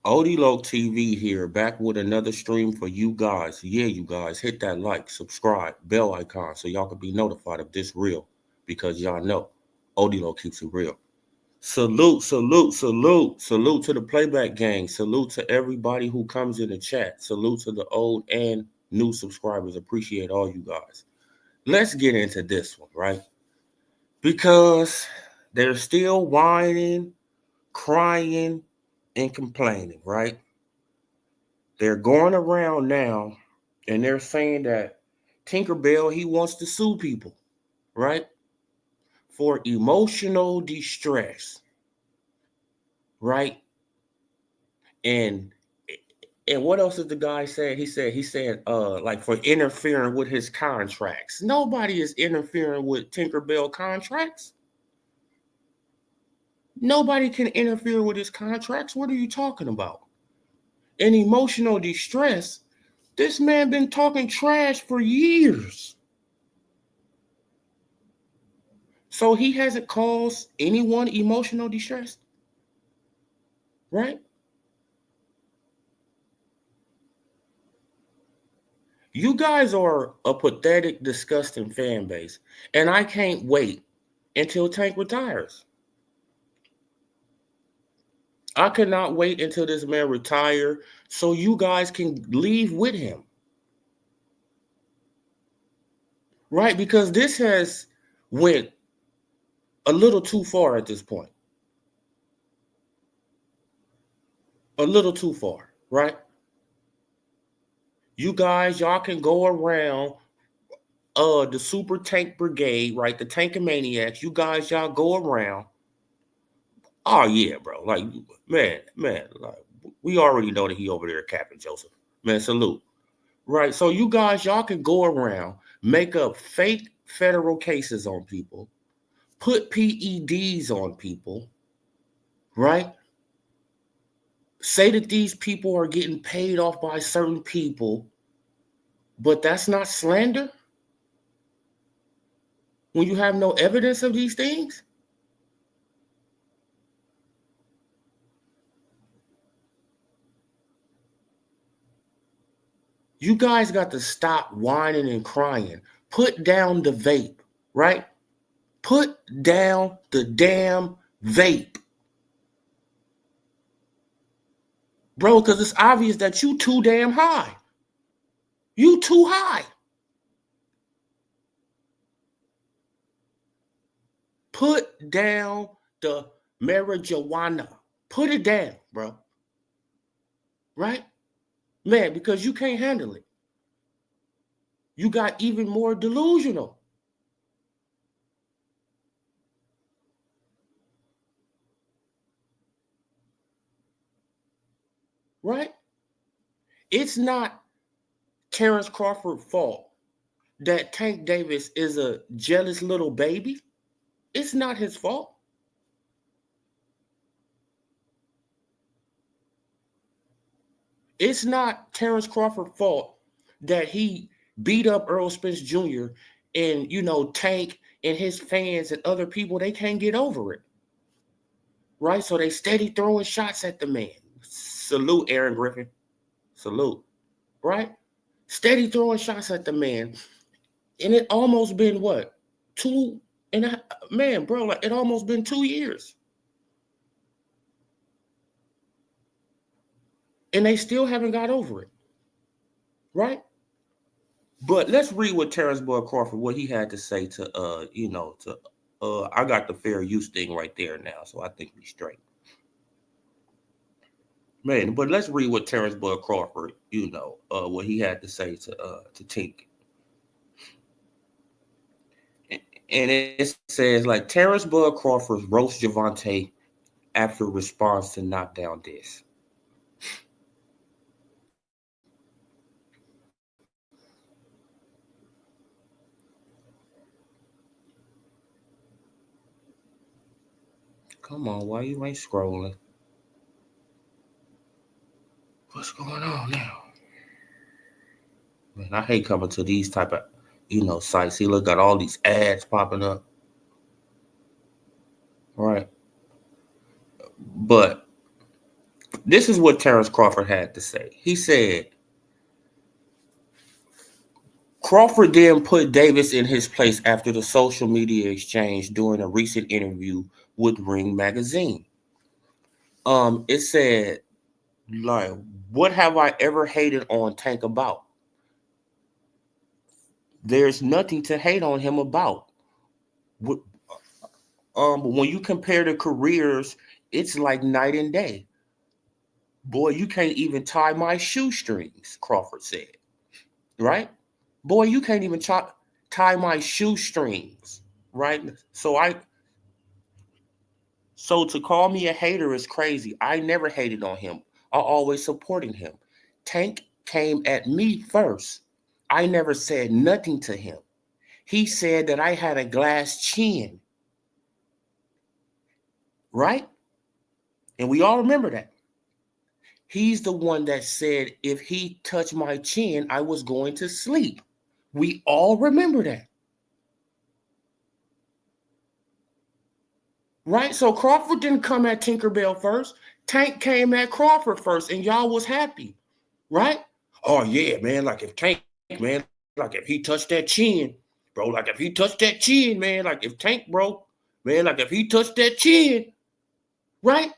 Odilo TV here, back with another stream for you guys. Yeah, you guys, hit that like, subscribe, bell icon so y'all can be notified of this real because y'all know Odilo keeps it real. Salute, salute, salute, salute to the playback gang. Salute to everybody who comes in the chat. Salute to the old and new subscribers. Appreciate all you guys. Let's get into this one, right? Because they're still whining, crying, and complaining, right? They're going around now and they're saying that Tinkerbell, he wants to sue people, right? For emotional distress, right? And what else did the guy say? He said like for interfering with his contracts. Nobody is interfering with Tinkerbell contracts. Nobody can interfere with his contracts. What are you talking about? And emotional distress. This man been talking trash for years. So he hasn't caused anyone emotional distress, right? You guys are a pathetic, disgusting fan base. And I can't wait until Tank retires. I cannot wait until this man retire so you guys can leave with him. Right? Because this has went a little too far at this point. A little too far, right? You guys, y'all can go around the Super Tank Brigade, right? The Tankamaniacs. You guys, y'all go around. Oh yeah, bro. Like, man, like, we already know that he over there, Captain Joseph. Man, salute. Right. So you guys, y'all can go around, make up fake federal cases on people, put PEDs on people, right? Say that these people are getting paid off by certain people, but that's not slander when you have no evidence of these things. You guys got to stop whining and crying. Put down the vape, right? Put down the damn vape. Bro, because it's obvious that you too damn high. You too high. Put down the marijuana. Put it down, bro. Right? Man, because you can't handle it. You got even more delusional. Right? It's not Terrence Crawford's fault that Tank Davis is a jealous little baby. It's not his fault. It's not Terrence Crawford's fault that he beat up Earl Spence Jr. and, Tank and his fans and other people, they can't get over it. Right? So they steady throwing shots at the man. Salute, Aaron Griffin. Salute. Right? Steady throwing shots at the man. And it almost been what? Man, bro, like it almost been 2 years. And they still haven't got over it. Right? But let's read what Terrence Boyd Crawford, what he had to say to I got the fair use thing right there now, so I think we straight. Man, but let's read what Terrence Boyd Crawford, what he had to say to Tink. And it says like Terrence Boyd Crawford roast Javante after response to knockdown diss. Come on, why you ain't scrolling? What's going on now? Man, I hate coming to these type of, sites. He got all these ads popping up. Right. But This is what Terrence Crawford had to say. He said, Crawford then put Davis in his place after the social media exchange during a recent interview with Ring Magazine. It said, like, what have I ever hated on Tank about? There's nothing to hate on him about. When you compare the careers, it's like night and day. Boy, you can't even tie my shoestrings, Crawford said. Right? Boy, you can't even tie my shoestrings. Right? So to call me a hater is crazy. I never hated on him. I always supported him. Tank came at me first. I never said nothing to him. He said that I had a glass chin. Right? And we all remember that. He's the one that said if he touched my chin, I was going to sleep. We all remember that. Right? So Crawford didn't come at Tinkerbell first. Tank came at Crawford first, and y'all was happy. Right? Oh, yeah, man. Like if Tank, man, like if he touched that chin, bro, like if he touched that chin, man, like if Tank, bro, man, like if he touched that chin, right?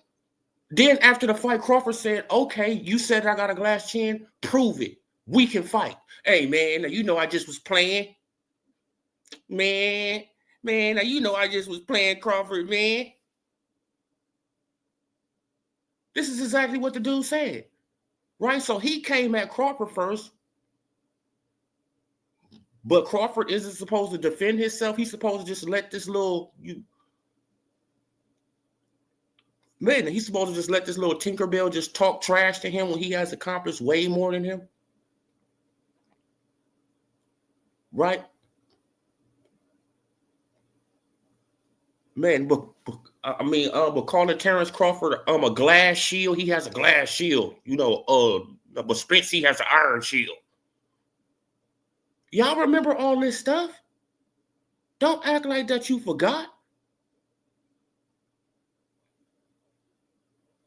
Then after the fight, Crawford said, okay, you said I got a glass chin. Prove it. We can fight. Hey, man, you know I just was playing. Man, you know I just was playing Crawford, man. This is exactly what the dude said. Right? So he came at Crawford first. But Crawford isn't supposed to defend himself. He's supposed to just let this little he's supposed to just let this little Tinkerbell just talk trash to him when he has accomplished way more than him. Right? Man, but calling Terrence Crawford a glass shield, he has a glass shield. You know, but Spence, he has an iron shield. Y'all remember all this stuff? Don't act like that you forgot.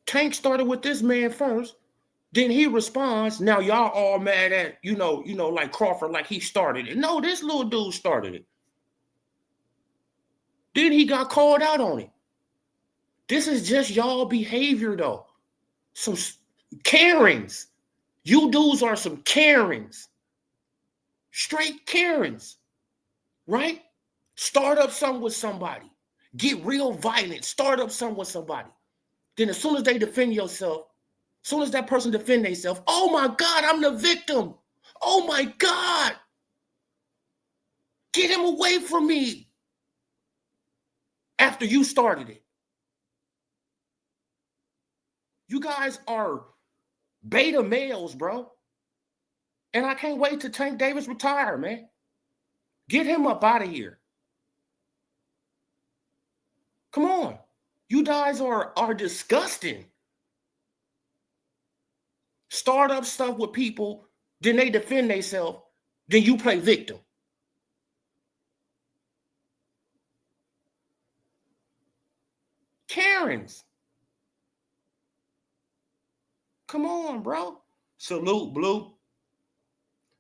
Tank started with this man first. Then he responds. Now y'all all mad at, like Crawford, like he started it. No, this little dude started it. Then he got called out on it. This is just y'all behavior, though. Some Karens. You dudes are some Karens. Straight Karens. Right? Start up something with somebody. Get real violent. Start up something with somebody. Then as soon as they defend yourself, as soon as that person defend themselves, oh my God, I'm the victim. Oh my God. Get him away from me. After you started it. You guys are beta males, bro. And I can't wait to Tank Davis retire, man. Get him up out of here. Come on. You guys are disgusting. Start up stuff with people, then they defend themselves, then you play victim. Karens. Come on, bro. Salute, Blue.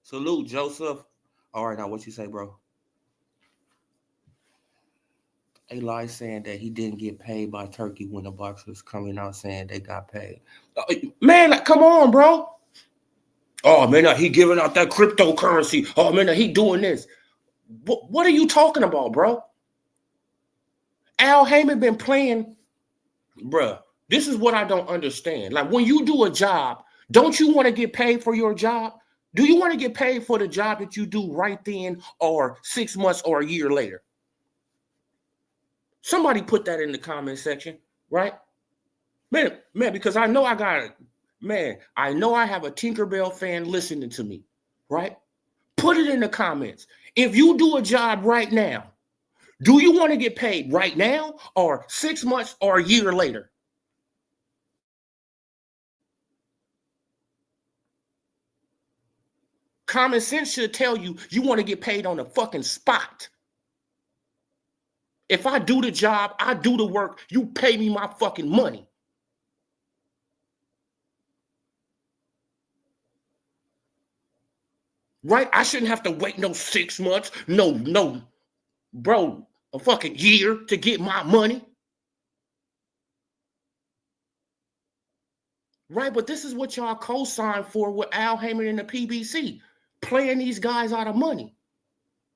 Salute, Joseph. All right, now what you say, bro? Eli saying that he didn't get paid by Turkey when the boxers coming out saying they got paid. Man, come on, bro. Oh, man, he giving out that cryptocurrency. Oh, man, he doing this. What are you talking about, bro? Al Heyman been playing, bruh. This is what I don't understand. Like when you do a job, don't you want to get paid for your job? Do you want to get paid for the job that you do right then or 6 months or a year later? Somebody put that in the comment section, right? Man, because I know I got it. Man, I know I have a Tinkerbell fan listening to me, right? Put it in the comments. If you do a job right now, do you want to get paid right now or 6 months or a year later? Common sense should tell you you want to get paid on the fucking spot. If I do the job, I do the work, you pay me my fucking money. right? I shouldn't have to wait no 6 months, no, bro, a fucking year to get my money. Right, but this is what y'all co-signed for with Al Heyman and the PBC, playing these guys out of money,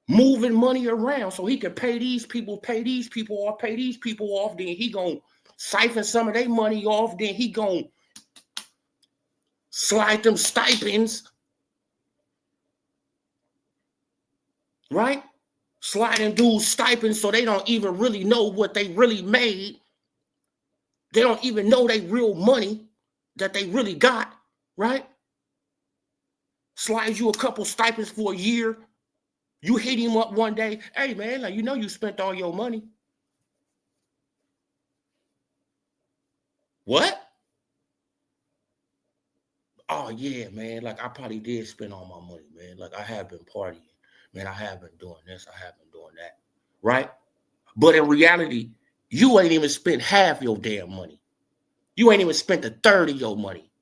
moving money around so he can pay these people off, pay these people off. Then he gonna siphon some of their money off. Then he gonna slide them stipends, right? Sliding dudes stipends so they don't even really know what they really made. They don't even know they real money that they really got, right? Slides you a couple stipends for a year. You hit him up one day. Hey, man, like, you know you spent all your money. What? Oh, yeah, man. Like, I probably did spend all my money, man. Like, I have been partying. Man, I have been doing this. I have been doing that. Right? But in reality, you ain't even spent half your damn money. You ain't even spent a third of your money.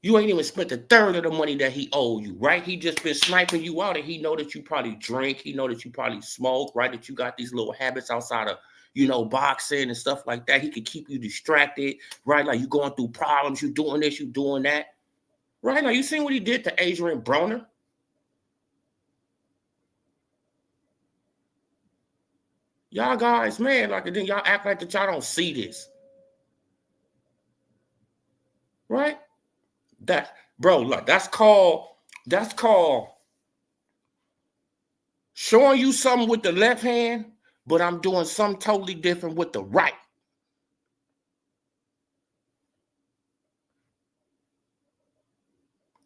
You ain't even spent a third of the money that he owe you, right? He just been sniping you out, and he know that you probably drink. He know that you probably smoke, right? That you got these little habits outside of, boxing and stuff like that. He could keep you distracted, right? Like you going through problems, you doing this, you doing that, right? Like you seen what he did to Adrian Broner? Y'all guys, man, like, and then y'all act like that y'all don't see this, right? That, bro, like that's called showing you something with the left hand, but I'm doing something totally different with the right.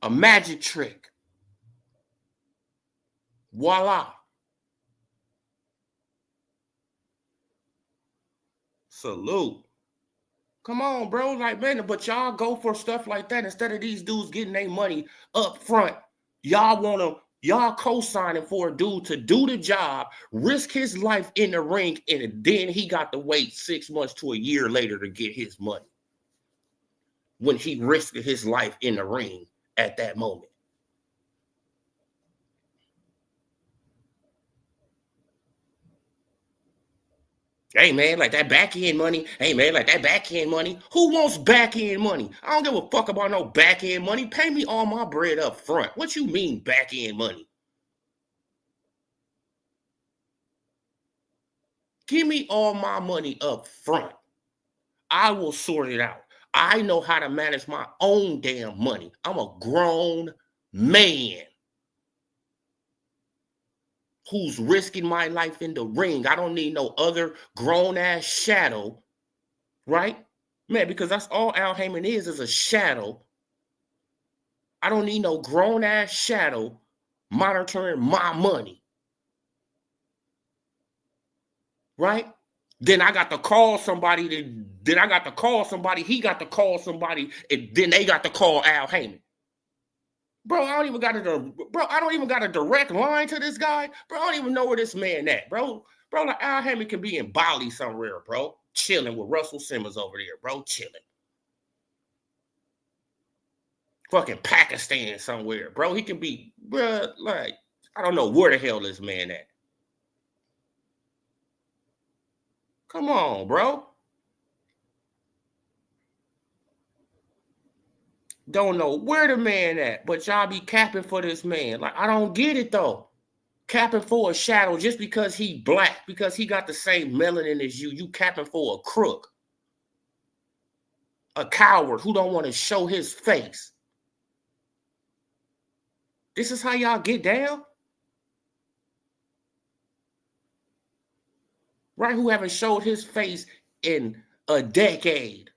A magic trick. Voila. Salute. Come on, bro. Like, man, but y'all go for stuff like that instead of these dudes getting their money up front. Y'all co-signing for a dude to do the job, risk his life in the ring, and then he got to wait 6 months to a year later to get his money when he risked his life in the ring at that moment. Hey, man, like that back end money. Hey, man, like that back end money. Who wants back end money? I don't give a fuck about no back end money. Pay me all my bread up front. What you mean back end money? Give me all my money up front. I will sort it out. I know how to manage my own damn money. I'm a grown man who's risking my life in the ring. I don't need no other grown ass shadow, right? Man, because that's all Al Heyman is a shadow. I don't need no grown ass shadow monitoring my money, right? Then I got to call somebody. Then I got to call somebody. He got to call somebody, and then they got to call Al Heyman. Bro, I don't even got a direct line to this guy. Bro, I don't even know where this man at, bro. Bro, like Al Heyman can be in Bali somewhere, bro, chilling with Russell Simmons over there, bro, chilling. Fucking Pakistan somewhere, bro. He can be, bro, like, I don't know where the hell this man at. Come on, bro. Don't know where the man at, but y'all be capping for this man. Like, I don't get it, though. Capping for a shadow just because he black, because he got the same melanin as you. You capping for a crook. A coward who don't want to show his face. This is how y'all get down? Right? Who haven't showed his face in a decade.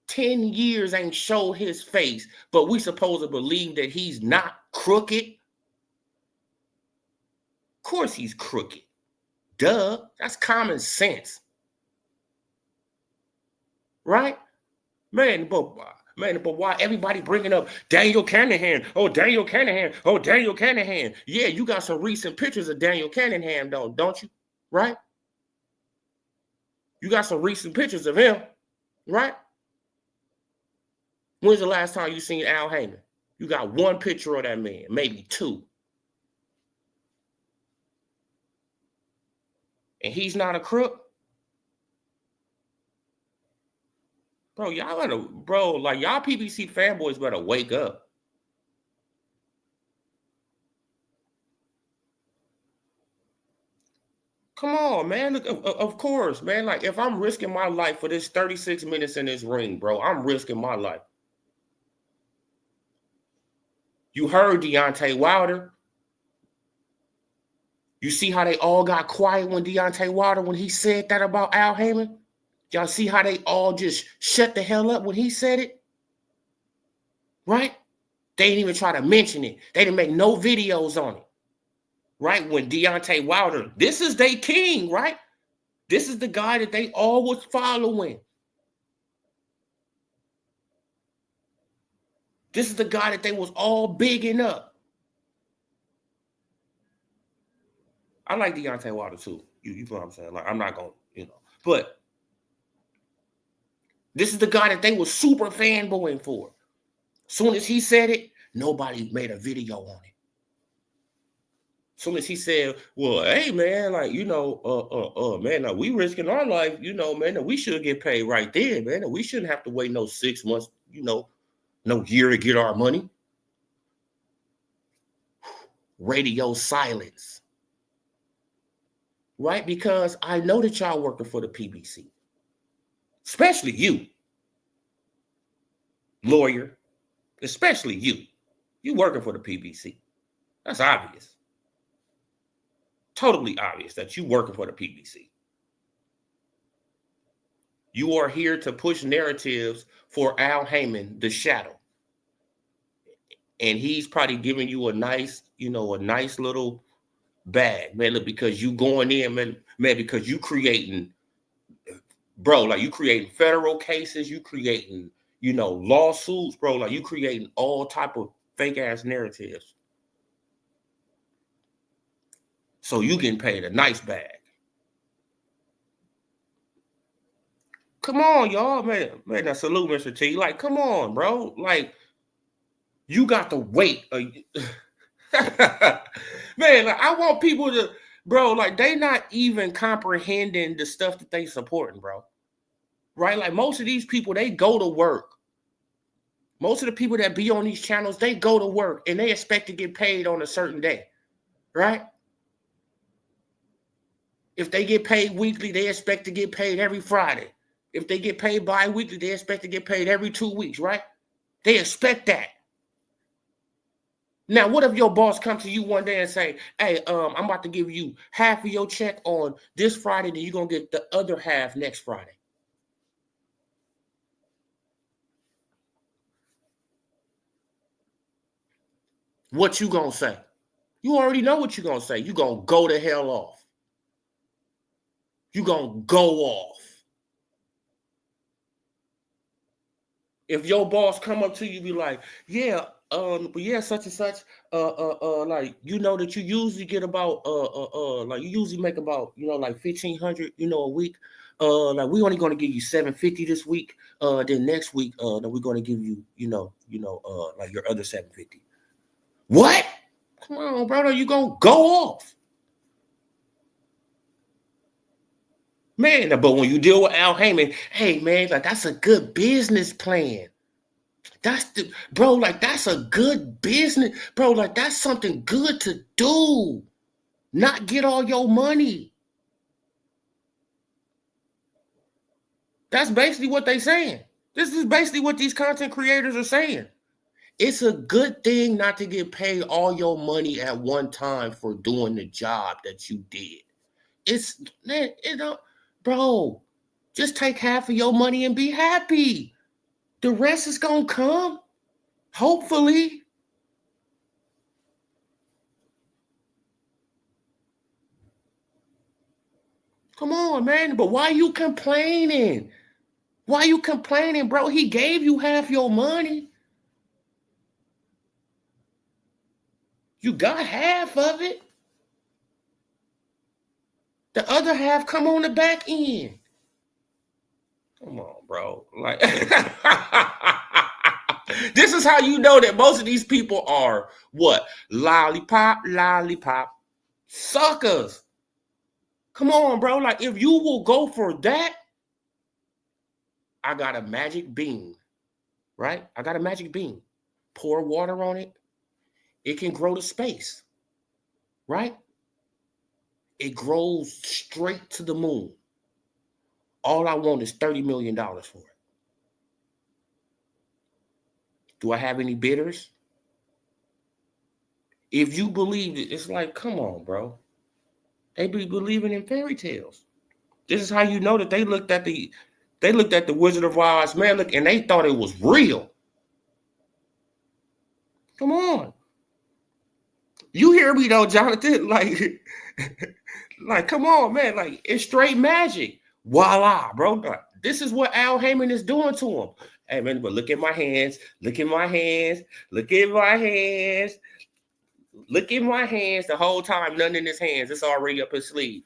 10 years ain't showed his face, but we supposed to believe that he's not crooked? Of course he's crooked. Duh. That's common sense. Right? Man, but why everybody bringing up Daniel Cunningham? Oh, Daniel Cunningham. Oh, Daniel Cunningham. Yeah, you got some recent pictures of Daniel Cunningham, though, don't you? Right? You got some recent pictures of him, right? When's the last time you seen Al Heyman? You got one picture of that man, maybe two. And he's not a crook? Bro, y'all better, bro, like y'all PPC fanboys better wake up. Come on, man. Look, of course, man. Like, if I'm risking my life for this 36 minutes in this ring, bro, I'm risking my life. You heard Deontay Wilder. You see how they all got quiet when Deontay Wilder, when he said that about Al Heyman? Y'all see how they all just shut the hell up when he said it? Right? They didn't even try to mention it. They didn't make no videos on it. Right? When Deontay Wilder, this is their king, right? This is the guy that they all was following. This is the guy that they was all bigging up. I like Deontay Wilder too. You know what I'm saying? Like, I'm not going to, But this is the guy that they was super fanboying for. Soon as he said it, nobody made a video on it. Soon as he said, well, hey, man, like, man, now we risking our life, man, that we should get paid right there, man. And we shouldn't have to wait no 6 months, no year to get our money. Radio silence. Right? Because I know that y'all working for the PBC. Especially you. Lawyer. Especially you. You working for the PBC. That's obvious. Totally obvious that you working for the PBC. You are here to push narratives for Al Heyman, the Shadow. And he's probably giving you a nice little bag, man, look, because you going in, man, because you creating, bro, like you creating federal cases, you creating, lawsuits, bro, like you creating all type of fake ass narratives. So you getting paid a nice bag. Come on, y'all, man, I salute Mr. T. Like, come on, bro. Like, you got to wait. Man, like, I want people to, bro, like, they not even comprehending the stuff that they supporting, bro. Right? Like, most of these people, they go to work. Most of the people that be on these channels, they go to work and they expect to get paid on a certain day. Right? If they get paid weekly, they expect to get paid every Friday. If they get paid bi-weekly, they expect to get paid every 2 weeks, right? They expect that. Now, what if your boss comes to you one day and say, hey, I'm about to give you half of your check on this Friday, then you're going to get the other half next Friday? What you going to say? You already know what you're going to say. You're going to go the hell off. You're going to go off. If your boss come up to you, be like, yeah, such and such, like, that you usually get about, like, you usually make about, like 1,500, a week. Like, we only going to give you 750 this week. Then next week, then we're going to give you, like your other 750. What? Come on, brother, you going to go off. Man, but when you deal with Al Heyman, hey, man, like, that's a good business plan. That's a good business, bro. Like, that's something good to do. Not get all your money. That's basically what they're saying. This is basically what these content creators are saying. It's a good thing not to get paid all your money at one time for doing the job that you did. Bro, just take half of your money and be happy. The rest is going to come. Hopefully. Come on, man. But why are you complaining? Why are you complaining, bro? He gave you half your money. You got half of it. The other half come on the back end. Come on, bro. Like, This is how you know that most of these people are what? Lollipop, lollipop suckers. Come on, bro. Like, if you will go for that, I got a magic bean, right? I got a magic bean. Pour water on it. It can grow to space, right? It grows straight to the moon. All I want is $30 million for it. Do I have any bidders? If you believe it, it's like, come on, bro. They be believing in fairy tales. This is how you know that they looked at the Wizard of Oz, man, look, and they thought it was real. Come on. You hear me though, Jonathan? Like, come on, man. Like, it's straight magic. Voila, bro. This is what Al Heyman is doing to him. Hey, man, but look at my hands. Look at my hands. Look at my hands. Look at my hands. The whole time, nothing in his hands. It's already up his sleeve.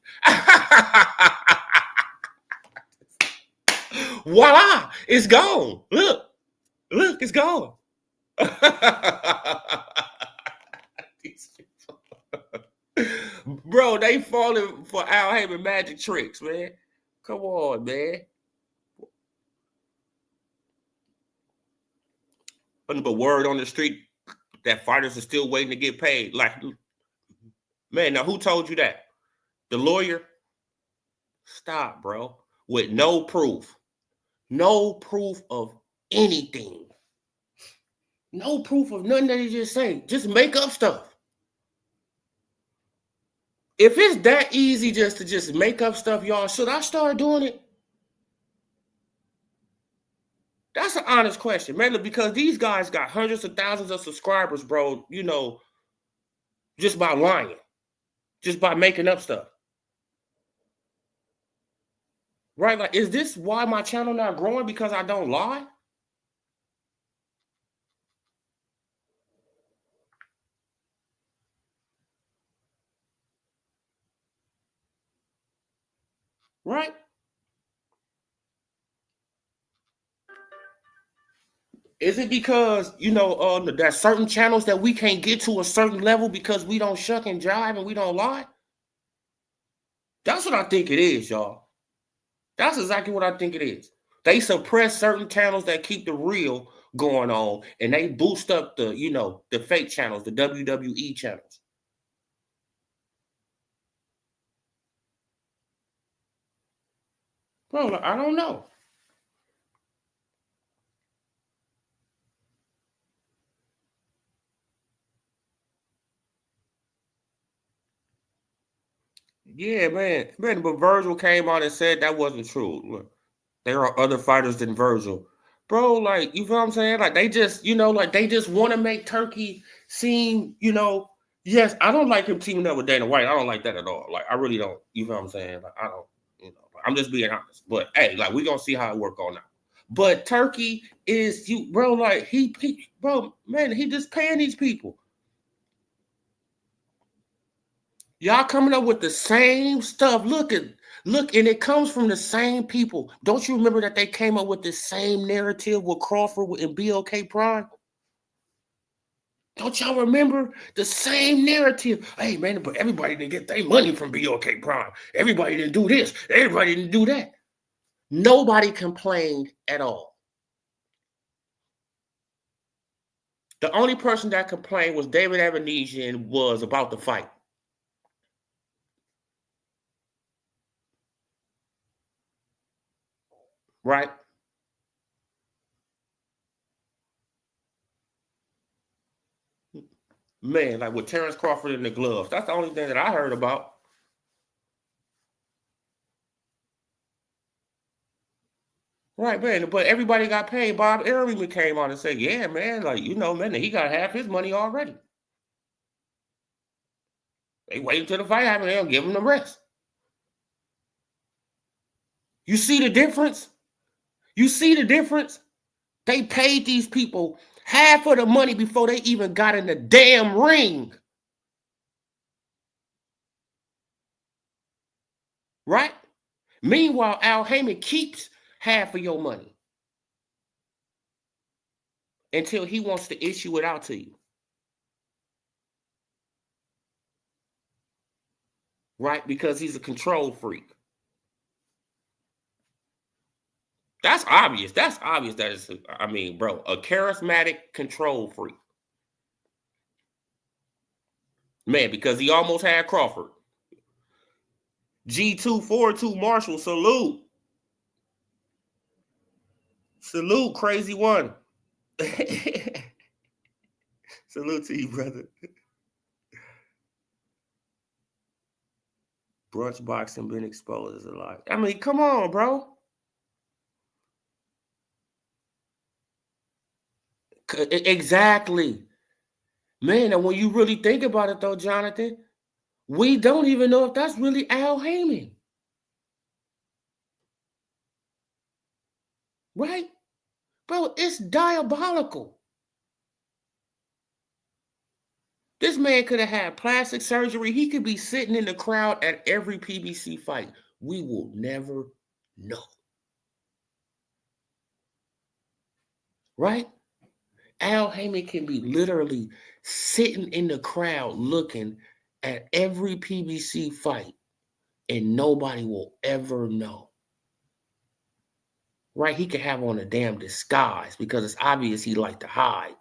Voila, it's gone. Look, it's gone. Bro, they falling for Al Heyman magic tricks, man. Come on, man. But word on the street that fighters are still waiting to get paid. Like, man, now who told you that? The lawyer? Stop, bro. With no proof. No proof of anything. No proof of nothing that he's just saying. Just make up stuff. If it's that easy just to make up stuff, y'all, should I start doing it? That's an honest question, mainly because these guys got hundreds of thousands of subscribers, bro, you know, just by lying, just by making up stuff. Right? Like, is this why my channel not growing? Because I don't lie? Right? Is it because, you know, there's certain channels that we can't get to a certain level because we don't shuck and jive and we don't lie? That's what I think it is, y'all. That's exactly what I think it is. They suppress certain channels that keep the real going on, and they boost up the, you know, the fake channels, the WWE channels. Bro, I don't know. Yeah, man. But Virgil came out and said that wasn't true. Look, there are other fighters than Virgil. Bro, like, you feel what I'm saying? Like, they just, you know, like, they just want to make Turkey seem, you know, yes, I don't like him teaming up with Dana White. I don't like that at all. Like, I really don't. You feel what I'm saying? Like, I don't, you know, I'm just being honest. But, hey, like, we going to see how it work on now. But Turkey is, you, bro, like, bro, man, he just paying these people. Y'all coming up with the same stuff. Look, and it comes from the same people. Don't you remember that they came up with the same narrative with Crawford and BOK Prime? Don't y'all remember the same narrative? Hey, man, but everybody didn't get their money from BOK Prime. Everybody didn't do this. Everybody didn't do that. Nobody complained at all. The only person that complained was David Avanesian was about the fight. Right? Man, like with Terrence Crawford in the gloves. That's the only thing that I heard about. Right, man. But everybody got paid. Bob Arum came on and said, yeah, man, like, you know, man, he got half his money already. They wait until the fight happens, they'll give him the rest. You see the difference? You see the difference? They paid these people half of the money before they even got in the damn ring. Right? Meanwhile, Al Heyman keeps half of your money. until he wants to issue it out to you. Right? Because he's a control freak. That's obvious. That's obvious that it's, I mean, bro, a charismatic control freak. Man, because he almost had Crawford. G242 Marshall, salute. Salute, crazy one. Salute to you, brother. Brunch boxing been exposed as a lot. I mean, come on, bro. Exactly. Man, and when you really think about it, though, Jonathan, we don't even know if that's really Al Heyman. Right? Bro, it's diabolical. This man could have had plastic surgery. He could be sitting in the crowd at every PBC fight. We will never know. Right? Al Heyman can be literally sitting in the crowd looking at every PBC fight, and nobody will ever know. Right? He could have on a damn disguise because it's obvious he like to hide.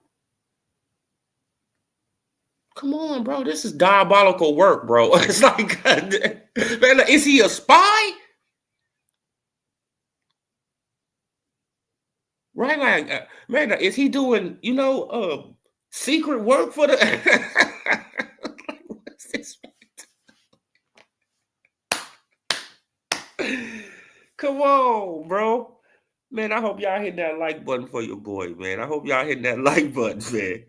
Come on, bro. This is diabolical work, bro. It's like, man, is he a spy? Right? Like, man, is he doing, secret work for the... What's this? Come on, bro. Man, I hope y'all hit that like button for your boy, man. I hope y'all hitting that like button, man.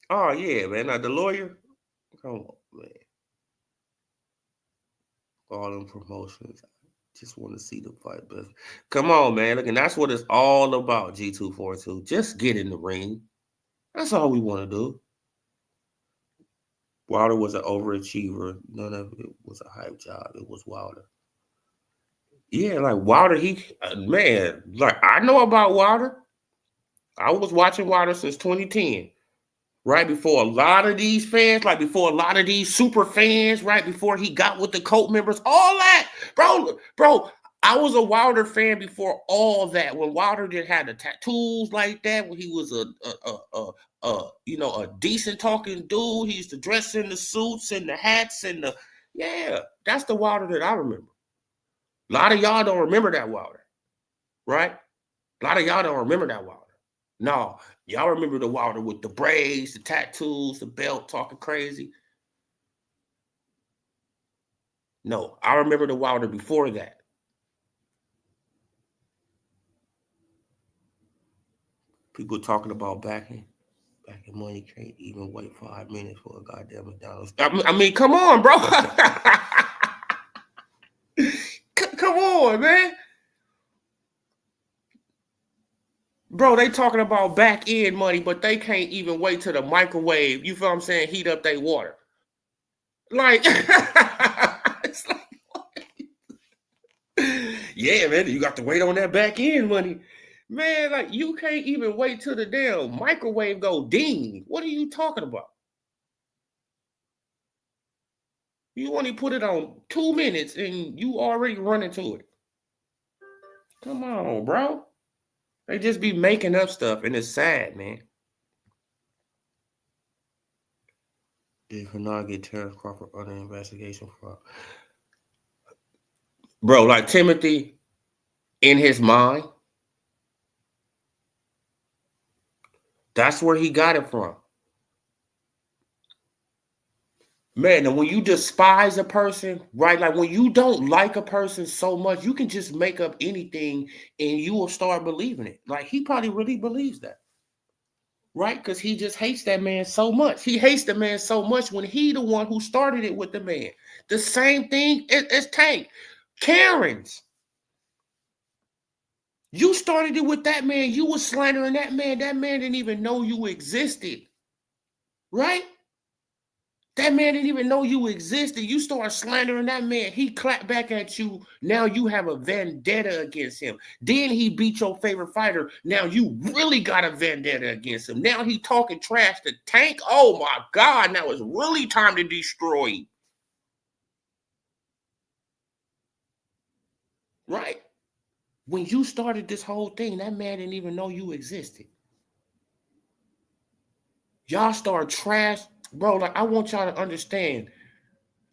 Oh, yeah, man. Now, the lawyer, come on, man. All them promotions. Just want to see the fight, but come on, man. Look, and that's what it's all about, G242. Just get in the ring. That's all we want to do. Wilder was an overachiever. None of it was a hype job. It was Wilder. Yeah, like Wilder, man, like I know about Wilder. I was watching Wilder since 2010. Right before a lot of these fans, like before a lot of these super fans, right before he got with the cult members, all that, bro. I was a Wilder fan before all that. When Wilder did have the tattoos like that, when he was a decent talking dude, he used to dress in the suits and the hats and that's the Wilder that I remember. A lot of y'all don't remember that Wilder, right? A lot of y'all don't remember that Wilder. No, y'all remember the Wilder with the braids, the tattoos, the belt, talking crazy. No, I remember the Wilder before that. People talking about backing money can't even wait 5 minutes for a goddamn McDonald's. I mean, come on, bro. Come on, man. Bro, they talking about back end money, but they can't even wait till the microwave, you feel what I'm saying, heat up their water. Like, it's like, yeah, man, you got to wait on that back end money. Man, like, you can't even wait till the damn microwave go ding. What are you talking about? You only put it on 2 minutes and you already run into it. Come on, bro. They just be making up stuff, and it's sad, man. Did Hernan get Terrence Crawford under investigation for? Bro, like Timothy, in his mind, that's where he got it from. Man, and when you despise a person, right? Like when you don't like a person so much, you can just make up anything and you will start believing it. Like he probably really believes that. Right? Because he just hates that man so much. He hates the man so much when he the one who started it with the man. The same thing as Tank. Karens. You started it with that man. You were slandering that man. That man didn't even know you existed. Right? That man didn't even know you existed. You start slandering that man. He clapped back at you. Now you have a vendetta against him. Then he beat your favorite fighter. Now you really got a vendetta against him. Now he talking trash to Tank. Oh my God. Now it's really time to destroy him. Right? When you started this whole thing, that man didn't even know you existed. Y'all start trash. Bro, like I want y'all to understand.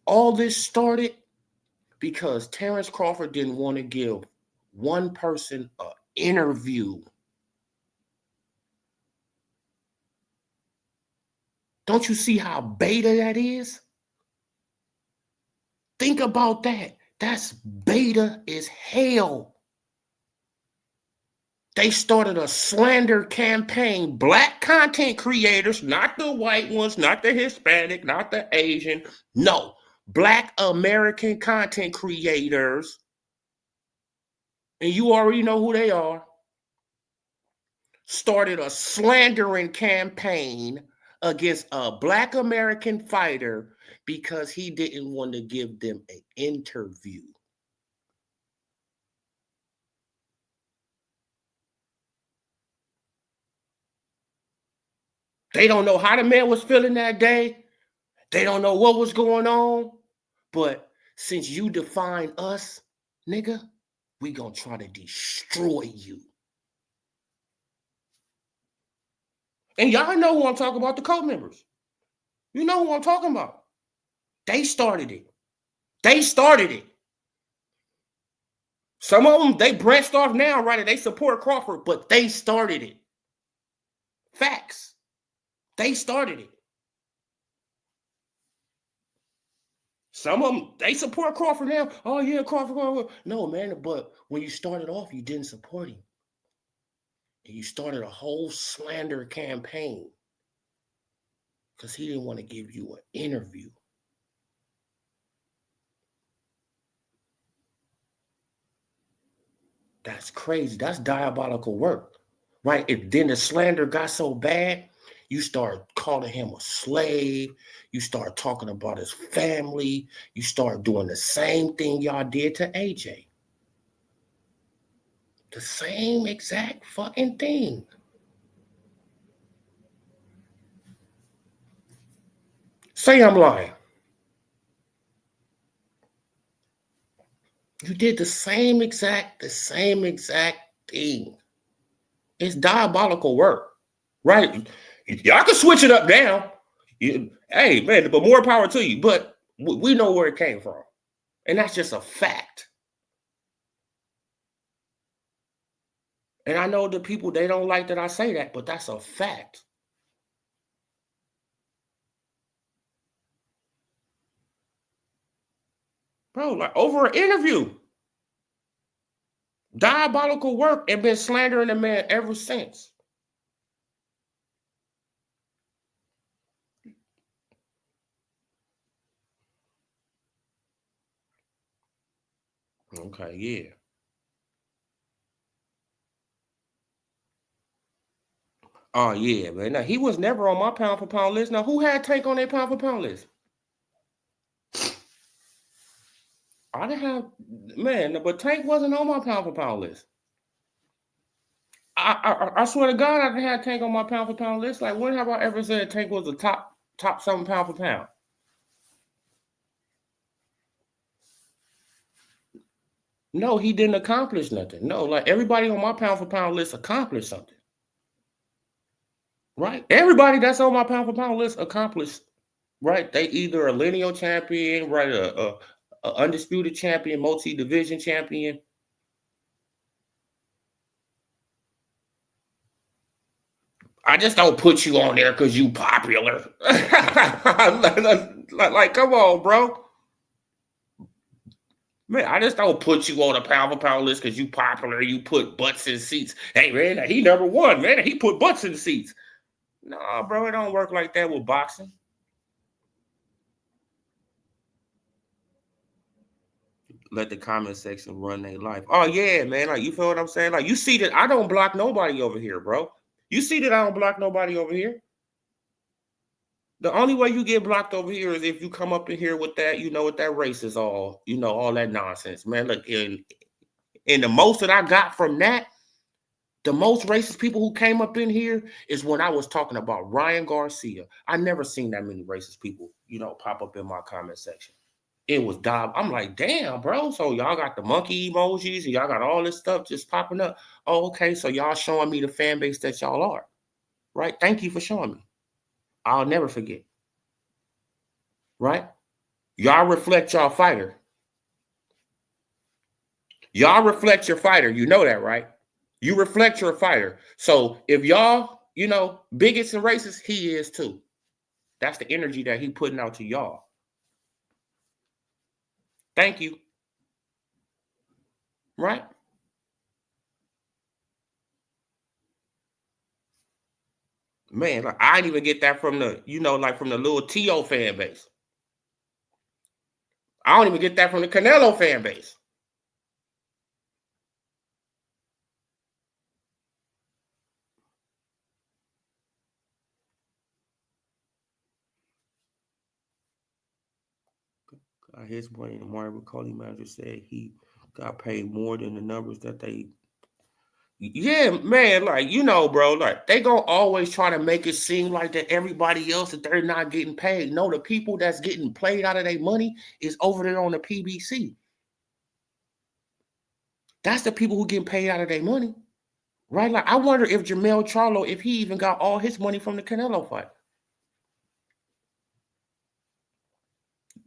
All this started because Terrence Crawford didn't want to give one person an interview. Don't you see how beta that is? Think about that. That's beta as hell. They started a slander campaign. Black content creators, not the white ones, not the Hispanic, not the Asian. No, Black American content creators. And you already know who they are. Started a slandering campaign against a Black American fighter because he didn't want to give them an interview. They don't know how the man was feeling that day. They don't know what was going on. But since you define us, nigga, we gonna try to destroy you. And y'all know who I'm talking about, the cult members. You know who I'm talking about. They started it. They started it. Some of them, they branched off now, right? They support Crawford, but they started it. Facts. They started it. Some of them, they support Crawford now. Oh, yeah, Crawford. No, man, but when you started off, you didn't support him. And you started a whole slander campaign because he didn't want to give you an interview. That's crazy. That's diabolical work, right? If then the slander got so bad, you start calling him a slave. You start talking about his family. You start doing the same thing y'all did to AJ. The same exact fucking thing. Say I'm lying. You did the same exact thing. It's diabolical work, right? Y'all can switch it up now. Hey, man, but more power to you. But we know where it came from. And that's just a fact. And I know the people, they don't like that I say that, but that's a fact. Bro, like over an interview. Diabolical work and been slandering the man ever since. Okay, yeah. Oh, yeah, man. Now, he was never on my pound for pound list. Now, who had Tank on their pound for pound list? I didn't have, man, but Tank wasn't on my pound for pound list. I swear to God, I didn't have Tank on my pound for pound list. Like, when have I ever said Tank was the top something pound for pound? No, he didn't accomplish nothing. No, like everybody on my pound for pound list accomplished something. Right? Everybody that's on my pound for pound list accomplished, right? They either a lineal champion, right? A undisputed champion, multi-division champion. I just don't put you on there because you popular. like, come on, bro. Man, I just don't put you on a pound for pound list because you popular. You put butts in seats. Hey, man, he number one, man. He put butts in seats. No, bro, it don't work like that with boxing. Let the comment section run their life. Oh, yeah, man. Like, you feel what I'm saying? Like, you see that I don't block nobody over here, bro. You see that I don't block nobody over here. The only way you get blocked over here is if you come up in here with that, with that race is all, all that nonsense, man. Look, and the most that I got from that, the most racist people who came up in here is when I was talking about Ryan Garcia. I never seen that many racist people, pop up in my comment section. It was Dob. I'm like, damn, bro. So y'all got the monkey emojis and y'all got all this stuff just popping up. Oh, okay. So y'all showing me the fan base that y'all are, right? Thank you for showing me. I'll never forget, right? Y'all reflect y'all fighter. Y'all reflect your fighter. You know that, right? You reflect your fighter. So if y'all, bigots and racists, he is too. That's the energy that he putting out to y'all. Thank you. Right? Man, like, I didn't even get that from the, like from the little T.O. fan base. I don't even get that from the Canelo fan base. His money, the Marvin Cody manager said he got paid more than the numbers that they. Yeah, man, like, bro, like they gonna always try to make it seem like that everybody else that they're not getting paid. No, the people that's getting played out of their money is over there on the PBC. That's the people who getting paid out of their money, right? Like, I wonder if Jermell Charlo, if he even got all his money from the Canelo fight.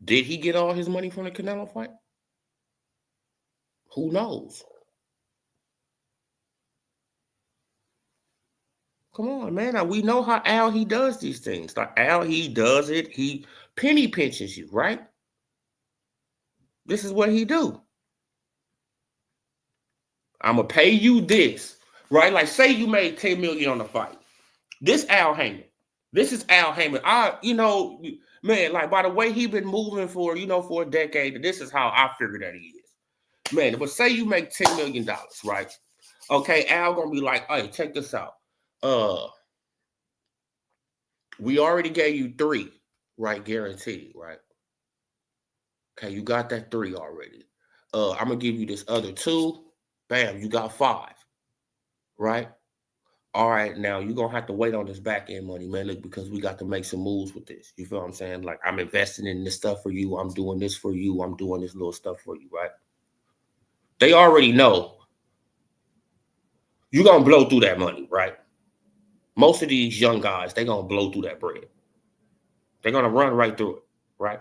Did he get all his money from the Canelo fight? Who knows? Come on, man. Now, we know how Al, he does these things. Like Al, he does it. He penny pinches you, right? This is what he do. I'm going to pay you this, right? Like, say you made $10 million on the fight. This Al Heyman. This is Al Heyman. Man, like, by the way he been moving for, for a decade, this is how I figure that he is. Man, but say you make $10 million, right? Okay, Al gonna be like, hey, check this out. We already gave you 3, right? Guaranteed, right? Okay, you got that 3 already. I'm gonna give you this other 2. Bam, you got 5, right? All right, now you're gonna have to wait on this back end money, man. Look, because we got to make some moves with this. You feel what I'm saying? Like, I'm investing in this stuff for you. I'm doing this for you. I'm doing this little stuff for you, right? They already know you're gonna blow through that money, right? Most of these young guys, they're gonna blow through that bread. They're gonna run right through it, right?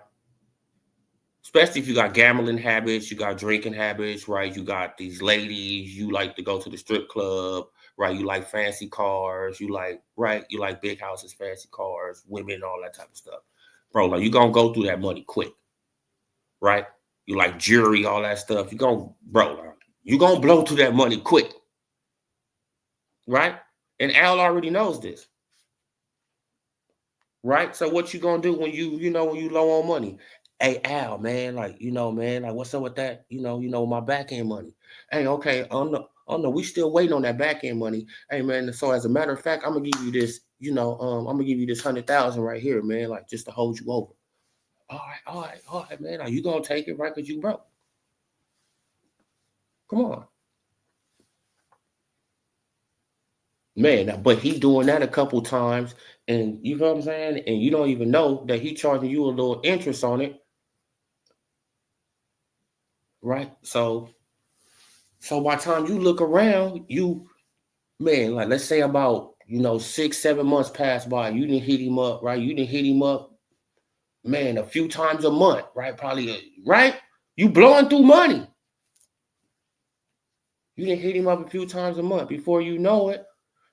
Especially if you got gambling habits, you got drinking habits, right? You got these ladies, you like to go to the strip club, right? You like fancy cars, you like, right? You like big houses, fancy cars, women, all that type of stuff. Bro, like, you're gonna go through that money quick, right? You like jewelry, all that stuff. You're gonna blow through that money quick, right? And Al already knows this, right? So what you gonna do when you low on money? Hey, Al, man, like, man, like, what's up with that? My back end money. Hey, okay, oh no, we still waiting on that back end money. Hey, man, so as a matter of fact, I'm gonna give you this, I'm gonna give you this 100,000 right here, man, like, just to hold you over. All right, man. Are you gonna take it, right? Because you broke. Come on. Man, but he doing that a couple times, and you know what I'm saying? And you don't even know that he charging you a little interest on it. Right? So by the time you look around, man, like, let's say about 6-7 months pass by, you didn't hit him up, right? You didn't hit him up, man, a few times a month, right? Probably, right? You blowing through money. You didn't hit him up a few times a month. Before you know it,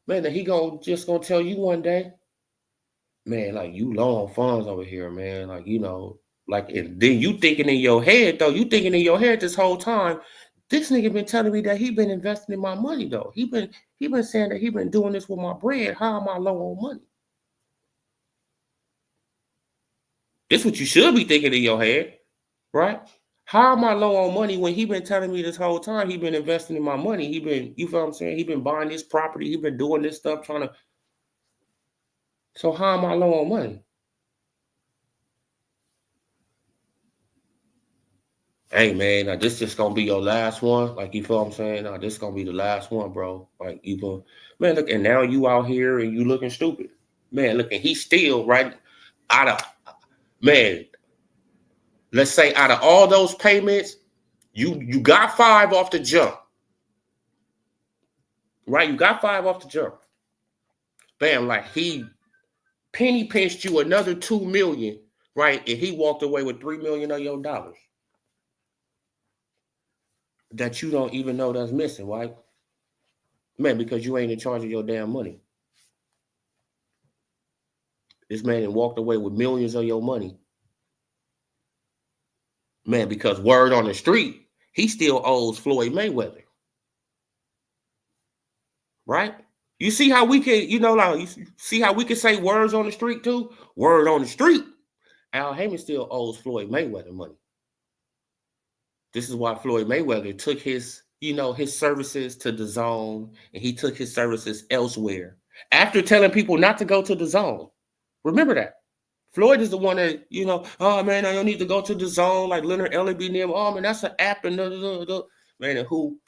man, he just gonna tell you one day, man, like, you low on funds over here, man. Like, like, and then you thinking in your head this whole time, this nigga been telling me that he been investing in my money though. He been saying that he been doing this with my bread. How am I low on money? This what you should be thinking in your head, right? How am I low on money when he been telling me this whole time he been investing in my money? He been, you feel what I'm saying? He been buying this property. He been doing this stuff, trying to. So how am I low on money? Hey man, now this just gonna be your last one. Like, you feel what I'm saying? Now this gonna be the last one, bro. Like, you going, man, look, and now you out here and you looking stupid. Man, look, and he's still right out of, man, let's say out of all those payments, you got 5 off the jump. Right? You got 5 off the jump. Bam, like he penny pinched you another 2 million, right? And he walked away with 3 million of your dollars that you don't even know that's missing, right? Man, because you ain't in charge of your damn money. This man walked away with millions of your money. Man, because word on the street, he still owes Floyd Mayweather. Right? You see how we can, like, you see how we can say words on the street too? Word on the street. Al Heyman still owes Floyd Mayweather money. This is why Floyd Mayweather took his services to the Zone, and he took his services elsewhere after telling people not to go to the Zone. Remember that. Floyd is the one that, oh man, I don't need to go to the Zone, like Leonard Ellerbe near. Oh man, that's an app, and man, and who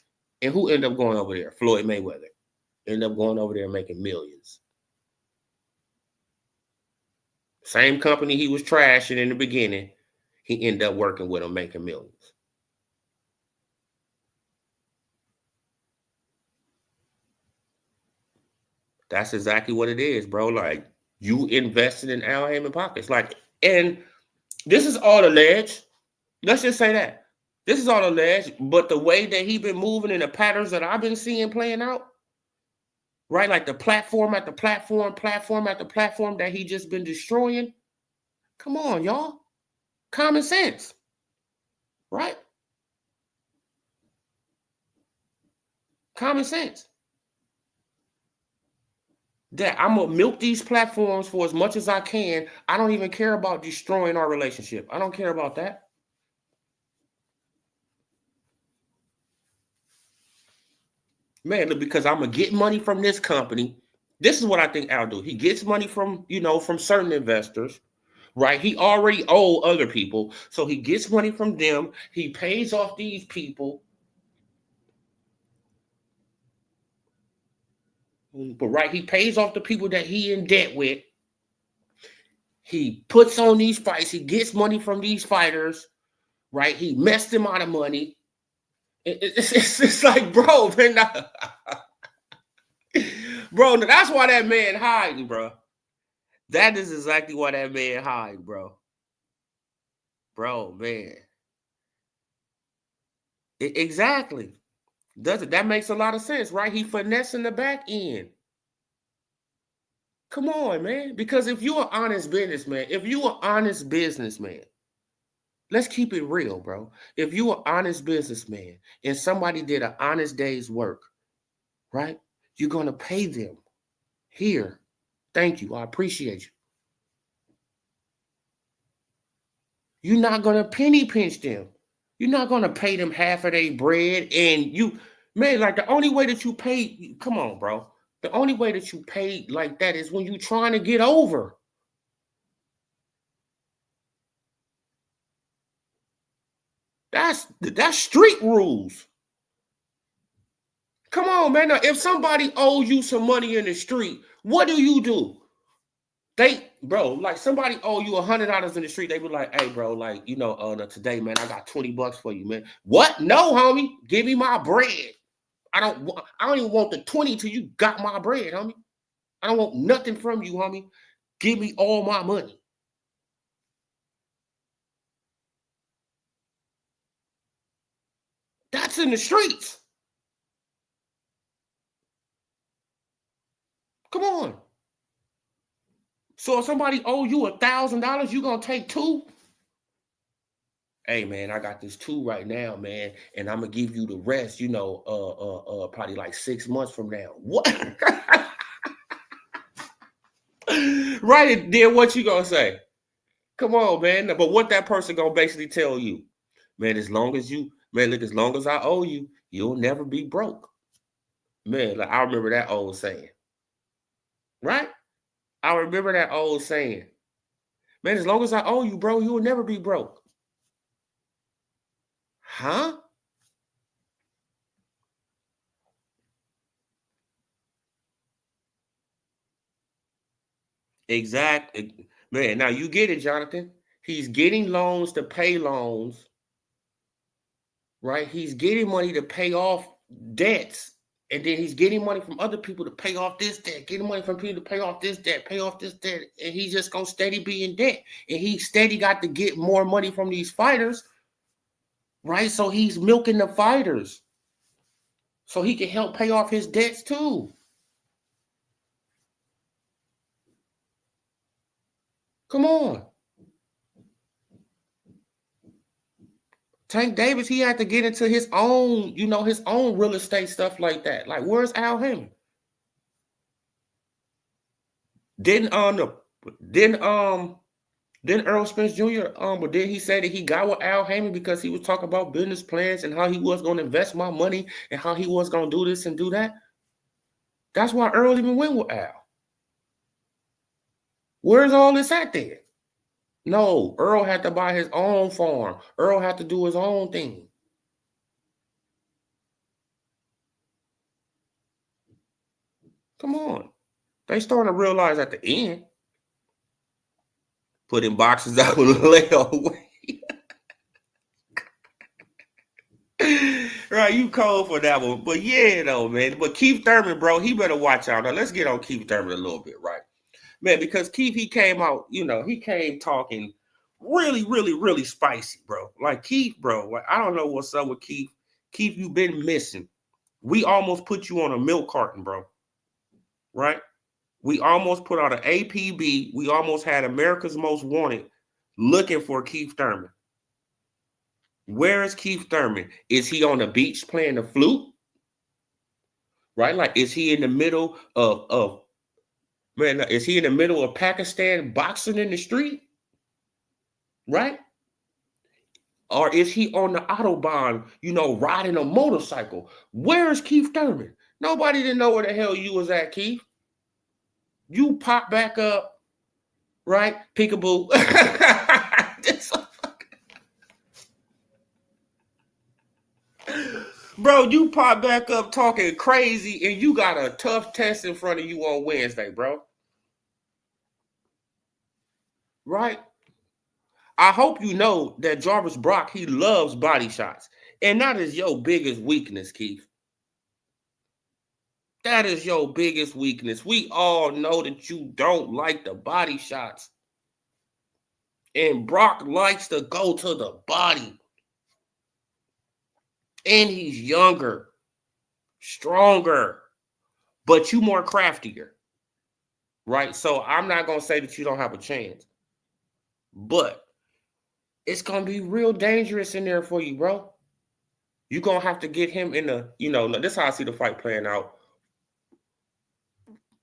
ended up going over there? Floyd Mayweather ended up going over there and making millions. Same company he was trashing in the beginning, he ended up working with him, making millions. That's exactly what it is, bro. Like, you invested in Al Heyman pockets. Like, and this is all alleged. Let's just say that. This is all alleged, but the way that he been moving and the patterns that I've been seeing playing out, right? Like the platform after platform after platform that he just been destroying. Come on, y'all. Common sense, right? Common sense. That I'm gonna milk these platforms for as much as I can. I don't even care about destroying our relationship. I don't care about that. Man, look, because I'm gonna get money from this company. This is what I think Al do. He gets money from, from certain investors, right? He already owe other people. So he gets money from them. He pays off these people. But right, he pays off the people that he in debt with. He puts on these fights. He gets money from these fighters, right? He messed them out of money. It's like, bro, man, bro, that's why that man hiding, bro. That is exactly why that man hiding, bro. Bro, man. Exactly. That makes a lot of sense, right? He finessing the back end. Come on, man. Because if you're an honest businessman, let's keep it real, bro. If you're an honest businessman and somebody did an honest day's work, right? You're going to pay them. Here, thank you. I appreciate you. You're not going to penny pinch them. You're not going to pay them half of their bread. And man, like the only way that you pay, come on, bro. The only way that you pay like that is when you're trying to get over. That's street rules. Come on, man. Now, if somebody owes you some money in the street, what do? Bro, like somebody owe you $100 in the street, they be like, hey, bro, like, today, man, I got $20 for you, man. What? No, homie. Give me my bread. I don't even want the 20 till you got my bread, homie. I don't want nothing from you, homie. Give me all my money. That's in the streets. Come on. So if somebody owe you $1,000, you gonna take $2? Hey man, I got this $2 right now, man, and I'm gonna give you the rest, probably like 6 months from now. What? Right then, what you gonna say? Come on, man. But what that person gonna basically tell you, man, as long as I owe you, you'll never be broke. Man, like I remember that old saying. Right? I remember that old saying. Man, as long as I owe you, bro, you will never be broke. Huh? Exactly. Man, now you get it, Jonathan. He's getting loans to pay loans, right? He's getting money to pay off debts. And then he's getting money from other people to pay off this debt, getting money from people to pay off this debt, pay off this debt. And he's just gonna steady be in debt. And he steady got to get more money from these fighters, right? So he's milking the fighters so he can help pay off his debts too. Come on. Tank Davis, he had to get into his own, his own real estate stuff like that. Like, where's Al Hammond? Didn't no, didn't didn't Earl Spence Jr. But then he said that he got with Al Hammond because he was talking about business plans and how he was going to invest my money and how he was going to do this and do that. That's why Earl even went with Al. Where's all this at there? No, Earl had to buy his own farm. Earl had to do his own thing. Come on. They starting to realize at the end, putting boxes out with a layaway. Right, you cold for that one. But yeah, though, man. But Keith Thurman, bro, he better watch out. Now, let's get on Keith Thurman a little bit, right? Man, because Keith, he came out, he came talking really, really, really spicy, bro. Like Keith, bro, like, I don't know what's up with Keith. Keith, you've been missing. We almost put you on a milk carton, bro. Right? We almost put out an APB. We almost had America's Most Wanted looking for Keith Thurman. Where is Keith Thurman? Is he on the beach playing the flute? Right? Like, is he in the middle of man, is he in the middle of Pakistan boxing in the street? Right? Or is he on the Autobahn, riding a motorcycle? Where is Keith Thurman? Nobody didn't know where the hell you was at, Keith. You pop back up, right? Peekaboo. Bro, you pop back up talking crazy and you got a tough test in front of you on Wednesday, bro. Right? I hope you know that Jarvis Brock, he loves body shots. And that is your biggest weakness, Keith. That is your biggest weakness. We all know that you don't like the body shots. And Brock likes to go to the body. And he's younger, stronger, but you more craftier. Right? So I'm not going to say that you don't have a chance. But it's going to be real dangerous in there for you, bro. You're going to have to get him in the, this is how I see the fight playing out.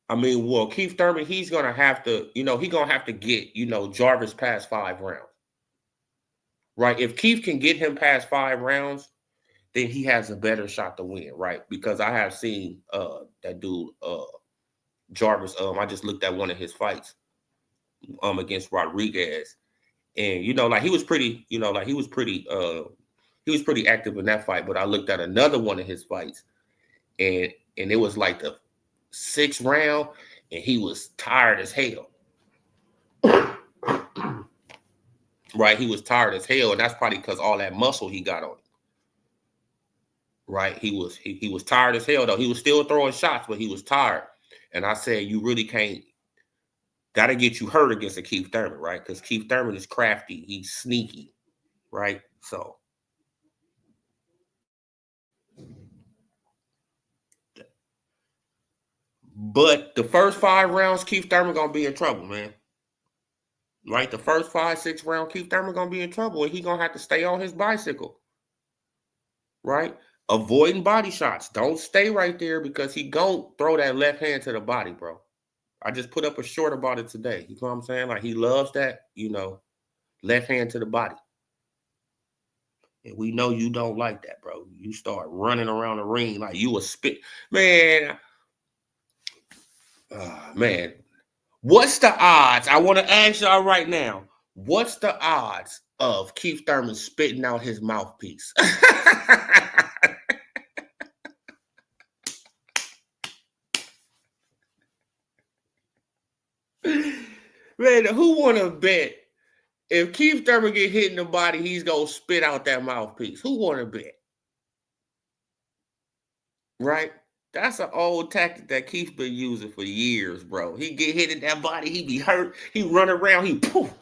I mean, well, Keith Thurman, he's going to have to, he's going to have to get, Jarvis past 5 rounds. Right? If Keith can get him past 5 rounds, then he has a better shot to win, right? Because I have seen that dude, Jarvis, I just looked at one of his fights against Rodriguez. And, he was pretty, he was pretty active in that fight. But I looked at another one of his fights and it was like the 6th round and he was tired as hell. Right? He was tired as hell. And that's probably because all that muscle he got on it. Right? He was tired as hell, though. He was still throwing shots, but he was tired. And I said, you really can't. That'll get you hurt against a Keith Thurman, right? Because Keith Thurman is crafty. He's sneaky, right? So. But the first 5 rounds, Keith Thurman going to be in trouble, man. Right? The first 5, 6 rounds, Keith Thurman going to be in trouble. And he going to have to stay on his bicycle. Right? Avoiding body shots. Don't stay right there because he going to throw that left hand to the body, bro. I just put up a short about it today. You know what I'm saying? Like, he loves that, left hand to the body. And we know you don't like that, bro. You start running around the ring like you a spit. Man. Man. What's the odds? I want to ask y'all right now. What's the odds of Keith Thurman spitting out his mouthpiece. Man, who wanna bet if Keith Thurman get hit in the body, he's gonna spit out that mouthpiece? Who wanna bet? Right? That's an old tactic that Keith's been using for years, bro. He get hit in that body, he be hurt, he run around, he poof.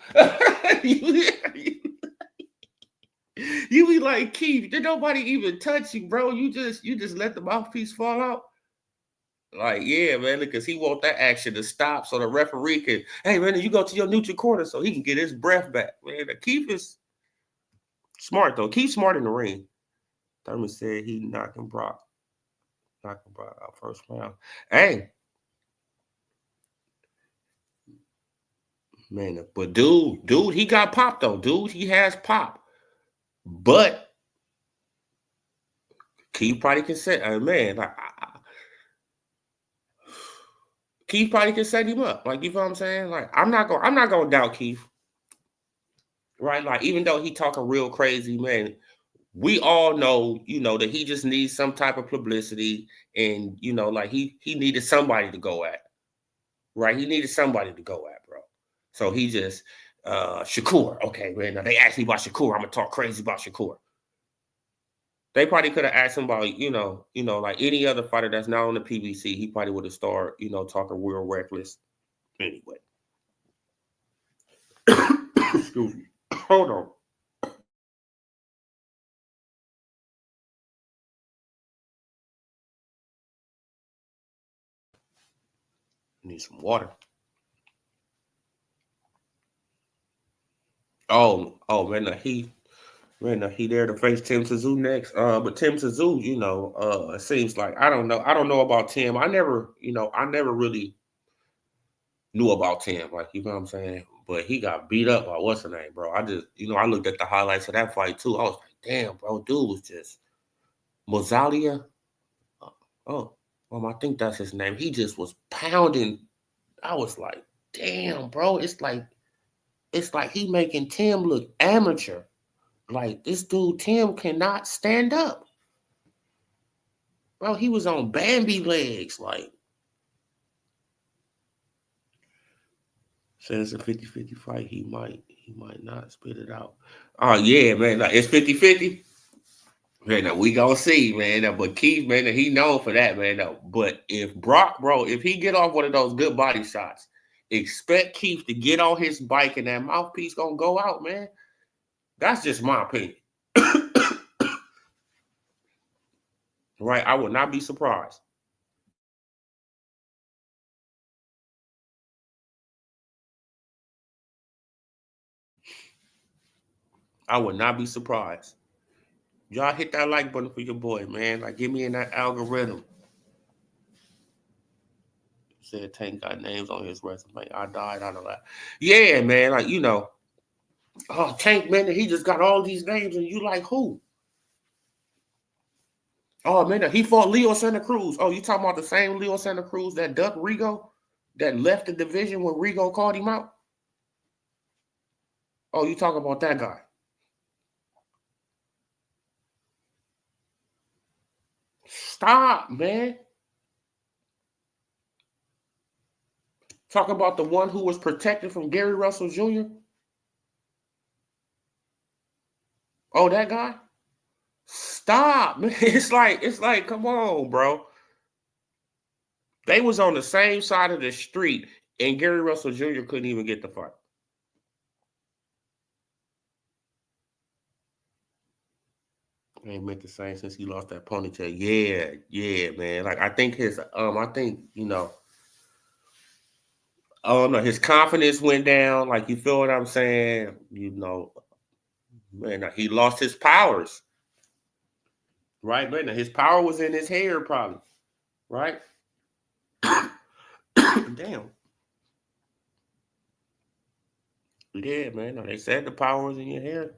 You be like, Keith, did nobody even touch you, bro? You just let the mouthpiece fall out. Like, yeah, man, because he want that action to stop so the referee can, hey, man, you go to your neutral corner so he can get his breath back. Man, Keith is smart, though. Keith's smart in the ring. Thurman said he knocking Brock out first round. Hey, man, but dude, he got pop, though. Dude, he has pop. But Keith probably can say, man, like, Keith probably can set him up. Like, you know what I'm saying? Like, I'm not gonna doubt Keith. Right? Like, even though he talking real crazy, man, we all know, that he just needs some type of publicity, and like he needed somebody to go at. Right? He needed somebody to go at, bro. So he just Shakur. Okay, man. Now they asked me about Shakur. I'm gonna talk crazy about Shakur. They probably could have asked him about, like any other fighter that's not on the PBC, he probably would have started, talking real reckless. Anyway. Excuse me. Hold on. Need some water. Oh man, he there to face Tim Tszyu next. But Tim Tszyu, it seems like I don't know about Tim. I never really knew about Tim. Like, you know what I'm saying? But he got beat up by what's her name, bro. I just, I looked at the highlights of that fight too. I was like, damn, bro, dude was just Mozalia. Oh, I think that's his name. He just was pounding. I was like, damn, bro. It's like he making Tim look amateur. Like, this dude, Tim, cannot stand up. Bro, he was on Bambi legs. Like, says it's a 50-50 fight. He might not spit it out. Oh, yeah, man. Like, it's 50-50. Man, now we gonna see, man. Now, but Keith, man, he known for that, man. Now, but if Brock, bro, if he get off one of those good body shots, expect Keith to get on his bike and that mouthpiece gonna go out, man. That's just my opinion. Right? I would not be surprised. I would not be surprised. Y'all hit that like button for your boy, man. Like, get me in that algorithm. Said Tank got names on his resume. I died out of that. Yeah, man. Like, oh, Tank, man, he just got all these names, and you like who? Oh, man, he fought Leo Santa Cruz. Oh, you talking about the same Leo Santa Cruz that ducked Rigo, that left the division when Rigo called him out? Oh, you talking about that guy? Stop, man. Talking about the one who was protected from Gary Russell Jr.? Oh, that guy? Stop, man. It's like, come on, bro. They was on the same side of the street, and Gary Russell Jr. couldn't even get the fight. Ain't meant the same since he lost that ponytail. Yeah, man. Like, I think his oh no, his confidence went down. Like, you feel what I'm saying? Man, he lost his powers. Right, man. His power was in his hair, probably. Right? Damn. Yeah, man. They said the power was in your hair.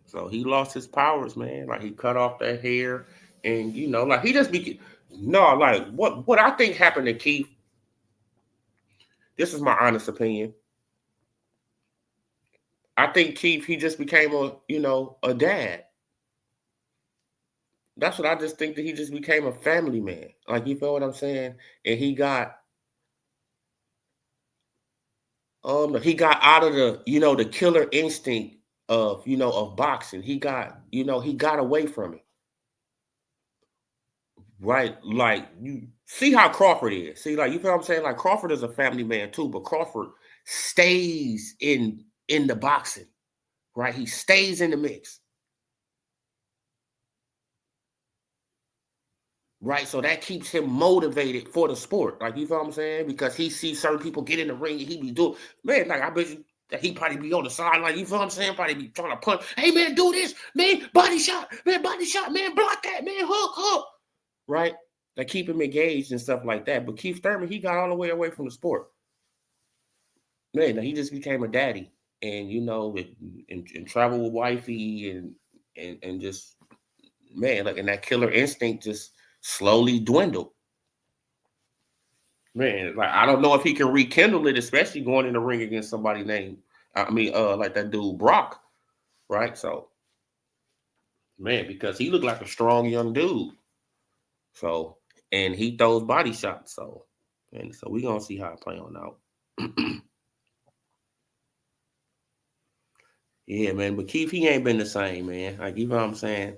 So he lost his powers, man. Like, he cut off that hair, and like he just be no, like what I think happened to Keith. This is my honest opinion. I think Keith, he just became a dad. That's what I just think, that he just became a family man. Like, you feel what I'm saying? And he got out of the killer instinct of boxing. He got away from it. Right? Like, you see how Crawford is. See, like, you feel what I'm saying? Like, Crawford is a family man too, but Crawford stays in the boxing, right? He stays in the mix. Right, so that keeps him motivated for the sport. Like, you feel what I'm saying? Because he sees certain people get in the ring and he be doing, man, like, I bet you that he probably be on the side, like, you feel what I'm saying? Probably be trying to punch. Hey, man, do this, man, body shot, man, block that, man, hook. Right? They keep him engaged and stuff like that. But Keith Thurman, he got all the way away from the sport. Man, he just became a daddy. And, and travel with wifey and just, man, like, and that killer instinct just slowly dwindled. Man, like, I don't know if he can rekindle it, especially going in the ring against somebody named, like that dude Brock, right? So, man, because he looked like a strong young dude. So, and he throws body shots. So we gonna see how it play on out. Yeah, man. But Keith, he ain't been the same, man. Like, you know what I'm saying?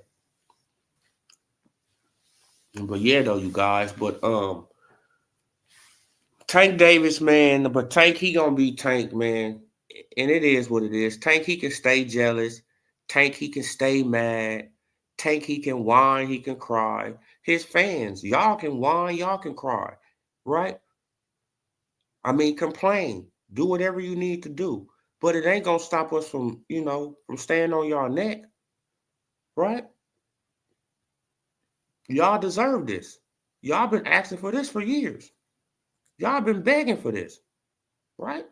But yeah, though, you guys. But Tank Davis, man. But Tank, he gonna be Tank, man. And it is what it is. Tank, he can stay jealous. Tank, he can stay mad. Tank, he can whine, he can cry. His fans, y'all can whine, y'all can cry, right? I mean, complain. Do whatever you need to do. But it ain't gonna stop us from staying on y'all neck, right? Y'all deserve this. Y'all been asking for this for years. Y'all been begging for this, right?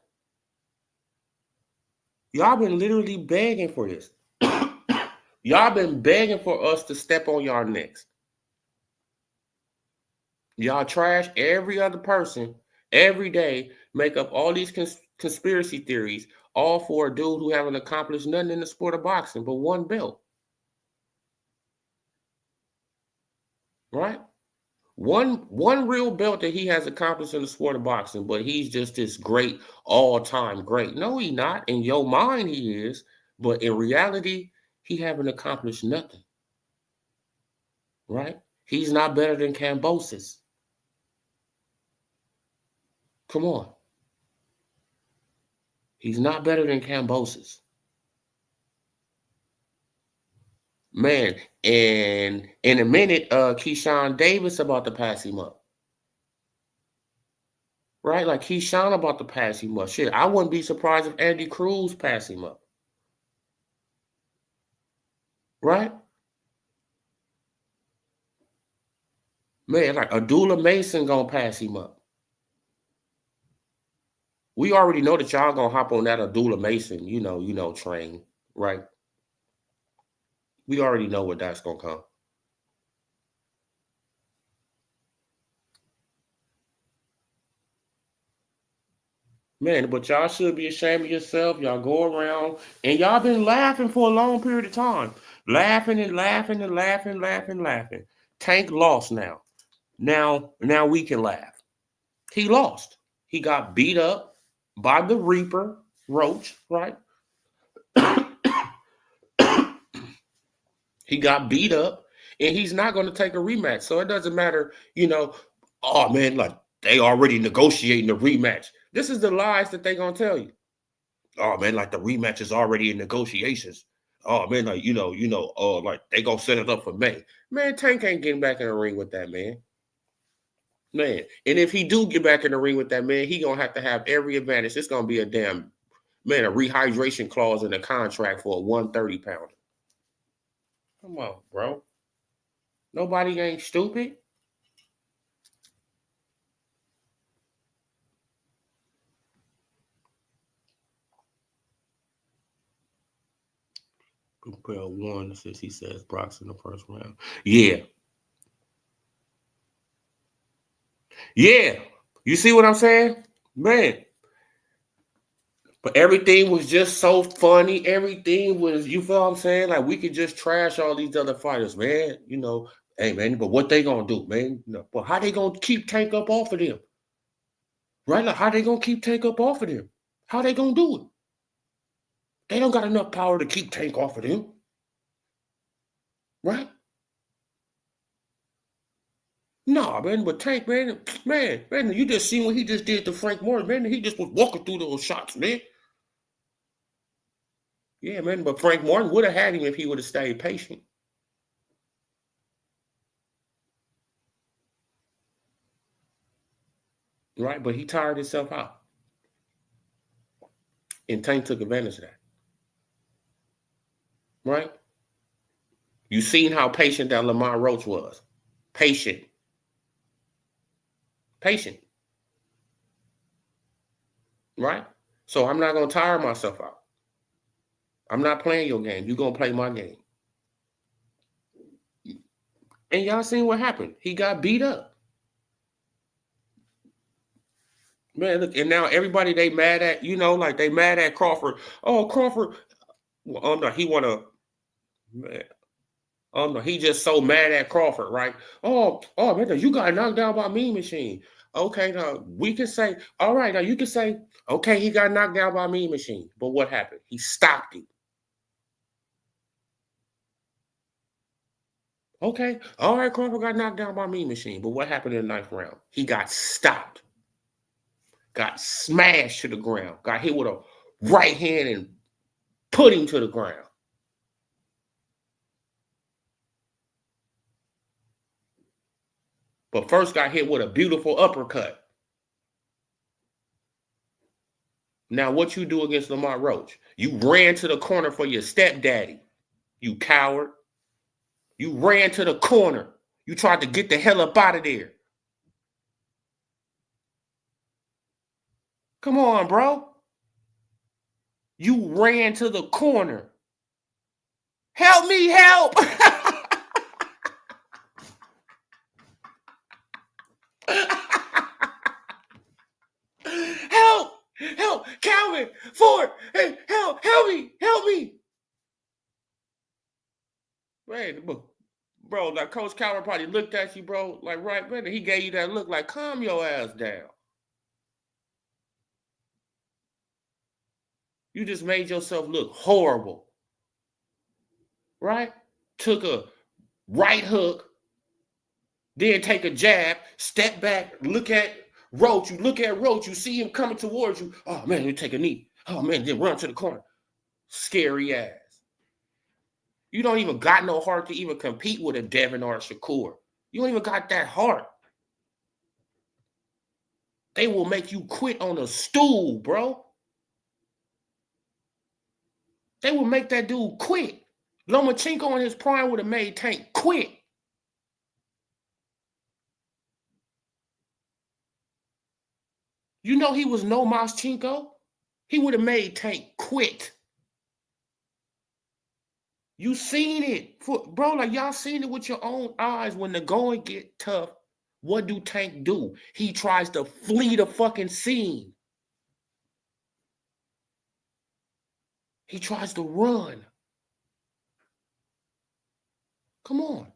Y'all been literally begging for this. Y'all been begging for us to step on y'all necks. Y'all trash every other person every day, make up all these conspiracy theories, all for a dude who haven't accomplished nothing in the sport of boxing but one belt. Right? One real belt that he has accomplished in the sport of boxing, but he's just this great, all-time great. No, he not. In your mind, he is, but in reality, he haven't accomplished nothing. Right? He's not better than Kambosos. Come on. He's not better than Kambosos. Man, and in a minute, Keyshawn Davis about to pass him up. Right? Like, Keyshawn about to pass him up. Shit, I wouldn't be surprised if Andy Cruz passed him up. Right? Man, like, Abdullah Mason gonna pass him up. We already know that y'all gonna hop on that Abdullah Mason, train, right? We already know what that's gonna come. Man, but y'all should be ashamed of yourself. Y'all go around and y'all been laughing for a long period of time. Laughing and laughing and laughing. Tank lost now. Now we can laugh. He lost. He got beat up by the Reaper, Roach, right? He got beat up, and he's not going to take a rematch. So it doesn't matter, oh, man, like, they already negotiating the rematch. This is the lies that they going to tell you. Oh, man, like, the rematch is already in negotiations. Oh, man, like, like, they going to set it up for May. Man, Tank ain't getting back in the ring with that, man. Man, and if he do get back in the ring with that, man, he going to have every advantage. It's going to be a rehydration clause in the contract for a 130 pounder. Come on, bro. Nobody ain't stupid. Compare one since he says Brock's in the first round. Yeah. Yeah. You see what I'm saying? Man. Everything was just so funny. Everything was, you feel what I'm saying? Like, we could just trash all these other fighters, man. Hey, man, but what they gonna do, man? But how they gonna keep Tank up off of them? Right? Like, how they gonna keep Tank up off of them? How they gonna do it? They don't got enough power to keep Tank off of them. Right? Nah, man, but Tank, man, you just seen what he just did to Frank Morris, man. He just was walking through those shots, man. Yeah, man, but Frank Martin would have had him if he would have stayed patient. Right? But he tired himself out. And Tank took advantage of that. Right? You seen how patient that Lamar Roach was. Patient. Patient. Right? So I'm not going to tire myself out. I'm not playing your game. You're going to play my game. And y'all seen what happened. He got beat up. Man, look, and now everybody they mad at, like they mad at Crawford. Oh, Crawford. Well, oh, no, he want to, man. Oh, no, he just so mad at Crawford, right? Oh, man, you got knocked down by Mean Machine. Okay, now we can say, all right, now you can say, okay, he got knocked down by Mean Machine. But what happened? He stopped him. Okay, all right, Crawford got knocked down by Mean Machine. But what happened in the 9th round? He got stopped. Got smashed to the ground. Got hit with a right hand and put him to the ground. But first got hit with a beautiful uppercut. Now, what you do against Lamar Roach? You ran to the corner for your stepdaddy, you coward. You ran to the corner. You tried to get the hell up out of there. Come on, bro. You ran to the corner. Help me, help. Help, Calvin, Ford, hey, help me. Man, bro, like Coach Calvin probably looked at you, bro, like, right, man, he gave you that look like, calm your ass down. You just made yourself look horrible. Right? Took a right hook, then take a jab, step back, look at Roach. You look at Roach, you see him coming towards you. Oh, man, you take a knee. Oh, man, then run to the corner. Scary ass. You don't even got no heart to even compete with a Devin or a Shakur. You don't even got that heart. They will make you quit on a stool, bro. They will make that dude quit. Lomachenko in his prime would have made Tank quit. You know he was no Moschenko. He would have made Tank quit. You seen it, bro. Like y'all seen it with your own eyes. When the going get tough, what do Tank do? He tries to flee the fucking scene. He tries to run. Come on.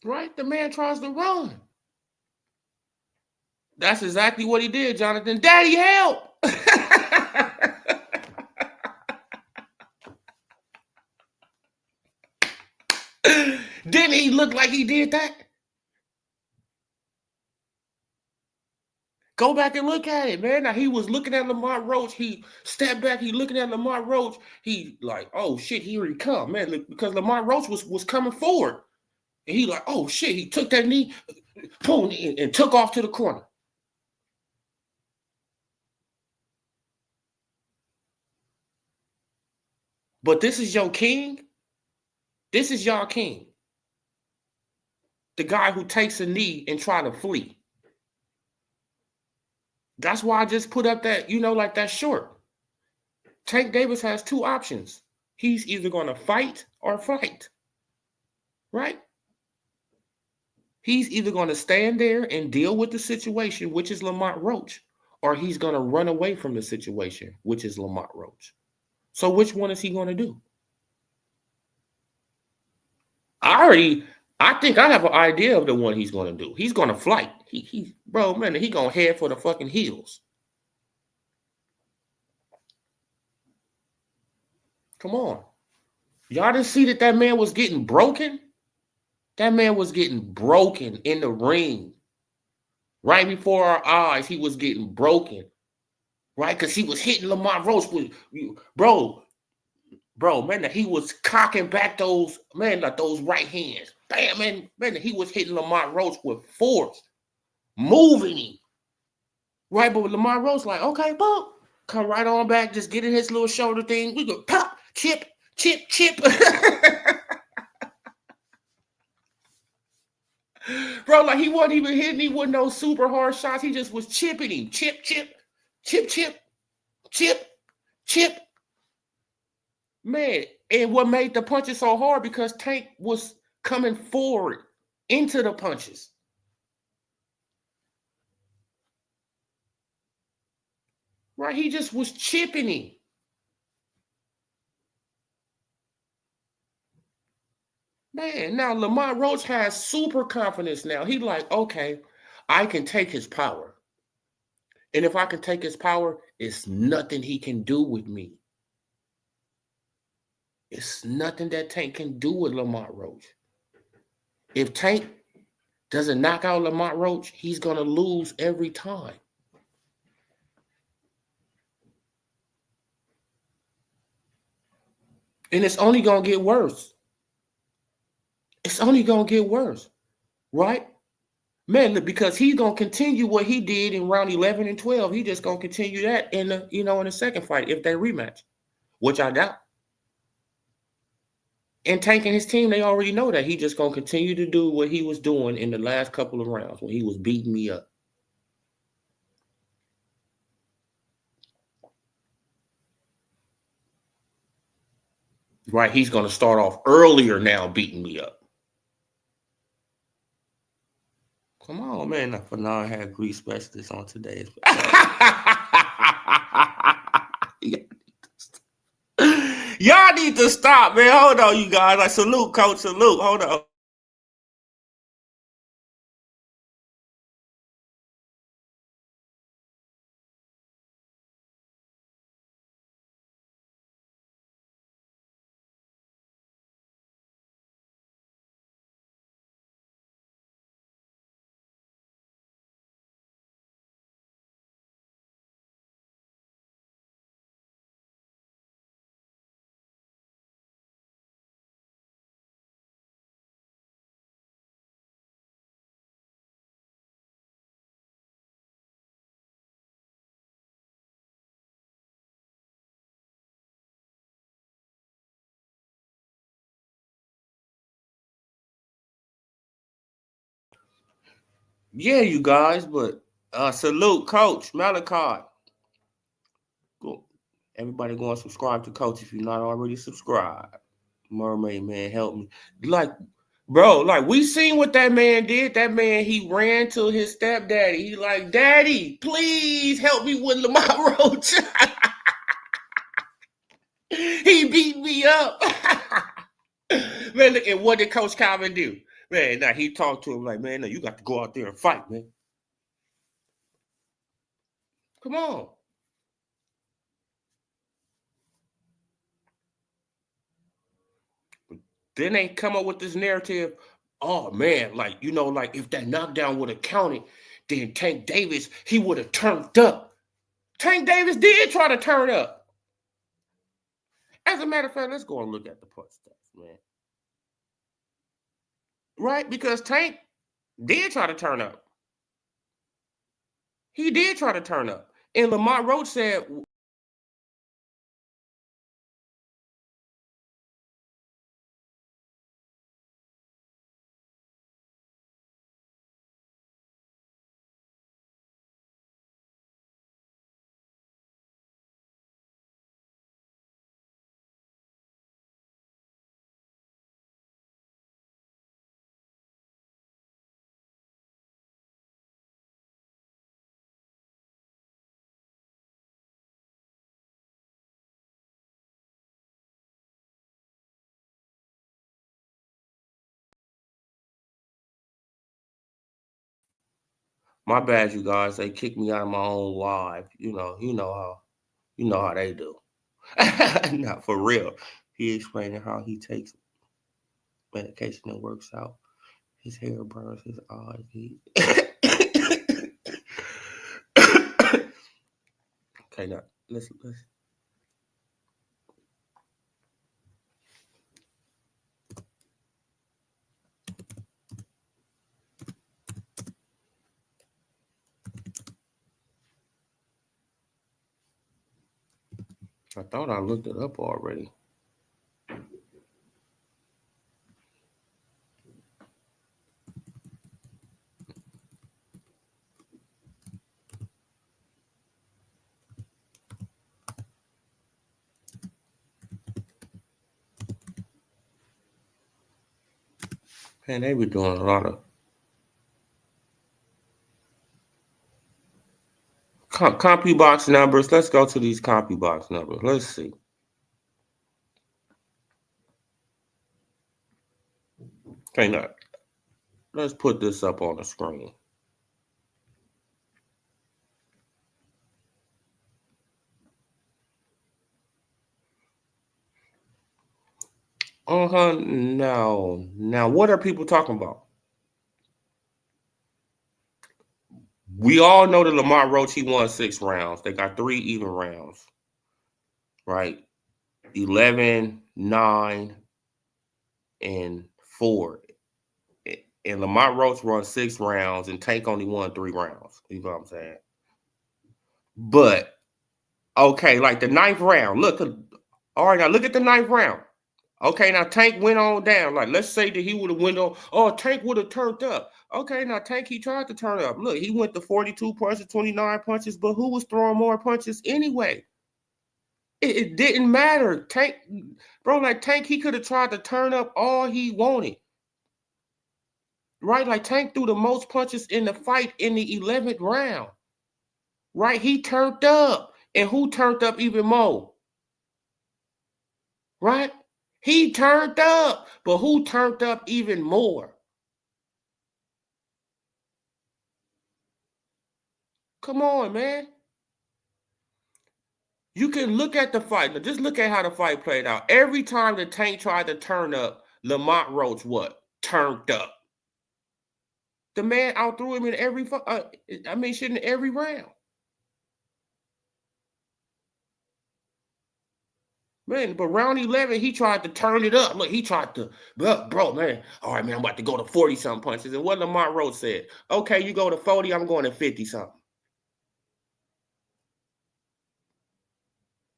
Right? The man tries to run. That's exactly what he did, Jonathan. Daddy, help! Didn't he look like he did that? Go back and look at it, man. Now, he was looking at Lamar Roach. He stepped back. He looking at Lamar Roach. He like, oh, shit, here he come, man. Look, because Lamar Roach was coming forward. And he like, oh, shit. He took that knee, boom, and took off to the corner. But this is your king. This is y'all king. The guy who takes a knee and try to flee. That's why I just put up that, like that short. Tank Davis has two options. He's either going to fight or fight. Right? He's either going to stand there and deal with the situation, which is Lamar Roach, or he's going to run away from the situation, which is Lamont Roach. So which one is he going to do? I think I have an idea of the one he's going to do. He's going to flight. Bro, man, he going to head for the fucking hills. Come on. Y'all didn't see that man was getting broken? That man was getting broken in the ring. Right before our eyes, he was getting broken. Right? Because he was hitting Lamont Roach with, bro, man, he was cocking back those right hands. Bam, man, he was hitting Lamont Roach with force, moving him. Right, but with Lamont Roach, like, okay, boom, come right on back, just get in his little shoulder thing. We go pop, chip. Bro, like he wasn't even hitting him with no super hard shots. He just was chipping him. Chip. Man, and what made the punches so hard because Tank was coming forward into the punches. Right, he just was chipping him. Man, now Lamont Roach has super confidence now. He like, okay, I can take his power. And if I can take his power, it's nothing he can do with me. It's nothing that Tank can do with Lamont Roach. If Tank doesn't knock out Lamont Roach, he's going to lose every time. And it's only going to get worse. It's only going to get worse, right? Man, look, because he's going to continue what he did in round 11 and 12. He's just going to continue that in the second fight if they rematch, which I doubt. And Tank and his team, they already know that he's just going to continue to do what he was doing in the last couple of rounds when he was beating me up. Right, he's going to start off earlier now beating me up. Come on, man. Fanon had grease specialist on today's. Y'all need to stop, man. Hold on, you guys. Like, salute, coach. Salute. Hold on. Yeah, you guys, but salute, Coach Malachi. Go. Everybody go and subscribe to Coach if you're not already subscribed. Mermaid man, help me. Like, bro, like we seen what that man did. That man, he ran to his stepdaddy. He like, Daddy, please help me with Lamont Roach. He beat me up. Man, look, and what did Coach Calvin do? Man, now he talked to him like, man, no, you got to go out there and fight, man. Come on. Then they come up with this narrative. Oh man, like like if that knockdown would have counted, then Tank Davis, he would have turned up. Tank Davis did try to turn up. As a matter of fact, let's go and look at the punch stats, man. Right? Because Tank did try to turn up. He did try to turn up. And Lamont Roach said, My bad, you guys. They kicked me out of my own live. You know how they do. Not for real. He explaining how he takes medication and works out. His hair burns his eyes. Okay, now let's. I thought I looked it up already. Man, they be doing a lot of CompuBox numbers. Let's go to these CompuBox numbers. Let's see. Okay, now let's put this up on the screen. Now, what are people talking about? We all know that Lamar Roach, he won 6 rounds. They got 3 even rounds, right? 11, 9, and 4. And Lamar Roach won 6 rounds, and Tank only won 3 rounds. You know what I'm saying? But, okay, like the 9th round. Look, all right, now look at the 9th round. Okay, now Tank went on down. Like, let's say that he would have went on. Oh, Tank would have turned up. Okay, now Tank, he tried to turn up. Look, he went to 42 punches, 29 punches, but who was throwing more punches anyway? It didn't matter. Tank, bro, like Tank, he could have tried to turn up all he wanted. Right? Like Tank threw the most punches in the fight in the 11th round. Right? He turned up. And who turned up even more? Right? He turned up. But who turned up even more? Come on, man. You can look at the fight. Now, just look at how the fight played out. Every time the Tank tried to turn up, Lamont Roach what? Turned up. The man outthrew him in every shit in every round. Man, but round 11, he tried to turn it up. Look, he tried to, bro, man. All right, man, I'm about to go to 40-something punches. And what Lamont Roach said, okay, you go to 40, I'm going to 50-something.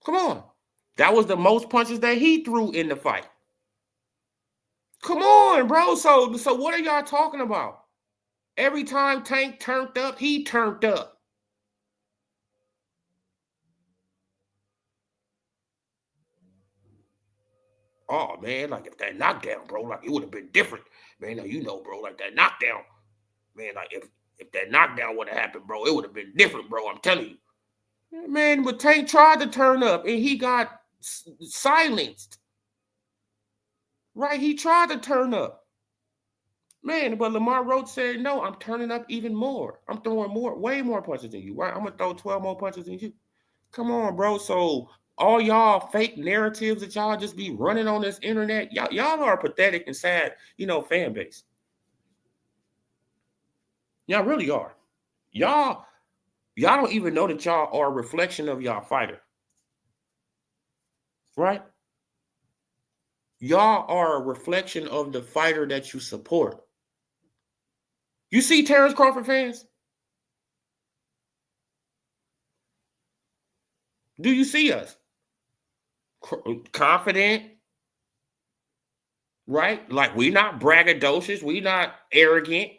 Come on. That was the most punches that he threw in the fight. Come on, bro. So what are y'all talking about? Every time Tank turned up, he turned up. Oh, man, like if that knockdown, bro, like it would have been different. Man, now you know, bro, like that knockdown, man, like if that knockdown would have happened, bro, it would have been different, bro. I'm telling you. Man, but Tank tried to turn up and he got silenced. Right? He tried to turn up. Man, but Lamar Roach said, no, I'm turning up even more. I'm throwing way more punches than you, right? I'm going to throw 12 more punches than you. Come on, bro. So all y'all fake narratives that y'all just be running on this internet, y'all are a pathetic and sad, fan base. Y'all really are. Y'all don't even know that y'all are a reflection of y'all fighter. Right? Y'all are a reflection of the fighter that you support. You see Terrence Crawford fans? Do you see us? Confident, right? Like we not braggadocious, we not arrogant.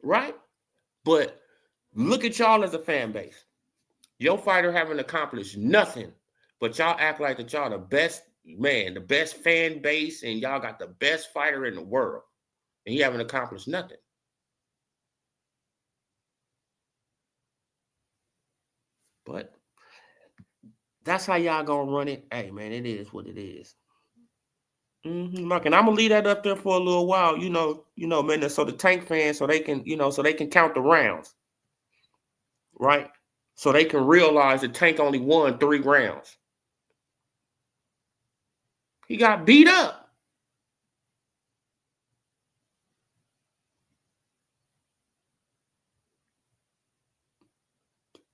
Right? But look at y'all as a fan base. Your fighter haven't accomplished nothing, but y'all act like that y'all the best man, the best fan base, and y'all got the best fighter in the world, and he haven't accomplished nothing. But that's how y'all gonna run it. Hey, man, it is what it is. Look, and I'm gonna leave that up there for a little while, man. So the Tank fans, so they can, so they can count the rounds, right? So they can realize the Tank only won 3 rounds. He got beat up.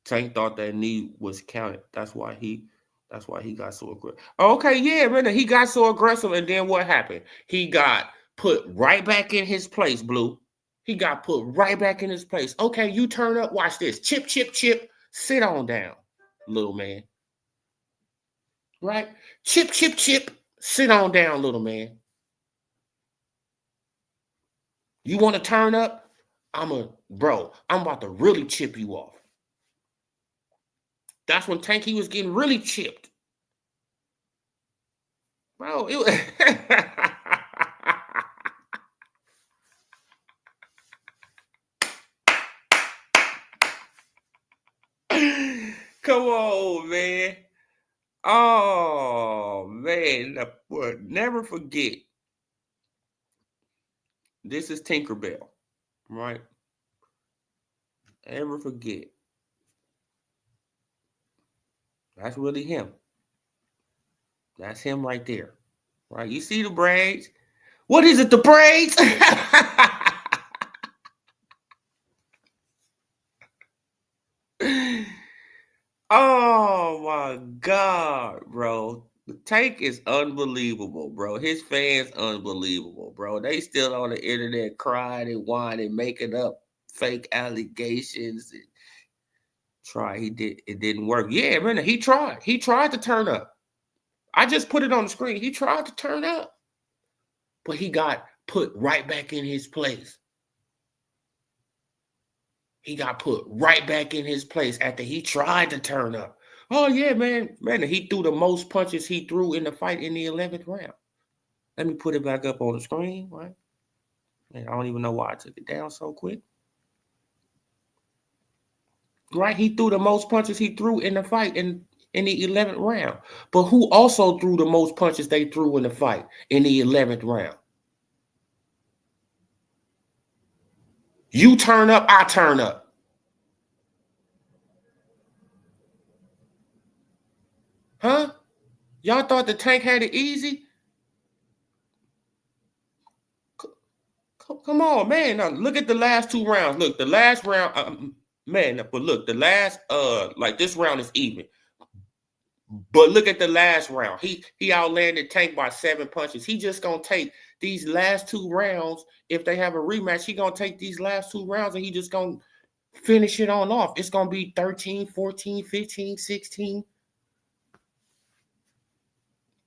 Tank thought that knee was counted. That's why he got so aggressive. Okay, yeah, man. He got so aggressive, and then what happened? He got put right back in his place, Blue. He got put right back in his place. Okay, you turn up. Watch this. Chip, chip, chip. Sit on down, little man. Right? Chip, chip, chip. Sit on down, little man. You want to turn up? I'm about to really chip you off. That's when Tank, he was getting really chipped. Bro, it was come on, man. Oh, man. Never forget. This is Tinkerbell, right? Never forget. That's really him. That's him right there. Right? You see the braids? What is it, the braids? Oh my God, bro. The Tank is unbelievable, bro. His fans unbelievable, bro. They still on the internet crying and whining, making up fake allegations. And it didn't work. Yeah, man, he tried. He tried to turn up. I just put it on the screen. He tried to turn up. But he got put right back in his place. He got put right back in his place after he tried to turn up. Oh, yeah, man. Man, he threw the most punches he threw in the fight in the 11th round. Let me put it back up on the screen, right? Man, I don't even know why I took it down so quick. Right? He threw the most punches he threw in the fight in the 11th round. But who also threw the most punches they threw in the fight in the 11th round? You turn up, I turn up. Huh? Y'all thought the Tank had it easy? Come on, man. Now look at the last 2 rounds. Look, the last round, man, but look, the last, like this round is even. But look at the last round. He outlanded Tank by 7 punches. He just gonna take these last 2 rounds. If they have a rematch, he gonna take these last 2 rounds and he just gonna finish it on off. It's gonna be 13, 14, 15, 16,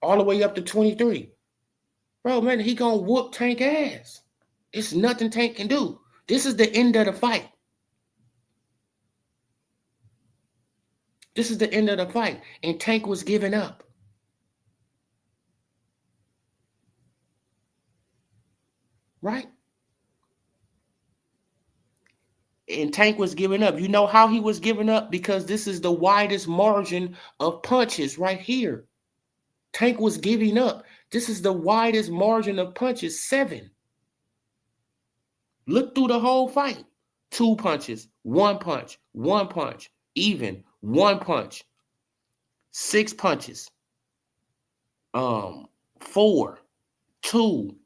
all the way up to 23. Bro, man, he gonna whoop Tank ass. It's nothing Tank can do. This is the end of the fight. This is the end of the fight. And Tank was giving up. Right? And Tank was giving up. You know how he was giving up? Because this is the widest margin of punches right here. Tank was giving up. This is the widest margin of punches, 7. Look through the whole fight. 2 punches, 1 punch, 1 punch, even, 1 punch, 6 punches, 4, 2,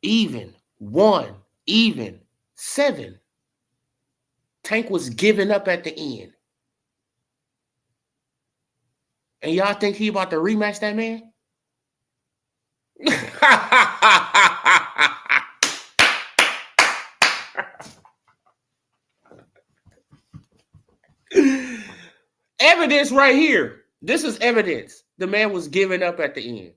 even, 1, even, 7. Tank was giving up at the end. And y'all think he about to rematch that man? Evidence right here. This is evidence. The man was giving up at the end.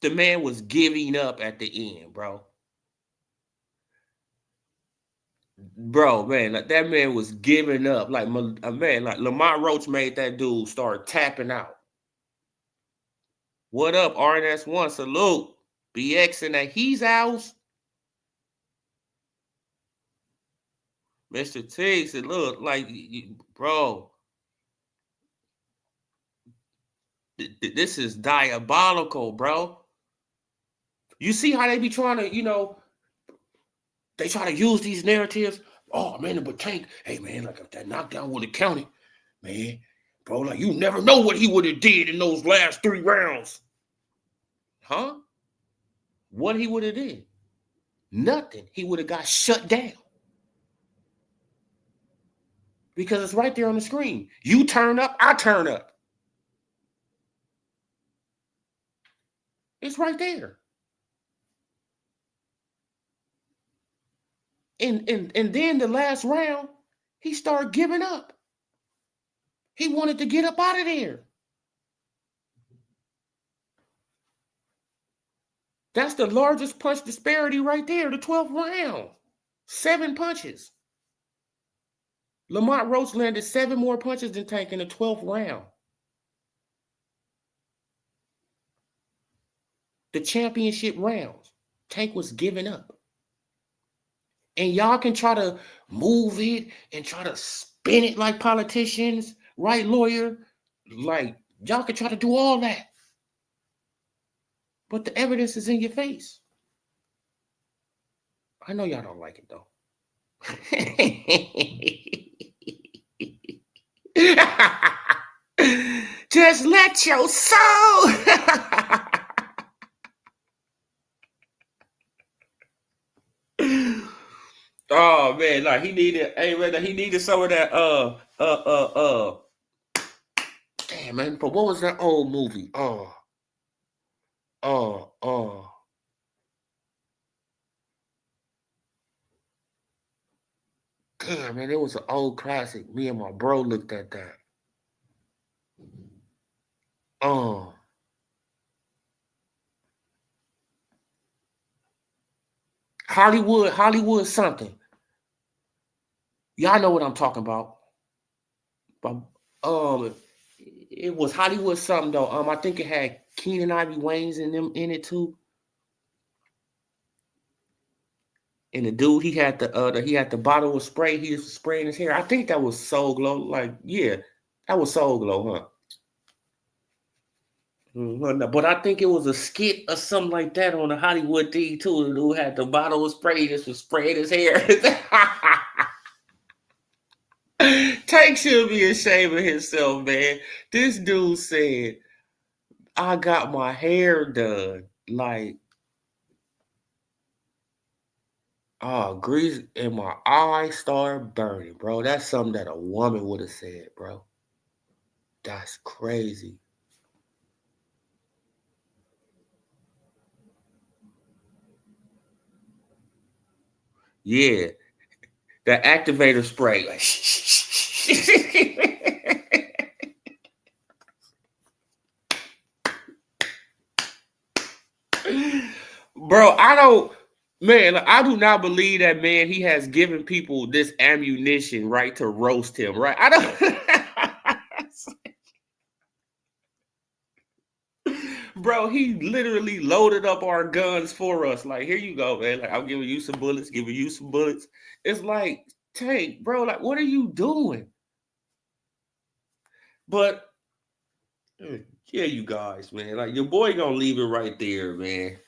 The man was giving up at the end, bro. Bro, man, like that man was giving up. Like man, like Lamont Roach made that dude start tapping out. What up, RNS1? Salute. BX in that he's house. Mr. T said, look, like, bro. This is diabolical, bro. You see how they be trying to, they try to use these narratives. Oh, man, but Tank, hey, man, like if that knockdown would have counted, man, bro, like you never know what he would have did in those last 3 rounds. Huh? What he would have did? Nothing. He would have got shut down. Because it's right there on the screen. You turn up, I turn up. It's right there. And then the last round, he started giving up. He wanted to get up out of there. That's the largest punch disparity right there, the 12th round. 7 punches. Lamont Roach landed 7 more punches than Tank in the 12th round. The championship rounds, Tank was giving up. And y'all can try to move it and try to spin it like politicians, right, lawyer? Like, y'all can try to do all that. But the evidence is in your face. I know y'all don't like it, though. Just let your soul. Oh man, like he needed some of that damn man, but what was that old movie? Damn man, it was an old classic. Me and my bro looked at that. Hollywood something. Y'all know what I'm talking about. But it was Hollywood something though. I think it had Keenan Ivory Wayans in it too. And the dude, he had the bottle of spray. He was spraying his hair. I think that was Soul Glow. Like, yeah, that was Soul Glow, huh? But I think it was a skit or something like that on the Hollywood D too. The dude had the bottle of spray. Just was spraying his hair. Tank should be ashamed of himself, man. This dude said, "I got my hair done." Like, grease in my eyes started burning, bro. That's something that a woman would have said, bro. That's crazy. Yeah, the activator spray. Bro, I do not believe that man. He has given people this ammunition, right, to roast him, right? I don't. Bro, he literally loaded up our guns for us. Like, here you go, man. Like, I'm giving you some bullets, giving you some bullets. It's like, Tank, bro, like, what are you doing? But yeah, you guys, man. Like, your boy gonna leave it right there, man.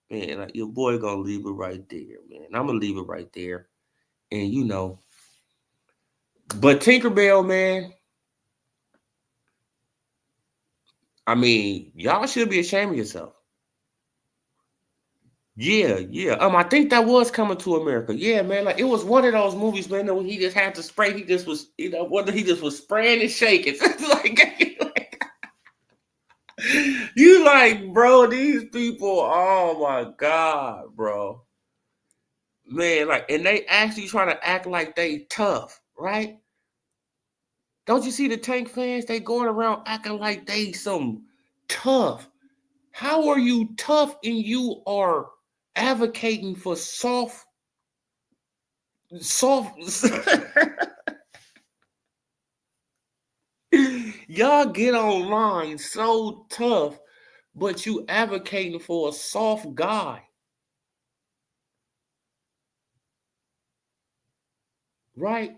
Man, like your boy gonna leave it right there, man. I'm gonna leave it right there. And but Tinkerbell, man, I mean, y'all should be ashamed of yourself. Yeah, yeah. I think that was Coming to America. Yeah, man. Like it was one of those movies, man, that when he just had to spray, he just was, whether he just was spraying and shaking. like you like, bro, these people, oh my God, bro. Man, like, and they actually trying to act like they tough, right? Don't you see the Tank fans? They going around acting like they some tough. How are you tough and you are advocating for soft? Y'all get online so tough, but you advocating for a soft guy, right?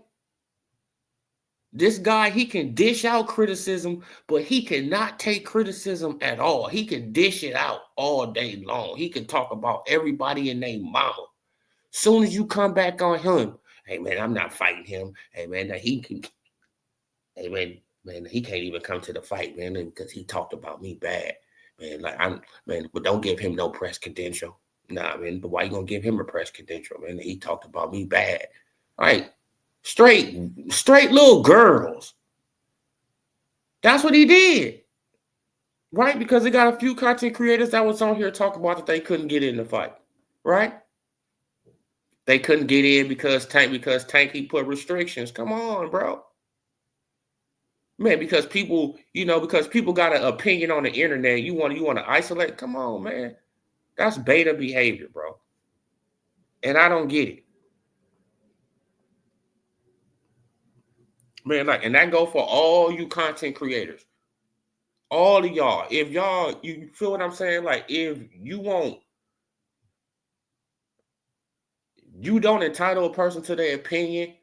This guy, he can dish out criticism, but he cannot take criticism at all. He can dish it out all day long. He can talk about everybody and their mama. Soon as you come back on him, hey man, I'm not fighting him. Hey man, he can. Hey man, he can't even come to the fight, man, because he talked about me bad, man. Like but don't give him no press credential. Nah, man, but why you gonna give him a press credential, man? He talked about me bad. All right, straight little girls. That's what he did, right? Because they got a few content creators that was on here talking about that they couldn't get in the fight, right? They couldn't get in because Tank he put restrictions. Come on, bro. Man, because people got an opinion on the internet. You want to isolate. Come on, man. That's beta behavior, bro. And I don't get it. Man, and that go for all you content creators. All of y'all. If y'all, you feel what I'm saying? Like, if you don't entitle a person to their opinion,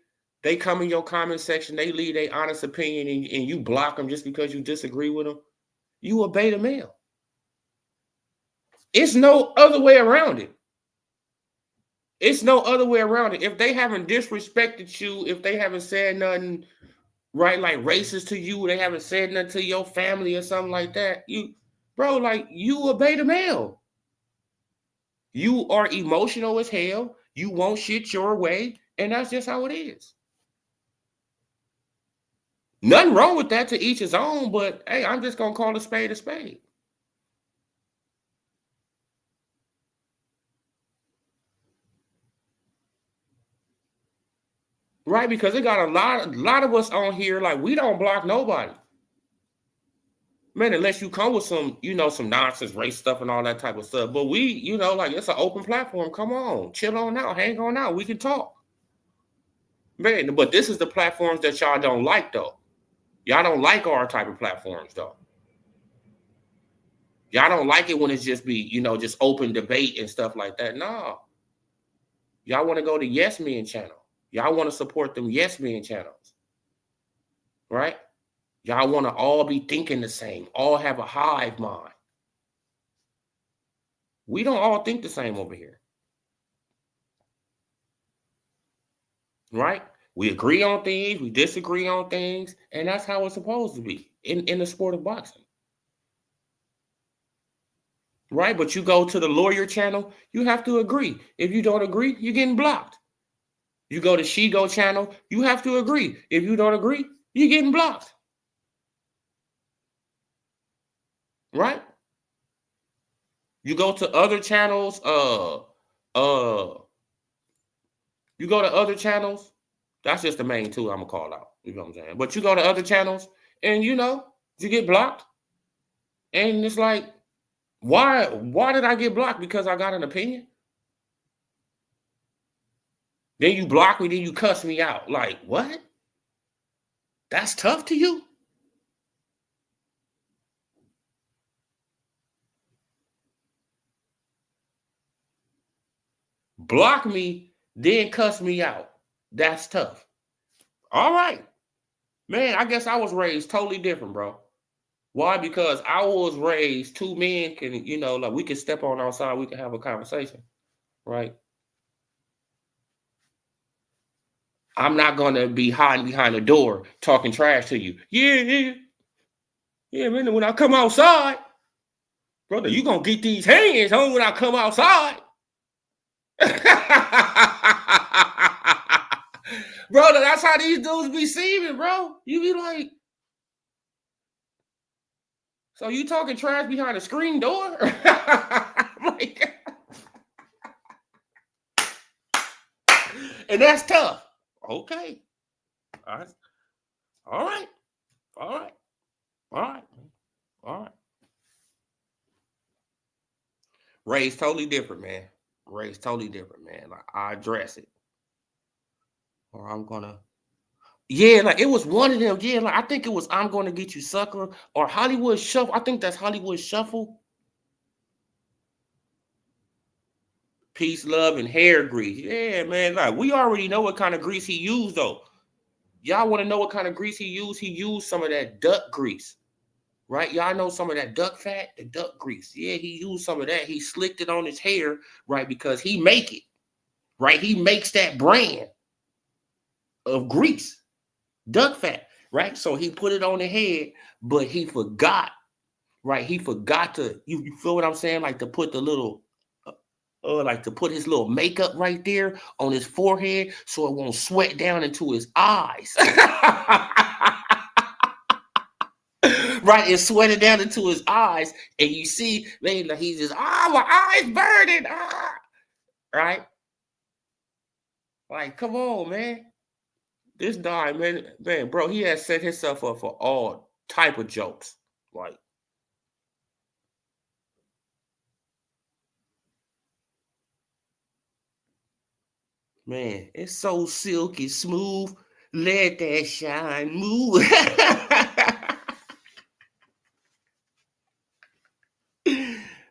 they come in your comment section, they leave their honest opinion, and you block them just because you disagree with them, you a beta male. It's no other way around it. It's no other way around it. If they haven't disrespected you, if they haven't said nothing, right, like racist to you, they haven't said nothing to your family or something like that, you a beta male. You are emotional as hell. You won't shit your way, and that's just how it is. Nothing wrong with that, to each his own, but hey, I'm just gonna call a spade a spade. Right? Because they got a lot of us on here, like, we don't block nobody. Man, unless you come with some nonsense, race stuff and all that type of stuff. But we, it's an open platform. Come on, chill on out, hang on out. We can talk. Man, but this is the platforms that y'all don't like, though. Y'all don't like our type of platforms, though. Y'all don't like it when it's just just open debate and stuff like that. No. Y'all want to go to Yes Men channel. Y'all want to support them Yes Men channels. Right? Y'all want to all be thinking the same, all have a hive mind. We don't all think the same over here. Right? We agree on things, we disagree on things, and that's how it's supposed to be in the sport of boxing. Right? But you go to the lawyer channel, you have to agree. If you don't agree, you're getting blocked. You go to Shigo channel, you have to agree. If you don't agree, you're getting blocked. Right? You go to other channels, you go to other channels, that's just the main two I'm gonna call out. You know what I'm saying? But you go to other channels and you get blocked. And it's like, why did I get blocked? Because I got an opinion? Then you block me, then you cuss me out. Like, what? That's tough to you? Block me, then cuss me out. That's tough. All right. Man, I guess I was raised totally different, bro. Why? Because I was raised, two men can, we can step on outside, we can have a conversation, right? I'm not going to be hiding behind a door talking trash to you. Yeah, man, when I come outside, brother, you going to get these hands on when I come outside. Brother, that's how these dudes be seeming, bro. You be like, so you talking trash behind a screen door? Like, and that's tough. Okay. All right. All right. All right. All right. All right. Raised totally different, man. Raised totally different, man. Like, I address it. Or I'm gonna. Yeah, like it was one of them. Yeah, like I think it was I'm Gonna Get You Sucker or Hollywood Shuffle. I think that's Hollywood Shuffle. Peace, love, and hair grease. Yeah, man. Like we already know what kind of grease he used, though. Y'all want to know what kind of grease he used? He used some of that duck grease. Right? Y'all know some of that duck fat, the duck grease. Yeah, he used some of that. He slicked it on his hair, right? Because he make it, right? He makes that brand of grease, duck fat, right? So he put it on the head, but he forgot, right? He forgot to, you feel what I'm saying? Like to put the little, like to put his little makeup right there on his forehead so it won't sweat down into his eyes. Right, it sweated down into his eyes, and you see, man, like he's just, my eyes burning, right? Like, come on, man. This guy, man, bro, he has set himself up for all type of jokes. Like, man, it's so silky smooth. Let that shine move.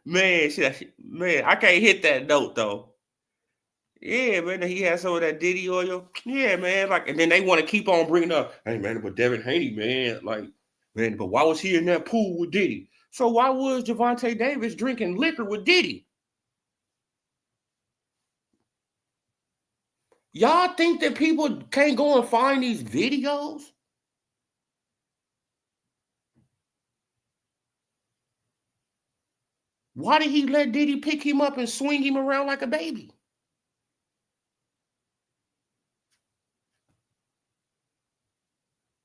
Man, I can't hit that note though. Yeah, man, he had some of that Diddy oil. Yeah, man, like, and then they want to keep on bringing up, hey, man, but Devin Haney, man, like, man, but why was he in that pool with Diddy? So why was Javante Davis drinking liquor with Diddy? Y'all think that people can't go and find these videos? Why did he let Diddy pick him up and swing him around like a baby?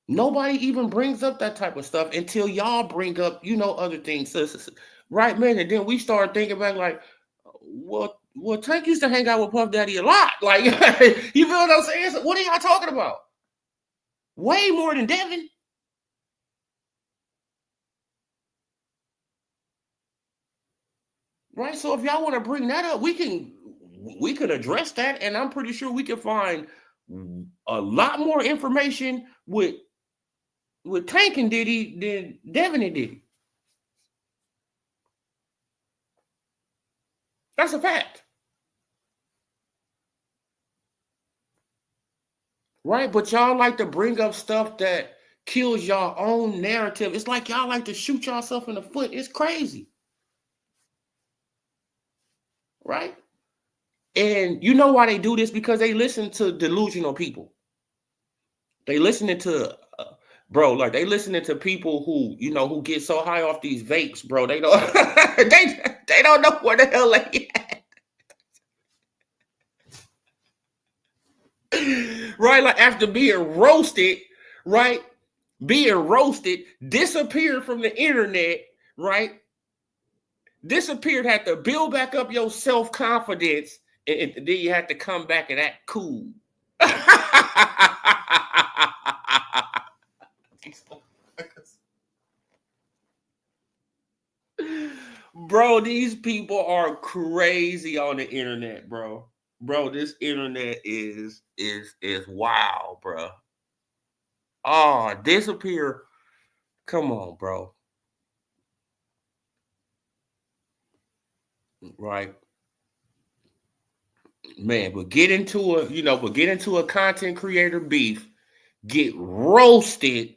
Nobody even brings up that type of stuff until y'all bring up, other things. Right, man? And then we start thinking back like, well, Tank used to hang out with Puff Daddy a lot. Like, you feel what I'm saying? So what are y'all talking about? Way more than Devin. Right? So if y'all want to bring that up, we can address that. And I'm pretty sure we can find a lot more information with Tank and Diddy than Devin and Diddy. That's a fact. Right? But y'all like to bring up stuff that kills y'all own narrative. It's like y'all like to shoot yourself in the foot. It's crazy. Right? And you know why they do this? Because they listen to delusional people. They listening to bro, like they listening to people who get so high off these vapes, bro. They don't they don't know where the hell they at. Right? Like after being roasted, right? Being roasted, disappeared from the internet, right? Disappeared, had to build back up your self-confidence, and then you had to come back and act cool. Bro, these people are crazy on the internet, bro. Bro, this internet is wild, bro. Oh, disappear. Come on, bro. Right. Man, but get into a content creator beef, get roasted,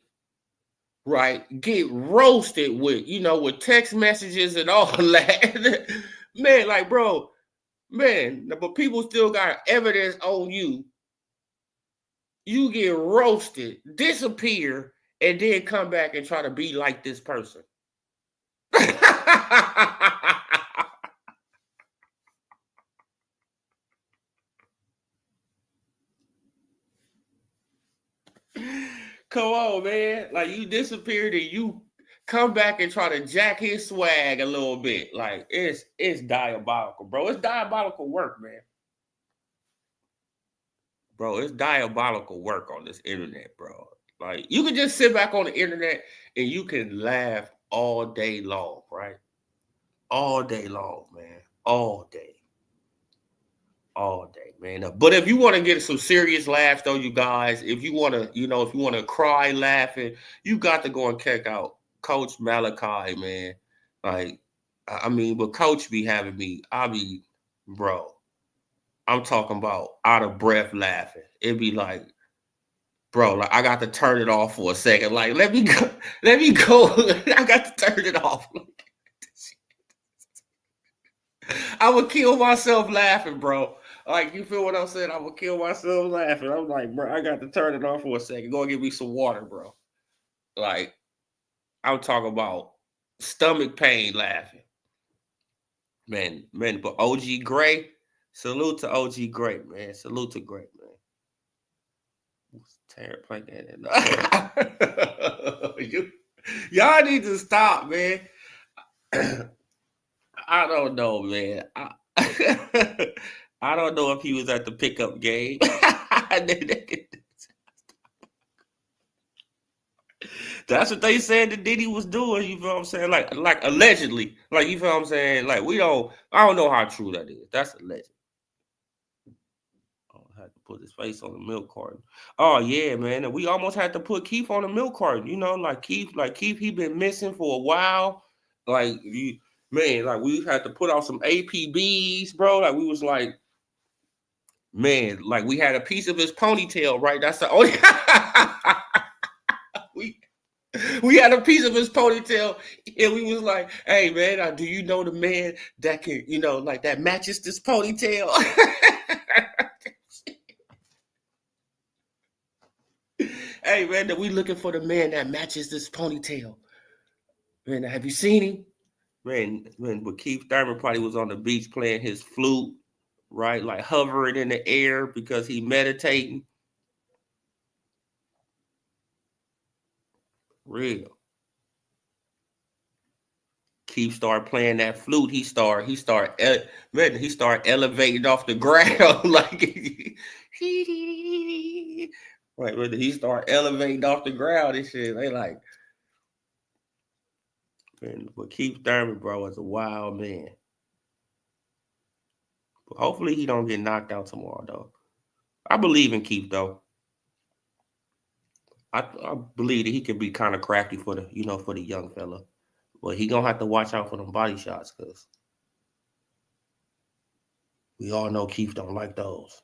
right? Get roasted with text messages and all that. Man, like, bro, man, but people still got evidence on you. You get roasted, disappear, and then come back and try to be like this person. Come on, man. Like you disappeared and you come back and try to jack his swag a little bit. Like it's diabolical, bro. It's diabolical work, man. Bro, it's diabolical work on this internet, bro. Like you can just sit back on the internet and you can laugh all day long, right? All day long, man. All day. All day, man. But if you want to get some serious laughs, though, you guys, if you want to cry laughing, you got to go and check out Coach Malachi, man. Like, I mean, but Coach be having me, bro, I'm talking about out of breath laughing. It'd be like, bro, like I got to turn it off for a second. Like, let me go. Let me go. I got to turn it off. I would kill myself laughing, bro. Like, you feel what I'm saying? I would kill myself laughing. I'm like, bro, I got to turn it off for a second. Go and get me some water, bro. Like, I'm talking about stomach pain laughing. Man, but OG Gray, salute to OG Gray, man. Salute to Gray, man. Terrence playing that. Y'all need to stop, man. I don't know, man. I don't know if he was at the pickup game. That's what they said that Diddy was doing. You feel what I'm saying? Like allegedly. Like, you feel what I'm saying? Like, I don't know how true that is. That's alleged. Oh, I had to put his face on the milk carton. Oh yeah, man. And we almost had to put Keith on the milk carton. You know, like Keith, he been missing for a while. Like, man, like we had to put out some APBs, bro. Like, we was like, man, like we had a piece of his ponytail, right? That's the only we had a piece of his ponytail, and we was like, hey man, do you know the man that can, like that matches this ponytail? Hey man, that we looking for the man that matches this ponytail. Man, have you seen him? Man, but Keith Thurman probably was on the beach playing his flute, right? Like hovering in the air because he meditating. Real. Keith started playing that flute. He started elevating off the ground like right. When he started elevating off the ground and shit, they like, man, but Keith Thurman, bro, is a wild man. But hopefully he don't get knocked out tomorrow, though. I believe in Keith, though. I believe that he could be kind of crafty for the young fella. But he gonna have to watch out for them body shots, because we all know Keith don't like those.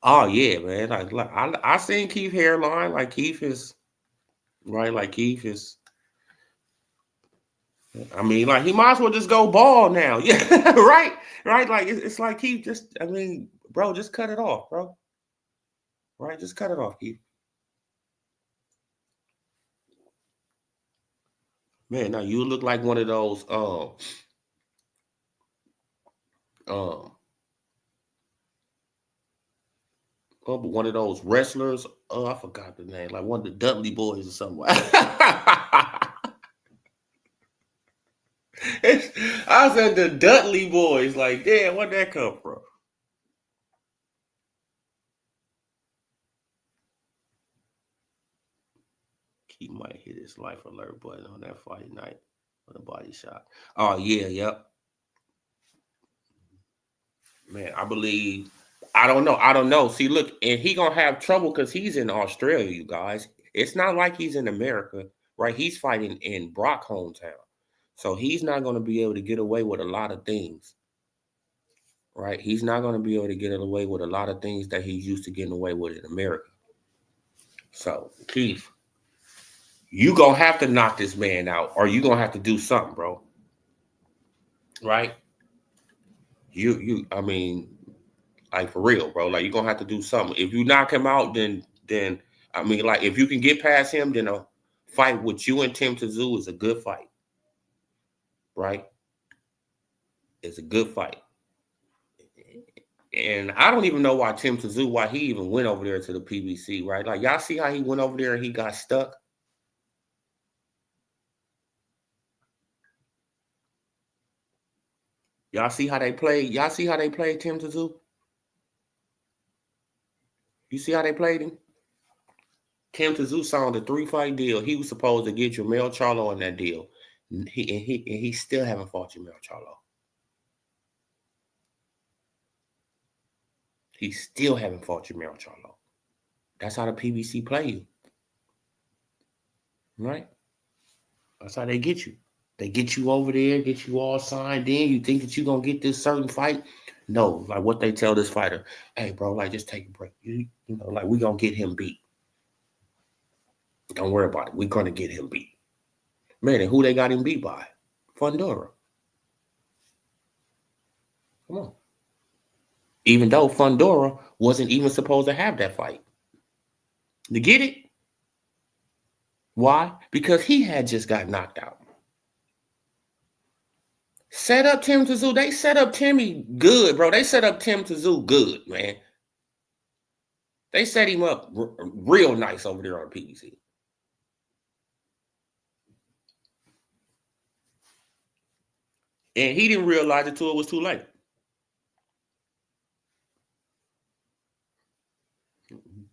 Oh yeah, man. Like I seen Keith hairline. Like Keith is right. Like Keith is. I mean, like he might as well just go bald now. Yeah, right, right. Like it's like Keith just. I mean, bro, just cut it off, bro. Right, just cut it off, Keith. Man, now you look like one of those um one of those wrestlers. Oh, I forgot the name. Like one of the Dudley boys or something. I said the Dudley boys. Like, damn, where'd that come from? He might hit his life alert button on that Friday night for the body shot. Oh yeah, yep. Man, I believe. I don't know. I don't know. See, look, and he gonna have trouble because he's in Australia, you guys. It's not like he's in America, right? He's fighting in Brock hometown, so he's not gonna be able to get away with a lot of things, right? He's not gonna be able to get away with a lot of things that he's used to getting away with in America. So, Keith, you gonna have to knock this man out, or you gonna have to do something, bro. Right? I mean, like for real, bro. Like you're gonna have to do something. If you knock him out, then I mean, like if you can get past him, then a fight with you and Tim Tszyu is a good fight, right? It's a good fight. And I don't even know why why he even went over there to the PBC, right? Like y'all see how he went over there and he got stuck. Y'all see how they played. Y'all see how they played Tim Tszyu. You see how they played him. Tim Tszyu signed a 3-fight deal. He was supposed to get Jermell Charlo in that deal. He still haven't fought Jermell Charlo. He still haven't fought Jermell Charlo. That's how the PBC play you. Right? That's how they get you. They get you over there, get you all signed in. You think that you're going to get this certain fight? No, like what they tell this fighter, hey, bro, like just take a break. You know, like we going to get him beat. Don't worry about it. We're going to get him beat. Man, and who they got him beat by? Fundora. Come on. Even though Fundora wasn't even supposed to have that fight. You get it? Why? Because he had just got knocked out. Set up Tim Tszyu. They set up Timmy good, bro. They set up Tim Tszyu good, man. They set him up real nice over there on PPV. And he didn't realize it until it was too late.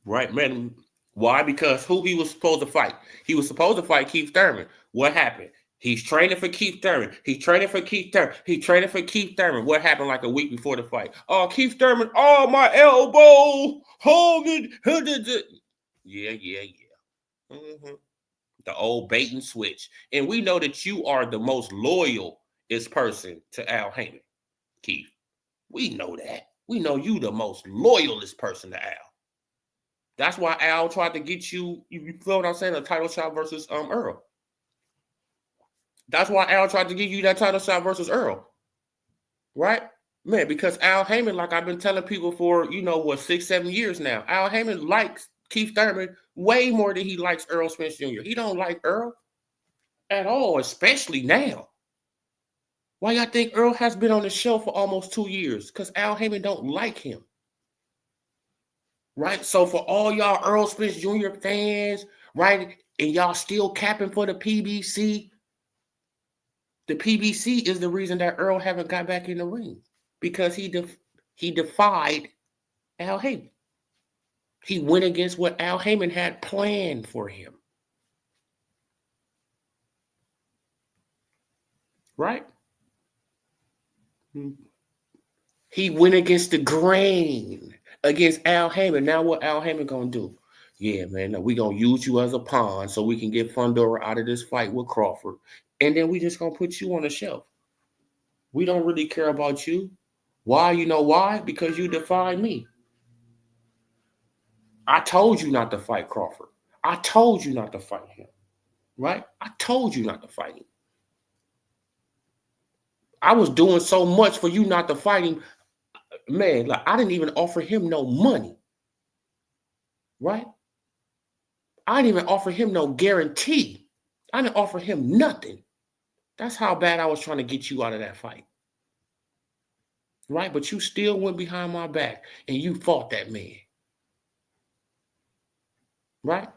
Right, man. Why? Because who he was supposed to fight? He was supposed to fight Keith Thurman. What happened? He's training for Keith Thurman. He's training for Keith Thurman. He's training for Keith Thurman. What happened like a week before the fight? Oh, Keith Thurman. Oh, my elbow. Hold it. Yeah. Mm-hmm. The old bait and switch. And we know that you are the most loyalist person to Al Heyman, Keith. We know that. We know you the most loyalist person to Al. That's why Al tried to get you feel what I'm saying, a title shot versus Earl. That's why Al tried to give you that title shot versus Earl. Right? Man, because Al Heyman, like I've been telling people for, 6-7 years now, Al Heyman likes Keith Thurman way more than he likes Earl Spence Jr. He don't like Earl at all, especially now. Why y'all think Earl has been on the show for almost 2 years? Because Al Heyman don't like him. Right? So for all y'all Earl Spence Jr. fans, right, and y'all still capping for the PBC, the PBC is the reason that Earl haven't got back in the ring. Because he defied Al Heyman. He went against what Al Heyman had planned for him. Right? He went against the grain, against Al Heyman. Now what Al Heyman gonna do? Yeah, man, we gonna use you as a pawn so we can get Fundora out of this fight with Crawford. And then we just gonna put you on the shelf. We don't really care about you. Why? You know why? Because you defied me. I told you not to fight Crawford. I told you not to fight him. Right? I told you not to fight him. I was doing so much for you not to fight him. Man, like I didn't even offer him no money. Right? I didn't even offer him no guarantee. I didn't offer him nothing. That's how bad I was trying to get you out of that fight. Right? But you still went behind my back and you fought that man. Right?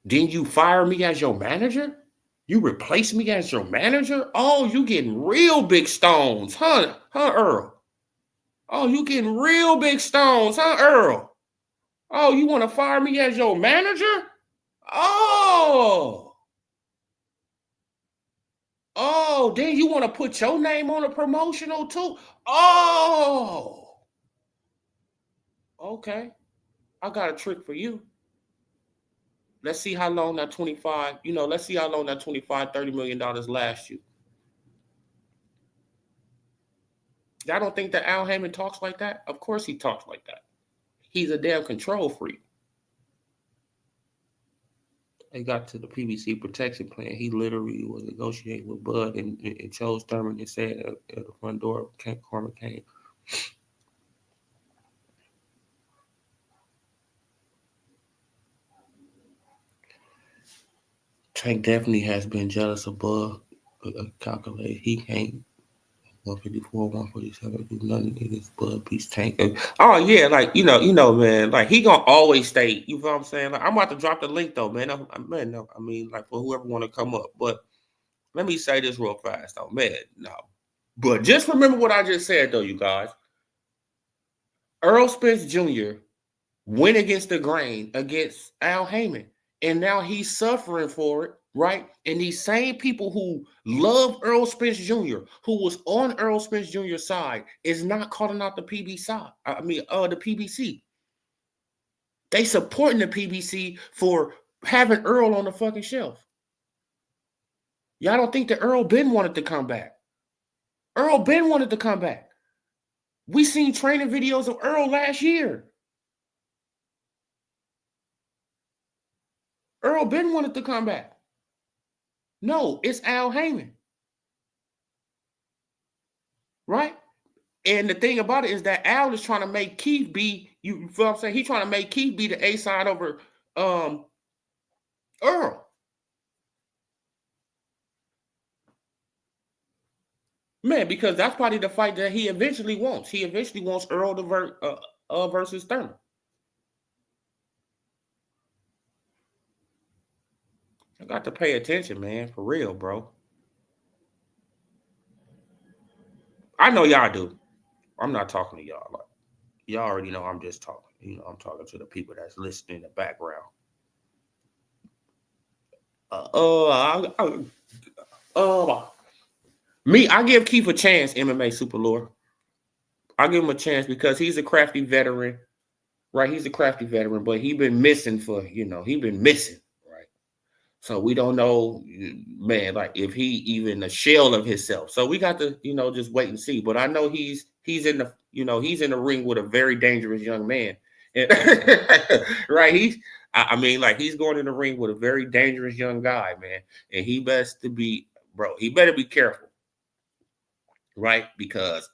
Didn't you fire me as your manager? You replaced me as your manager? Oh, you getting real big stones, huh, Earl? Oh, you getting real big stones, huh, Earl? Oh, you want to fire me as your manager? Oh, then you want to put your name on a promotional too? Oh, okay. I got a trick for you. Let's see how long that let's see how long that $25-30 million lasts you. Y'all don't think that Al Heyman talks like that? Of course he talks like that. He's a damn control freak. They got to the PBC protection plan. He literally was negotiating with Bud and chose Thurman and said at the front door, Karma came. Tank definitely has been jealous of Bud. Calculate he can't 154, 147, do nothing in this Bud piece Tank. Oh yeah, like man, like he gonna always stay. You know what I'm saying? Like I'm about to drop the link though, man. I mean, like for whoever want to come up, but let me say this real fast though, man. No, but just remember what I just said though, you guys. Earl Spence Jr. went against the grain against Al Heyman, and now he's suffering for it. Right? And these same people who love Earl Spence Jr., who was on Earl Spence Jr.'s side, is not calling out the the PBC. They supporting the PBC for having Earl on the fucking shelf. Y'all don't think that Earl Ben wanted to come back. Earl Ben wanted to come back. We seen training videos of Earl last year. Earl Ben wanted to come back. No, it's Al Heyman. Right? And the thing about it is that Al is trying to make Keith be, you feel what I'm saying? He's trying to make Keith be the A side over Earl. Man, because that's probably the fight that he eventually wants. He eventually wants Earl to versus Thurman. I got to pay attention, man, for real, bro. I know y'all do. I'm not talking to y'all. Like, y'all already know I'm just talking. You know, I'm talking to the people that's listening in the background. I give Keith a chance, MMA Super Lord. I give him a chance because he's a crafty veteran, right? He's a crafty veteran, but he's been missing he's been missing, right? So we don't know, man, like if he even a shell of himself. So we got to, just wait and see. But I know he's in the ring with a very dangerous young man, and, right? He's going in the ring with a very dangerous young guy, man, and he best to be, bro. He better be careful, right? Because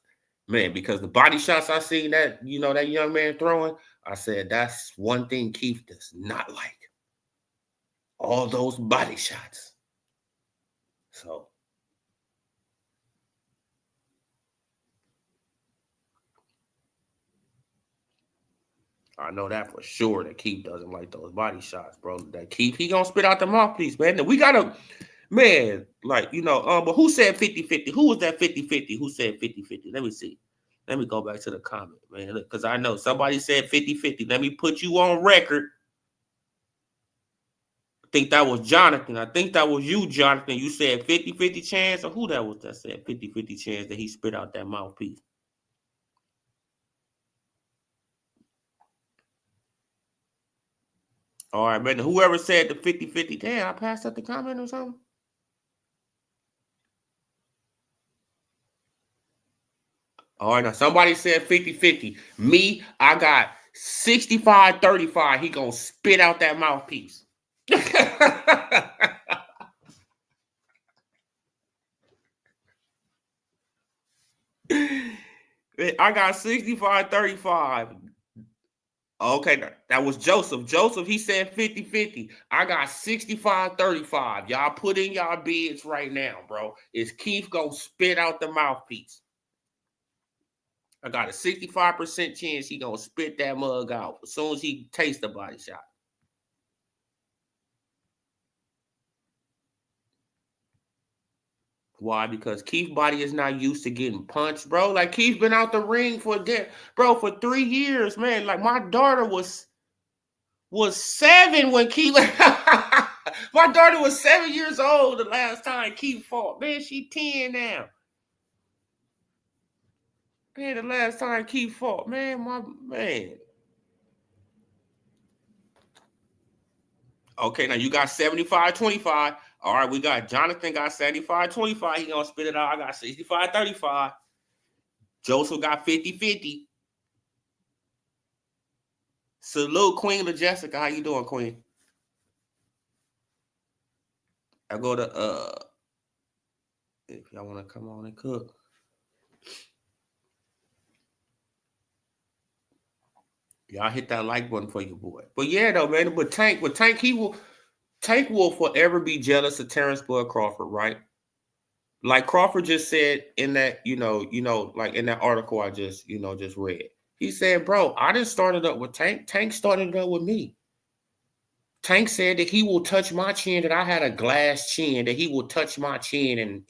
the body shots I seen that young man throwing, I said that's one thing Keith does not like. All those body shots. So I know that for sure that Keith doesn't like those body shots, bro. That Keith, he gonna spit out the mouthpiece, man. We gotta, man, but who said 50-50? Who was that 50-50? Who said 50-50? Let me see. Let me go back to the comment, man. Because I know somebody said 50-50. Let me put you on record. I think that was Jonathan. I think that was you, Jonathan. You said 50-50 chance, or who that was that said 50-50 chance that he spit out that mouthpiece? All right, man. Whoever said the 50-50, damn, I passed up the comment or something? All right, now somebody said 50-50. Me, I got 65-35. He gonna spit out that mouthpiece. I got 65-35. Okay, that was Joseph. Joseph, he said 50-50. I got 65-35. Y'all put in y'all bids right now, bro. Is Keith gonna spit out the mouthpiece? I got a 65% chance he gonna spit that mug out as soon as he tastes the body shot. Why? Because Keith's body is not used to getting punched, bro. Like Keith's been out the ring for 3 years, man. Like my daughter was 7 when Keith. My daughter was 7 years old the last time Keith fought. Man, she 10 now. Man, the last time Keith fought, man. Okay, now you got 75-25. All right, we got Jonathan got 75-25. He gonna spit it out. I got 65-35. Joseph got 50-50. Salute Queen Jessica. How you doing, Queen? I go to if y'all want to come on and cook. Y'all hit that like button for your boy. But yeah, though, man. But Tank Tank will forever be jealous of Terrence Bud Crawford, right? Like Crawford just said in that, like in that article I just read. He said, bro, I didn't start it up with Tank. Tank started it up with me. Tank said that he will touch my chin, that I had a glass chin, that he will touch my chin and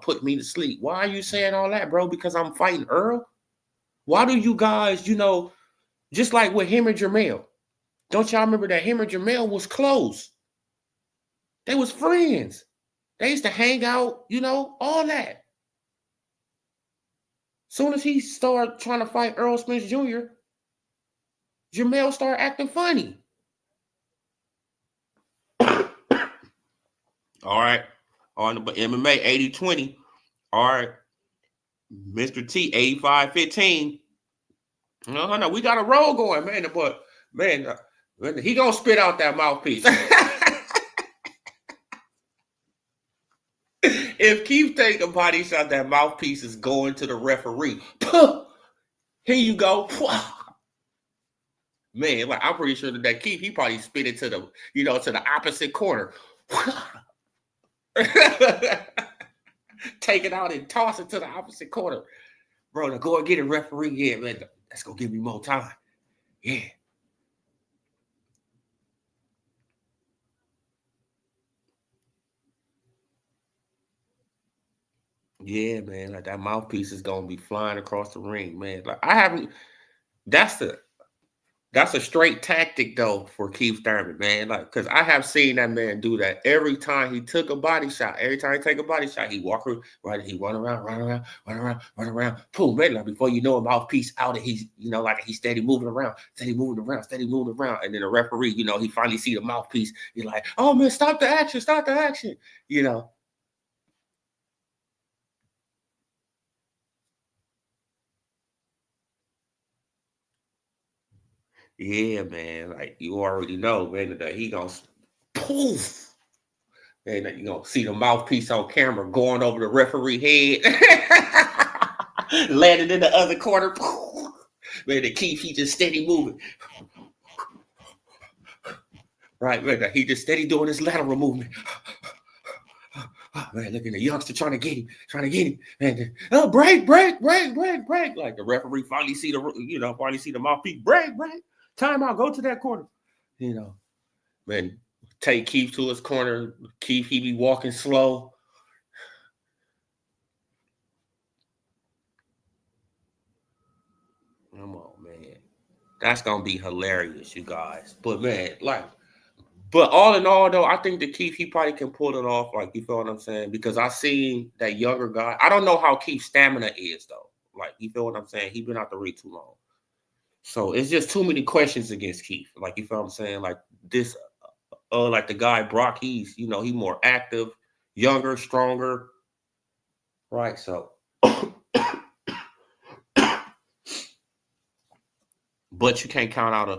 put me to sleep. Why are you saying all that, bro? Because I'm fighting Earl? Why do you guys, just like with him and Jermell, don't y'all remember that him and Jermell was close? They was friends. They used to hang out, all that. Soon as he started trying to fight Earl Smith Jr., Jermell started acting funny. All right. on the MMA 80-20. All right, Mr. T 85-15. No, we got a roll going, man. But man, he gonna spit out that mouthpiece. If Keith take a body shot, that mouthpiece is going to the referee. Here you go. Man, like I'm pretty sure that Keith, he probably spit it to the, to the opposite corner. Take it out and toss it to the opposite corner. Bro, now go and get a referee. Yeah, man, that's gonna give me more time. Yeah. Yeah, man, like that mouthpiece is gonna be flying across the ring, man. Like I haven't. That's a straight tactic though for Keith Thurman, man. Like, cause I have seen that man do that every time he took a body shot. Every time he take a body shot, he walk right, he run around. Boom, man. Like before you know a mouthpiece out, and he's like he's steady moving around, and then the referee, he finally see the mouthpiece. He's like, oh man, stop the action, Yeah, man. Like you already know, man, that he gonna poof. And you gonna see the mouthpiece on camera going over the referee head, landing in the other corner. Man, the Keith, he just steady moving. Right, man, he just steady doing his lateral movement. Man, look at the youngster trying to get him. Man, oh, break. Like the referee finally see the mouthpiece. Break. Time out, go to that corner. Man, take Keith to his corner. Keith, he be walking slow. Come on, man. That's going to be hilarious, you guys. But, man, but all in all, though, I think that Keith, he probably can pull it off. Like, you feel what I'm saying? Because I seen that younger guy. I don't know how Keith's stamina is, though. Like, you feel what I'm saying? He been out the ring too long. So, it's just too many questions against Keith. Like, you feel what I'm saying? Like, this, like the guy Brock, he's, he more active, younger, stronger. Right, so. But you can't count out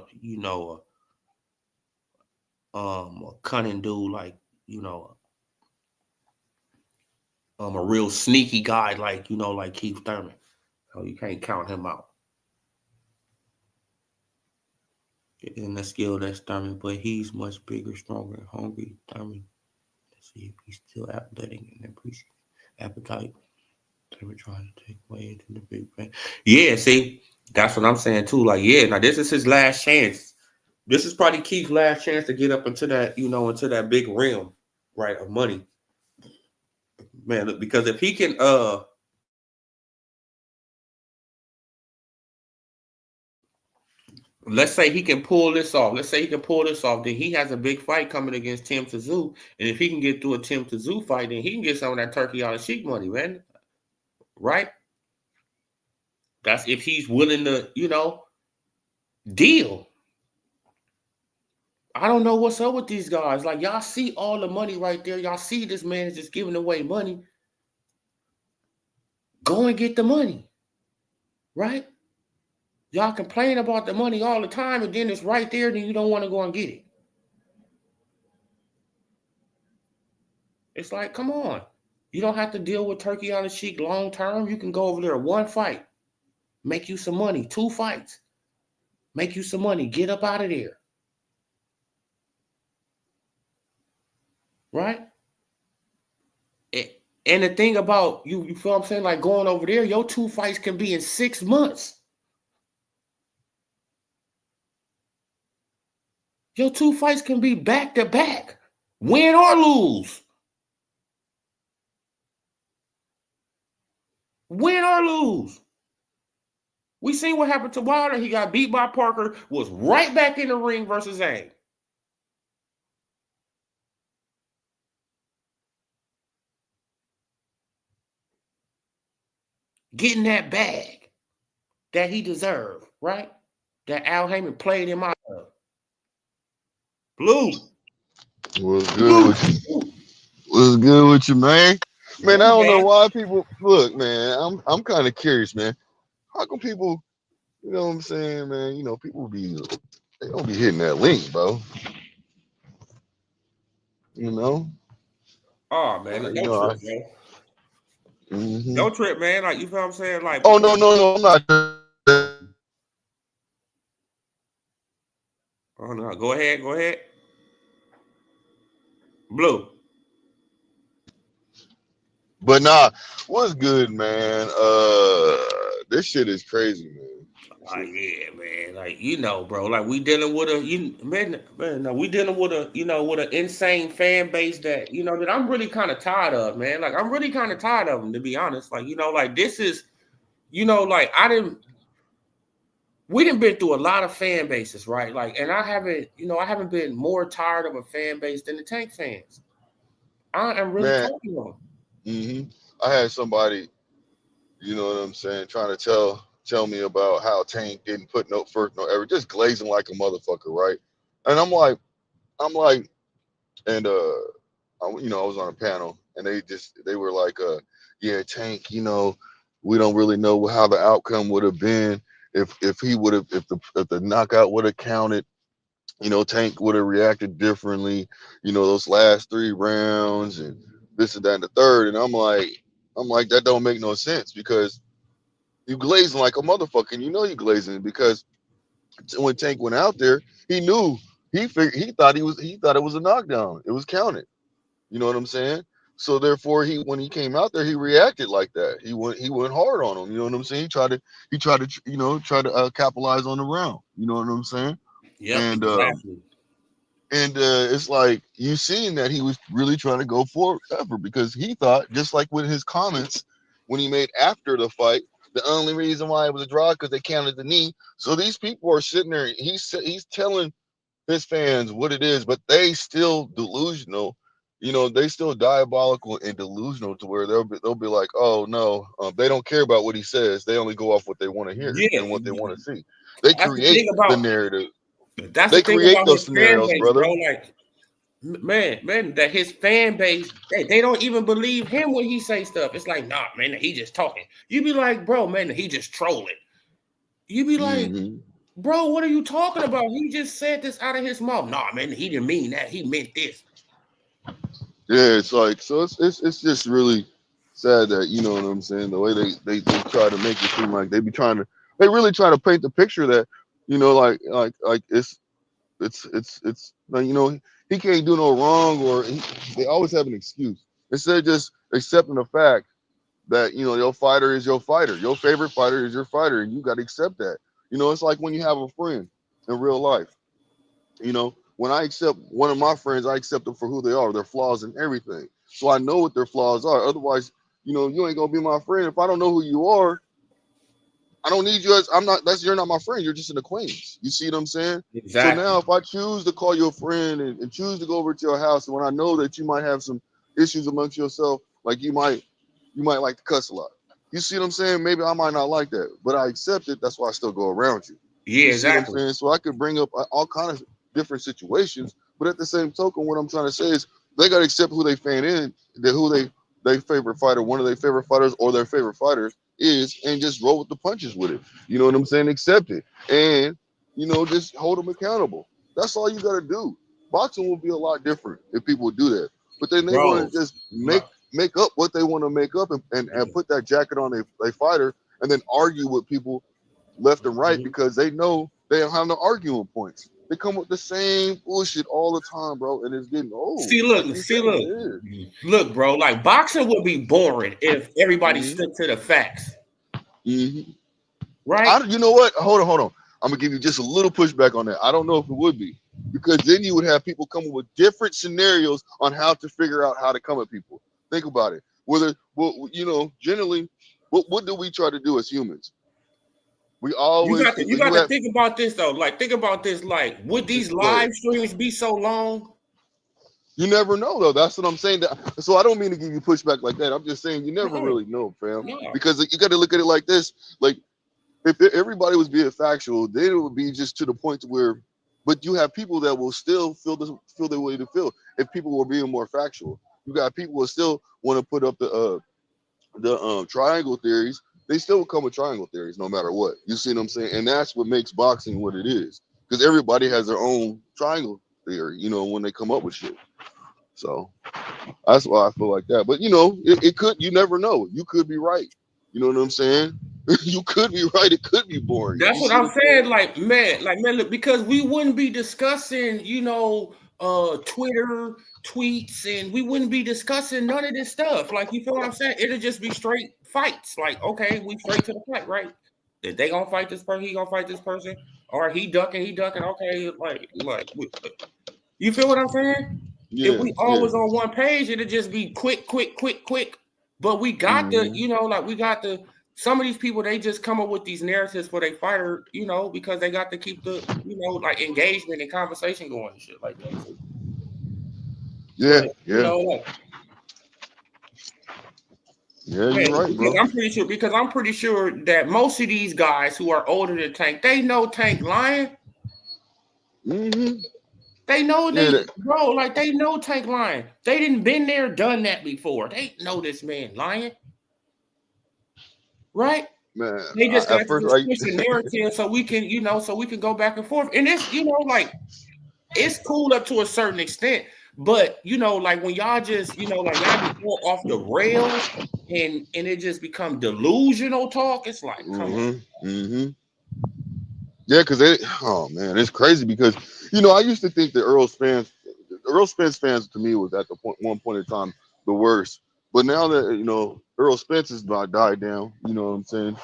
a cunning dude like, a real sneaky guy like, like Keith Thurman. So you can't count him out. In the skill that's Thurman, but he's much bigger, stronger, and hungry. Thurman, let's see if he's still athletic and appreciate appetite. Thurman trying to take away into the big bang. Yeah, see, that's what I'm saying too. Like, yeah, now this is his last chance. This is probably Keith's last chance to get up into that, into that big realm, right, of money. Man, look, because if he can let's say he can pull this off. Then he has a big fight coming against Tim Tszyu. And if he can get through a Tim Tszyu fight, then he can get some of that turkey on the sheik money, man. Right? That's if he's willing to, deal. I don't know what's up with these guys. Like, y'all see all the money right there. Y'all see this man is just giving away money. Go and get the money. Right? Y'all complain about the money all the time, and then it's right there, then you don't want to go and get it. It's like, come on. You don't have to deal with turkey on the cheek long term. You can go over there one fight, make you some money, 2 fights, make you some money, get up out of there. Right? And the thing about you feel what I'm saying? Like going over there, your 2 fights can be in 6 months. Your 2 fights can be back to back, win or lose. Win or lose. We seen what happened to Wilder. He got beat by Parker, was right back in the ring versus Zane. Getting that bag that he deserved, right? That Al Heyman played him out of. Blue. What's good with you? What's good with you, man? Man, I Yeah, don't know man. why people look, man. I'm kind of curious, man. How come people, you know what I'm saying, man? You know, people they don't be hitting that link, bro. You know, Oh man, you don't know, trip, bro. hmm Don't trip, man. Like you feel what I'm saying? Like Oh no, because no, no, I'm not oh no, go ahead, go ahead. Blue. but nah, what's good, man? This shit is crazy, man. This Like shit, yeah, man. Like bro. Like we dealing with a man. No, we dealing with a with an insane fan base that that I'm really kind of tired of, man. Like I'm really kind of tired of them, to be honest. Like like this is like we done been through a lot of fan bases, right? Like, and I haven't been more tired of a fan base than the Tank fans. I am really man. talking to them. hmm I had somebody, you know what I'm saying, trying to tell me about how Tank didn't put no first no ever, just glazing like a motherfucker, right? And I'm like, and I was on a panel, and they were like, yeah, Tank, we don't really know how the outcome would have been if he would have if the knockout would have counted. Tank would have reacted differently. Those last 3 rounds and this and that and the third, and I'm like that don't make no sense because you glazing like a motherfucker, and you glazing because when Tank went out there, he knew he thought it was a knockdown. It was counted. You know what I'm saying? So therefore, when he came out there, he reacted like that. He went hard on him. You know what I'm saying? He tried to capitalize on the round. You know what I'm saying? Yep, And exactly. it's like you seen that he was really trying to go for effort because he thought, just like with his comments when he made after the fight, the only reason why it was a draw because they counted the knee. So these people are sitting there. He's telling his fans what it is, but they still delusional. They still diabolical and delusional to where they'll be like, oh no, they don't care about what he says. They only go off what they want to hear Yeah, and what they want to see. They that's the create thing the about narrative. that's the They thing create about those his fan scenarios, base, bro. brother. Like, man, that his fan base they don't even believe him when he say stuff. It's like, nah, man, he just talking. You be like, bro, man, he just trolling. You be like, hmm bro, what are you talking about? He just said this out of his mouth. Nah, man, he didn't mean that. He meant this. Yeah, it's like so. It's just really sad that you know what I'm saying. The way they try to make it seem like they really try to paint the picture that like it's like, he can't do no wrong they always have an excuse instead of just accepting the fact that your fighter is your fighter, your favorite fighter is your fighter, and you got to accept that. It's like when you have a friend in real life. When I accept one of my friends, I accept them for who they are, their flaws and everything. So I know what their flaws are. Otherwise, you ain't gonna be my friend if I don't know who you are. I don't need you as I'm not. You're not my friend. You're just an acquaintance. You see what I'm saying? So Exactly. now, if I choose to call you a friend and choose to go over to your house, and when I know that you might have some issues amongst yourself, like you might like to cuss a lot. You see what I'm saying? Maybe I might not like that, but I accept it. That's why I still go around you. Yeah, You see what I'm exactly. saying? So I could bring up all kinds of different situations, but at the same token, what I'm trying to say is they got to accept who they fan in, who they favorite fighter, one of their favorite fighters or their favorite fighters is, and just roll with the punches with it. You know what I'm saying? Accept it, and just hold them accountable. That's all you got to do. Boxing will be a lot different if people would do that, but then they want Bro. to just My, make up what they want to make up and put that jacket on a fighter and then argue with people left and right because they know they don't have no arguing points. They come with the same bullshit all the time, bro, and it's getting old. Like you see, said, look, it look, bro. Like boxing would be boring if everybody is. stuck to the facts, hmm right? You know what? Hold on. I'm gonna give you just a little pushback on that. I don't know if it would be because then you would have people coming with different scenarios on how to figure out how to come at people. Think about it. Generally, what do we try to do as humans? We always You got you to have think about this though. Like, think about this. Like, would these go ahead. live streams be so long? You never know though. That's what I'm saying. So I don't mean to give you pushback like that. I'm just saying you never No, really know, fam. no. Because you got to look at it like this. Like if everybody was being factual, then it would be just to the point to where. But you have people that will still feel their way to feel if people were being more factual. You got people who still want to put up the triangle theories. They still come with triangle theories no matter what. You see what I'm saying? And that's what makes boxing what it is. Because everybody has their own triangle theory, you know, when they come up with shit. So that's why I feel like that. But you know, it could, you never know. You could be right. You know what I'm saying? You could be right. It could be boring. That's You what see I'm the saying. Like man, look, because we wouldn't be discussing, Twitter tweets, and we wouldn't be discussing none of this stuff. Like, you feel what I'm saying? It'll just be straight fights. Like, okay, we straight to the fight, right? If they gonna fight this person, he gonna fight this person, or he ducking. Okay, you feel what I'm saying? If Yeah, we yeah. always on one page, it'll just be quick, quick, quick, quick. But we got the, Hmm. we got the. Some of these people, they just come up with these narratives for their fighter, because they got to keep the, like, engagement and conversation going and shit like that. So, Yeah, but yeah. like, Yeah, man, you're right, because bro. I'm pretty sure that most of these guys who are older than Tank, they know Tank lying. Hmm. They know Yeah, that, they know Tank lying. They didn't been there, done that before. They know this man lying, right? man. They just got At to first, just I push the narrative so we can, go back and forth. And it's, like, it's cool up to a certain extent, but like, when y'all just, like, y'all just go off the rails and it just become delusional talk. It's like, come on. hmm hmm Yeah, because they, oh man, it's crazy because you know I used to think that Earl Spence fans to me was at the one point in time the worst, but now that you know Earl Spence has died down, you know what I'm saying,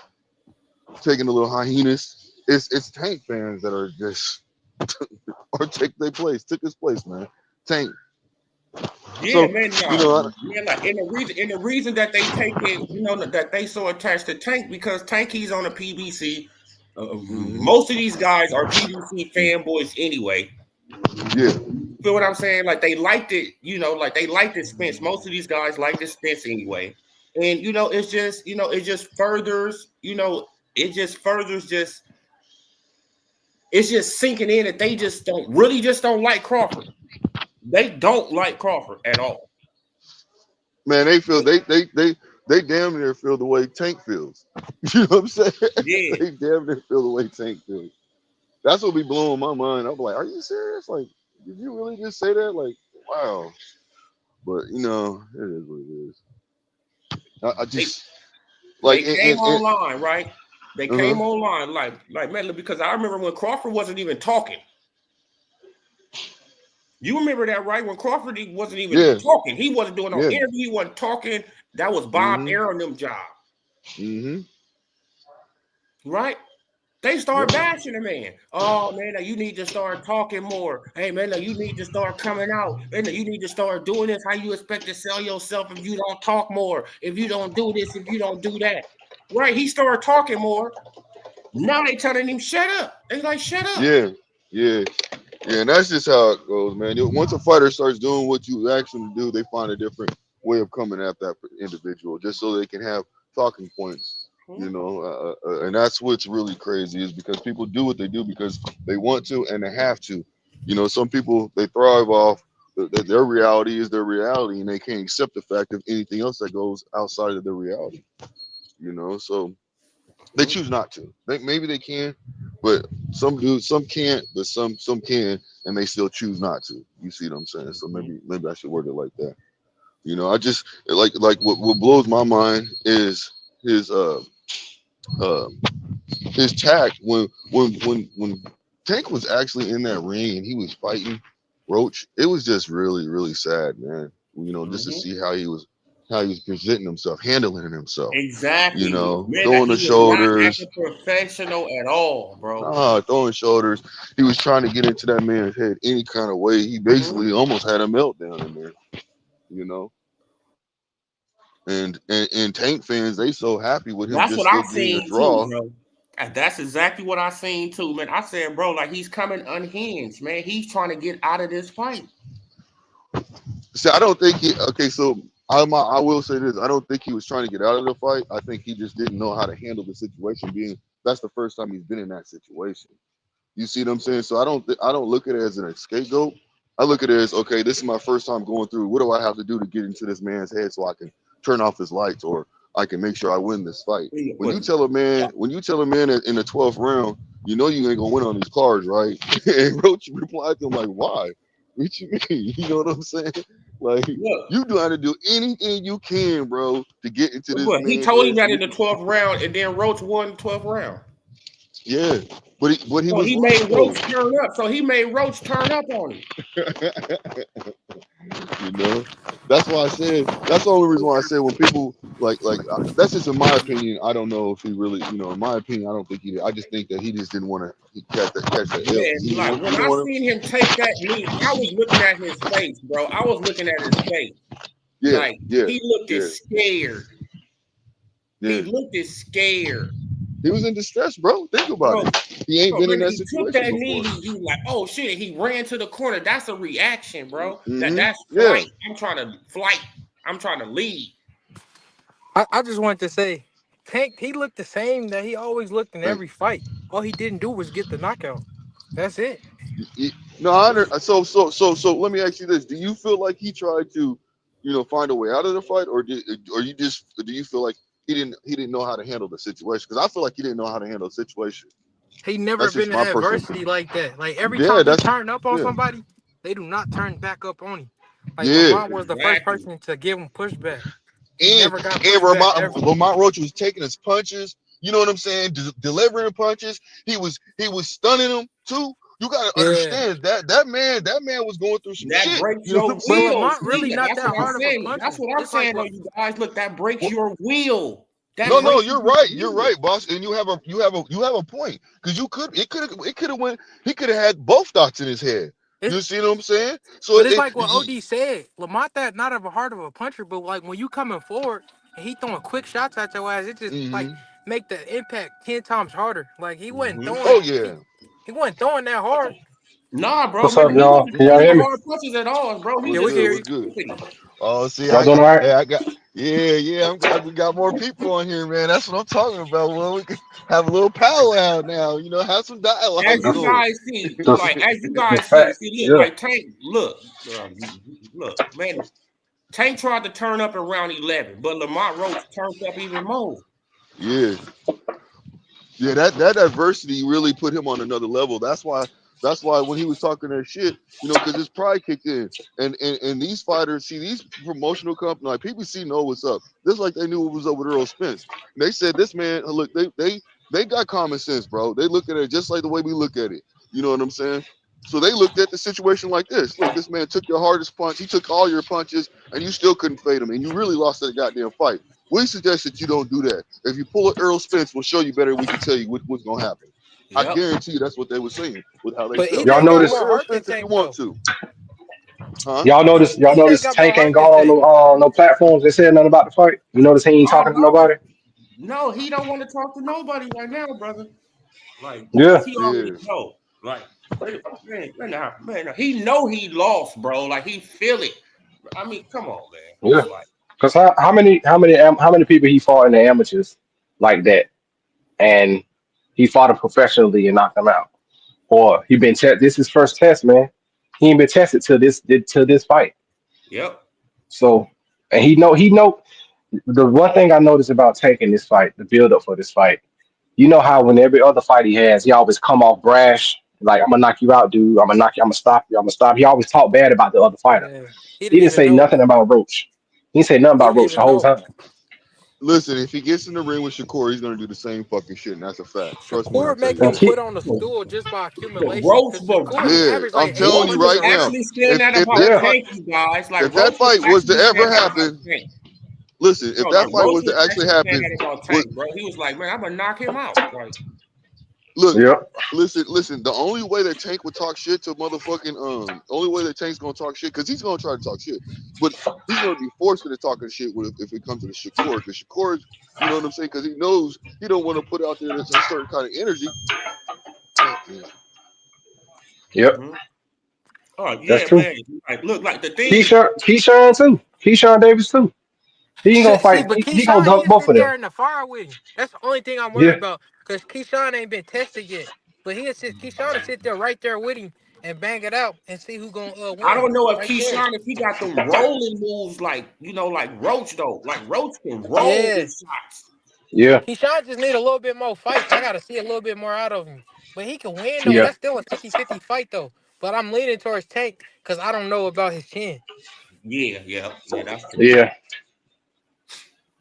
taking a little hiatus. It's Tank fans that are just or took his place, man. Tank. Yeah, So man, you no, know, man, like, and the reason that they take it, that they so attached to Tank, because Tank, he's on a PBC. hmm Most of these guys are PBC fanboys anyway. yeah, Feel what I'm saying? Like, they liked it, like, they liked it Spence. Most of these guys like the Spence anyway. And it's just, it just furthers, it just furthers just it's just sinking in that they just don't like Crawford. They don't like Crawford at all. man, they damn near feel the way Tank feels. You know what I'm saying? Yeah. They damn near feel the way Tank feels. That's what be blowing my mind. I'm like, are you serious? Like, did you really just say that? Like, wow. But you know, it is what it is. I They just like they came online, right? They uh-huh. came online like man, because I remember when Crawford wasn't even talking. You remember that, right? When Crawford, he wasn't even Yeah, talking. He wasn't doing no yeah. interview. He wasn't talking. That was Bob Mm-hmm. Aaron them job, Mm-hmm. right? They Yep. start bashing the man. Oh man, now you need to start talking more. Hey man, now you need to start coming out. Man, now you need to start doing this. How you expect to sell yourself if you don't talk more? If you don't do this, if you don't do that. Right? He started talking more. Now they telling him shut up. They like shut up. Yeah. Yeah. Yeah. And that's just how it goes, man. Once a fighter starts doing what you ask them to do, they find a different way of coming at that individual, just so they can have talking points. You Hmm. know, and that's what's really crazy is because people do what they do because they want to and they have to. You know, some people they thrive off their reality is their reality, and they can't accept the fact of anything else that goes outside of their reality. You know, so they choose not to. Maybe they can, but some do, some can't, but some can, and they still choose not to. You see what I'm saying? So maybe I should word it like that. You know, I just like what blows my mind is his uh his tact when Tank was actually in that ring and he was fighting Roach. It was just really sad, man. You know, just to Hmm. see how he was presenting himself, handling himself. You Exactly. know, Man, throwing he the was not shoulders, acting professional at all, bro. throwing shoulders. He was trying to get into that man's head any kind of way. He Hmm. basically almost had a meltdown in there. You know, and Tank fans they so happy with him That's just what I still being a seen too, draw. bro. And that's exactly what I seen too, man. I said, bro, like, he's coming unhinged, man. He's trying to get out of this fight. See, I don't think he. Okay, so I will say this: I don't think he was trying to get out of the fight. I think he just didn't know how to handle the situation. Being that's the first time he's been in that situation. You see what I'm saying? So I don't look at it as an scapegoat. I look at it as, okay, this is my first time going through. What do I have to do to get into this man's head so I can turn off his lights, or I can make sure I win this fight? When you tell a man, in the 12th round, you know you ain't gonna win on these cards, right? And Roach replied to him like, why? What you mean? You know what I'm saying? Like, Look, you trying to do anything you can, bro, to get into this look, he man's told him head. that in the 12th round, and then Roach won the 12th round. Yeah, but he So was he made right though. Roach turn up. So he made Roach turn up on him. You know, that's why I said, that's the only reason why I said, when people that's just in my opinion. I don't know if he really, in my opinion, I don't think he did. I just think that he just didn't want to catch that L, because Man, like he when didn't I want to. seen him take that knee, I was looking at his face, bro. I was looking at his face. Yeah, Like yeah, he looked yeah, as scared. He yeah. looked as scared. He was in distress, bro. Think about Bro, it. He ain't bro, been in remember that he took situation that knee, before. he was like, oh shit, he ran to the corner. That's a reaction, bro. That's Yeah, flight. I'm trying to flight. I'm trying to lead. I just wanted to say, Tank, he looked the same that he always looked in thank every fight. All he didn't do was get the knockout. That's it. No, I so let me ask you this: do you feel like he tried to, find a way out of the fight, or you just, do you feel like he didn't know how to handle the situation? Because I feel like he didn't know how to handle the situation. He never That's been just in my personal adversity opinion. like that. Like every Yeah, time he that's turned up on yeah, somebody, they do not turn back up on him. Like yeah. Lamont was the first Exactly. person to give him pushback. He And never got and pushed back ever. Lamont Roach was taking his punches. You know what I'm saying? Delivering punches. He was stunning them too. You gotta Yeah. understand that man was going through some That shit. breaks You know what your I'm But saying? will. Lamont See, really not that's that what I'm hard of a saying. That's puncher. what I'm It's like saying, though, what you guys. Look, that breaks Well, your will. That no, no, breaks you're your right. You're will. right, boss. And you have a point. Because it could have went. He could have had both thoughts in his head. it's You see what I'm saying? So but it's like what OD said. Lamont that not of a hard of a puncher, but like when you coming forward and he throwing quick shots at your ass, it just like hmm make the impact 10 times harder. Like he wasn't Mhm. throwing Oh yeah. he wasn't throwing that hard. Nah, bro. What's up, Remember, he y'all? wasn't Can y'all throwing hear no me? hard punches at all, bro. He What's Yeah, we just can good? hear was What's you. good? skipping. Oh, see, Y'all doing all right? I got, yeah. I'm glad we got more people on here, man. That's what I'm talking about. Well, we can have a little powwow now. Have some As dialogue you That's going. guys see, the, like as you the guys see, fact. see, look, Yeah. like Tank, look, man. Tank tried to turn up in round 11, but Lamont Roach turned up even more. Yeah, yeah. That adversity really put him on another level. That's why when he was talking that shit, because his pride kicked in. And these fighters, see, these promotional companies, like PPC, know what's up. Just like they knew what was up with Earl Spence. They said, this man, look, they got common sense, bro. They look at it just like the way we look at it. You know what I'm saying? So they looked at the situation like this. Look, this man took your hardest punch. He took all your punches, and you still couldn't fade him. And you really lost that goddamn fight. We suggest that you don't do that. If you pull an Earl Spence, we'll show you better. We can tell you what's going to happen. I Yep. guarantee you that's what they were saying with how they But felt. Y'all EJ got Pull an notice? more Earl heart than Spence if you Tank want though. to. Huh? EJ Y'all notice got more Tank ain't heart gone than on Tank. no platforms. They said nothing about the fight. You notice he ain't Oh talking to no, nobody. no, he don't want to talk to nobody right now, brother. Like, cause Yeah. he already Yeah. know. Like, man, he know he lost, bro. Like he feel it. I mean, come on, man. Yeah. It's like, Cause how many people he fought in the amateurs like that, and he fought him professionally and knocked him out, or he been this is his first test, man. He ain't been tested till this fight. yep, So, and he know the one thing I noticed about taking this fight, the build up for this fight. You know how when every other fight he has, he always come off brash, like I'm gonna knock you out, dude. I'm gonna knock you. I'm gonna stop you. I'm gonna stop. He always talk bad about the other fighter. Yeah. He He didn't didn't even say know. nothing about Roach. He didn't say nothing He about didn't Roach the even whole know. time. Listen, if he gets in the ring with Shakur, he's gonna do the same fucking shit, and that's a fact. Trust me when I Shakur tell make you And his that. foot keep, on the stool just by but accumulation. Roach, Cause but Shakur Yeah, averaged I'm like eight telling Roach you punches was right a now. round. actually saying If that if about that yeah, fight Tank, you guys. Like if that Roach was fight was to actually ever saying that about happen, Tank. listen, No, if like that fight Roach was was to actually actually saying happen, that about what Tank, bro. He was like, man, I'm gonna knock him out. Like, look, yeah, listen. The only way that Tank would talk shit to motherfucking only way that Tank's gonna talk shit, because he's gonna try to talk shit, but he's gonna be forced into talking shit if it comes to the Shakur, because Shakur, you know what I'm saying, because he knows he don't want to put out there a certain kind of energy. God damn. yep. mhm. Oh That's yeah, true. man. Like, look, like the thing. Keyshawn too. Keyshawn Davis too. He ain't gonna See, fight. but He gonna Keyshawn, dunk he'll both sit of them. there in the fire with him. That's the only thing I'm worried Yeah, about. Cause Keyshawn ain't been tested yet. But Keyshawn will sit there right there with him and bang it out and see who gonna I win don't know if right there. Keyshawn, if he got them rolling moves like like Roach though. Like Roach can roll Yeah, his shots. Yeah, Keyshawn just need a little bit more fight. I gotta see a little bit more out of him. But he can win though. yeah, That's still a 50-50 fight though. But I'm leaning towards Tank because I don't know about his chin. Yeah, that's true. yeah.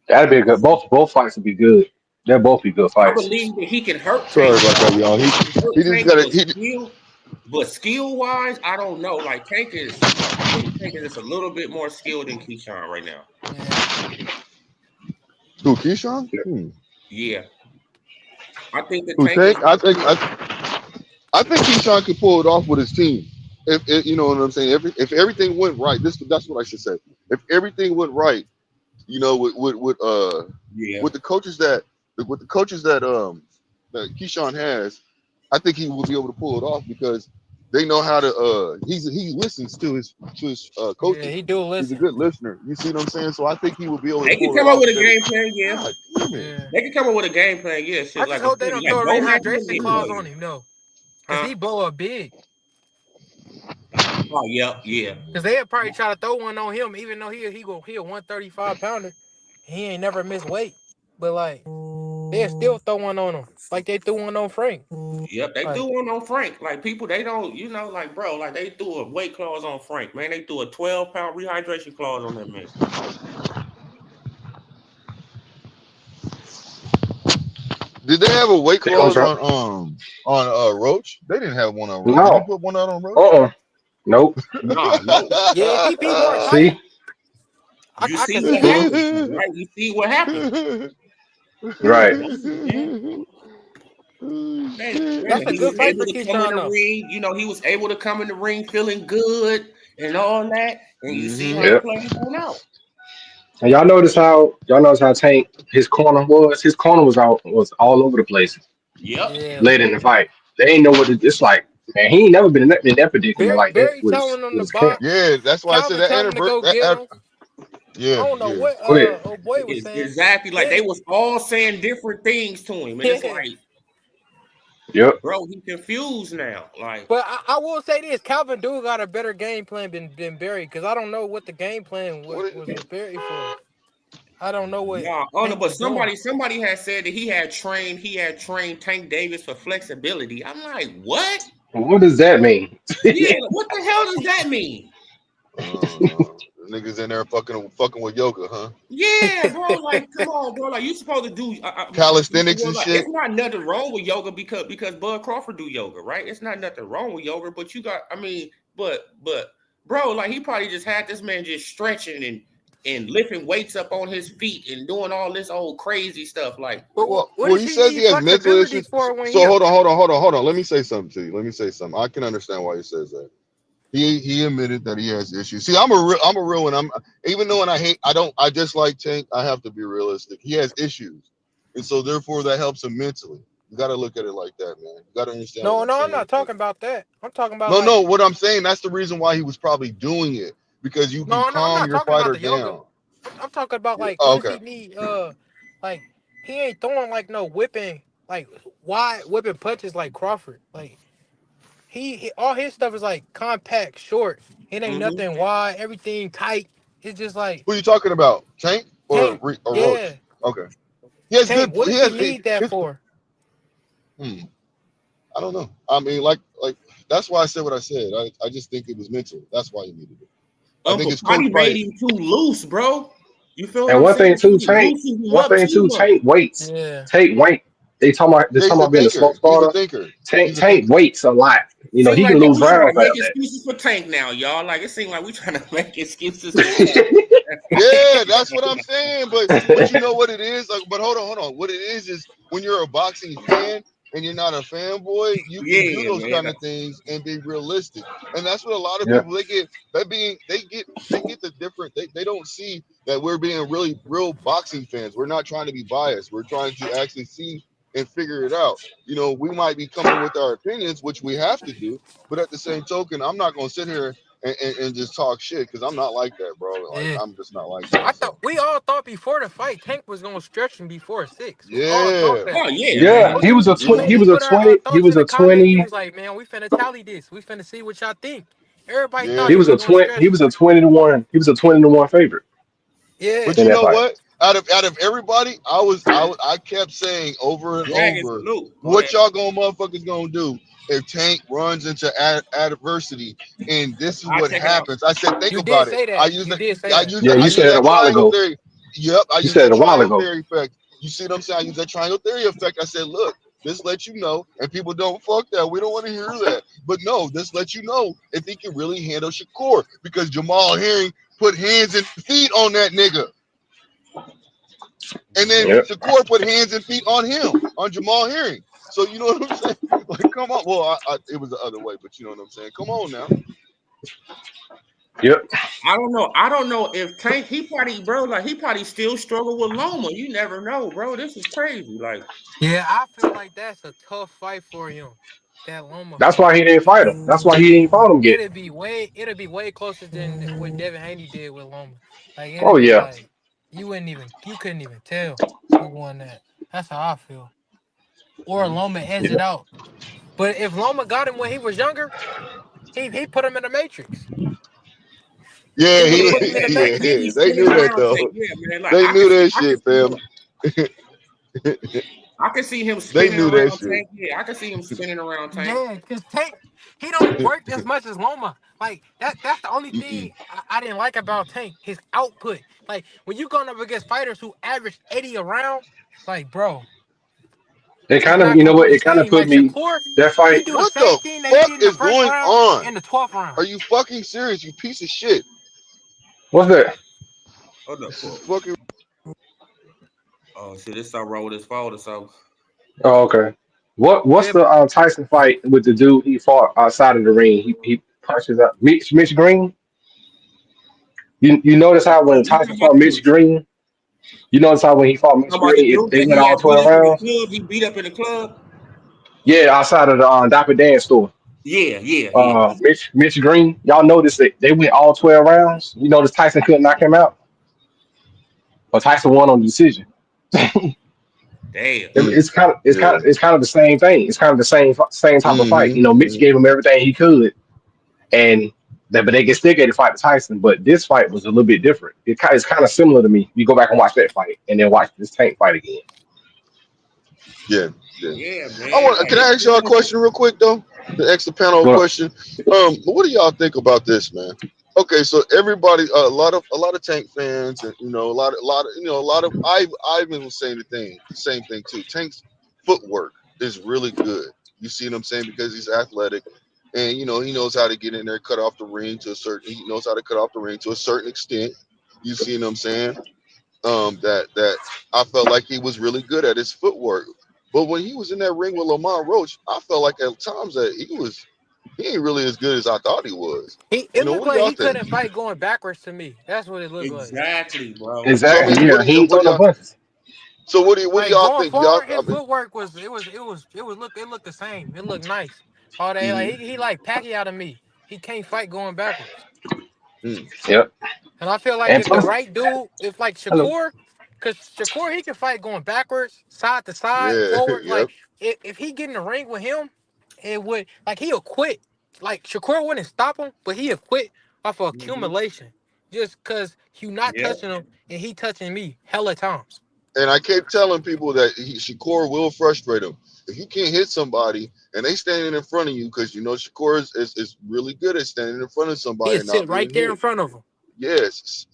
That'd be a good. Both fights would be good. They'll both be good I fights. believe that he can hurt Sorry Tank, about that, y'all. y'all. He can hurt He just Tank, got to. but skill wise, I don't know. Like Tank is, I think Tank is just a little bit more skilled than Keyshawn right now. Yeah. Who, Keyshawn? Yeah, I think the Who, Tank is. Tank? I think Keyshawn could pull it off with his team. If you know what I'm saying. If everything went right, that's what I should say. If everything went right, Yeah, with the coaches that Keyshawn has, I think he will be able to pull it off because they know how to. He listens to his Yeah, coaches. he do He's a listen. good listener. You see what I'm saying? So I think he will be able to they can pull it come up off. with a game plan. Yeah, God damn it. Yeah. they can come up with a game plan. Yeah, I shit just like a hope they city. don't Like throw a go match him rehydration and clause tell on you, him, though. Because huh? he blow up big. Oh yeah. Because they'll probably try to throw one on him, even though he a 135 pounder. He ain't never missed weight. But like they'll still throw one on him. Like they threw one on Frank. Yep, they Like, threw one on Frank. Like people, they don't, like bro, like they threw a weight clause on Frank, man. They threw a 12-pound rehydration clause on that man. Did they have a weight They gonna clause try. on Roach? They didn't have one on Roach. Did they No. put one out on Roach? Nope. Nah, no. yeah, if he be more tight, See. You I see could what see that. happened, right? You see what happened. Right. Man, That's but a he good was fight able for to come in Keyshawn the though. ring. He was able to come in the ring feeling good and all that. And you see how Mhm. he Yeah. played on out. And y'all notice how Tank his corner was. His corner was all over the place Yep. Yeah. late in the fight. They ain't know what it's like. Man, he ain't never been in that predicament like that Barry with telling with him to his camp. box. Yeah, that's why I said Calvin that. telling him to go get him. I Yeah, don't know yeah. what Go ahead. old boy was saying. Exactly. Like they Then was all saying different things to him. And it's yeah. like, Yep. bro, he confused now. Like, But I will say this: Calvin do got a better game plan than Barry because I don't know what the game plan What? was with Barry for. I don't know what nah, oh no, Tank but was doing. somebody had said that he had trained Tank Davis for flexibility. I'm like, what? What does that mean? Yeah, like, what the hell does that mean? Oh no, the niggas in there fucking with yoga, huh? Yeah, bro. Like, come on, bro. Like, you supposed to do. Calisthenics Well, and like, shit. it's not nothing wrong with yoga because Bud Crawford do yoga, right? It's not nothing wrong with yoga, but you got. I mean, but, bro, like he probably just had this man just stretching and lifting weights up on his feet and doing all this old crazy stuff. Like, But what Well, does he he says he need has mental flexibility issues. for when So he? hold on. Let me say something to you. Let me say something. I can understand why he says that. He admitted that he has issues. See, I'm a real one. I'm even though I dislike Tank. I have to be realistic. He has issues, and so therefore that helps him mentally. You got to look at it like that, man. You got to understand what No, I'm no, I'm saying. not talking about that. I'm talking about No, like no, what I'm saying, that's the reason why he was probably doing it because you can no, I'm calm not your talking about fighter the yoga. down. I'm talking about Yeah. like what Oh, does okay. he need? Like he ain't throwing like no whipping like wide whipping punches like Crawford. Like he all his stuff is like compact, short. It ain't mm-hmm. nothing wide. Everything tight. It's just like Who are you talking about? Tank or Tank. Roach? Yeah, Okay. He has Tank. good. What He does he has. need that His, for? hmm, I don't know. I mean, like that's why I said what I said. I just think it was mental. That's why he needed it. I think But his coach Bobby made probably. him too loose, bro. You feel what And I'm saying? He was loosing him one up thing too too, much. Tank weights. Yeah. Tank weight. They Yeah, he's talking a about being a slow thinker. He's a starter. thinker. Tank He's a Tank thinker. weights a lot. Seem He like can that lose we trying rounds to make out there. excuses for Tank now, y'all. Like it seems like we trying to make excuses for Tank. Yeah, that's what I'm saying. But you know what it is? Like, but hold on. What it is when you're a boxing fan and you're not a fanboy, you can do Yeah, those man. kind of things and be realistic. And that's what a lot of Yeah. people they get the different they don't see that we're being really real boxing fans. We're not trying to be biased. We're trying to actually see and figure it out. You know, we might be coming with our opinions, which we have to do, but at the same token, I'm not gonna sit here and just talk shit because I'm not like that, bro. Like Yeah. I'm just not like that. I thought So we all thought before the fight Tank was gonna stretch him before 6. We all thought yeah, that. Oh yeah, Yeah, man. Oji, you know, He put our he thoughts was in a the comments. He 20, was like, "Man, we finna tally this. We finna see what y'all think." Everybody thought yeah. he was gonna he stretch him. was a 20 to 1, he was a 20 to 1 favorite Yeah. But in you that know fight. what? Out of everybody, I kept saying over and Dragon over, salute. Go what ahead. y'all gonna motherfuckers gonna do if Tank runs into adversity? And this is I what check it out. happens. I said, think You did about it. say that. You did say that. Yeah, I you use said it that a while triangle ago. theory. Yep, I You use said it that a while triangle ago. theory effect. You see what I'm saying? I use that triangle theory effect. I said, look, this lets you know, and people don't fuck that. We don't want to hear that. But no, this lets you know if he can really handle Shakur because Jamal Herring put hands and feet on that nigga. And then Yep. Shakur put hands and feet on him, on Jamal Herring. So you know what I'm saying? Like, come on. Well, it was the other way, but you know what I'm saying? Come on now. Yep. I don't know. I don't know if Tank. He probably, bro. Like he probably still struggle with Loma. You never know, bro. This is crazy. Like Yeah, I feel like that's a tough fight for him. That Loma That's fight. why he didn't fight him. That's why he didn't fight him yet. It'll be way closer than what Devin Haney did with Loma. Like it'll Oh be yeah. like you couldn't even tell who won that. That's how I feel. Or Loma edged Yeah. it out. But if Loma got him when he was younger, he put him in the Matrix. He Yeah, would have yeah, put him in the man. yeah, He Matrix. be they spinning knew that around Tank. though. Yeah, man. Like They knew that I can shit, see fam. him. I can see him They spinning knew that around shit. Tank. Yeah, I can see him spinning around Tank. Yeah, because Tank, he don't work as much as Loma. Like that's the only thing Mm-mm. I didn't like about Tank. His output. Like when you going up against fighters who average 80 around, like bro, It it's kind of, not you know gonna do what? the It kind of same. put Like me Shakur, that he fight. do the What same the thing that he fuck did in the is first going round on? in the 12th round. Are you fucking serious, you piece of shit? What's that? Hold up, This is for. fucking Oh shit, this something wrong with his phone or something. Oh, okay. What's Yeah, the Tyson fight with the dude he fought outside of the ring? He punches up Mitch Green. You notice how Oh, when you Tyson talking about fought Mitch Green, you notice how when he fought Mitch the Green, dude they that went he all had beat 12 up in the rounds. club? He beat up in the club. Yeah, outside of the Dapper Dan store. Yeah, yeah, yeah. Mitch Green. Y'all notice that they went all 12 rounds. You notice Tyson couldn't knock him out, but Tyson won on decision. Damn. yeah. It's kind of the same thing. It's kind of the same type of fight. You know, Mitch Mm-hmm. gave him everything he could, and but they get still get to fight Tyson. But this fight was a little bit different. It's kind of similar to me. You go back and watch that fight, and then watch this Tank fight again. Yeah, yeah. Yeah, man. Like Can I ask y'all a question real quick though? The extra panel Well, question. What do y'all think about this, man? Okay, so everybody, a lot of Tank fans, and Ivan was saying the same thing too. Tank's footwork is really good. You see what I'm saying? Because he's athletic, and he knows how to get in there, cut off the ring to a certain. He knows how to cut off the ring to a certain extent. You see what I'm saying? That I felt like he was really good at his footwork. But when he was in that ring with Lamont Roach, I felt like at times that he ain't really as good as I thought he was. it looked What do like y'all he think? couldn't fight going backwards to me. That's what it looked like. exactly, bro. So I exactly. mean, Yeah, he ain't what throw do no y'all? punches. So what do Like y'all going think? Do y'all? forward, I his mean, footwork it looked the same. It looked nice. All that like mm-hmm, he like Pacquiao to me. He can't fight going backwards. mm, Yep. And I feel like And if the plus, right dude, if like hello. Shakur, because Shakur he can fight going backwards, side to side, yeah, forward. yep, Like if he get in the ring with him, it would like he'll quit. Like Shakur wouldn't stop him, but he'll quit off of Hmm. accumulation. Just cause you not Yep. touching him and he touching me hella times. and I keep telling people that Shakur will frustrate him. If you can't hit somebody and they standing in front of you, because Shakur is really good at standing in front of somebody He'll and sit not right being there hit. in front of him. Yes,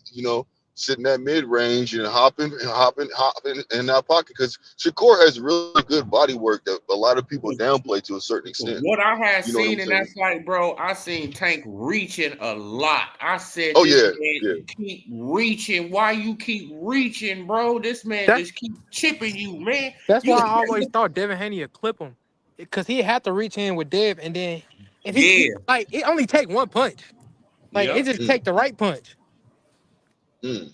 sitting that mid range and hopping in that pocket because Shakur has really good body work that a lot of people downplay to a certain extent. What I had You know what I'm seen in that saying? fight, bro, I seen Tank reaching a lot. I said, Oh this yeah, yeah. man keep reaching. Why you keep reaching, bro? This man That's just keep chipping you, man. that's You, why I always thought Devin Haney would clip him, because he had to reach in with Dev, and then if he yeah, like it only take one punch, like it yep. just Mm, take the right punch. mm.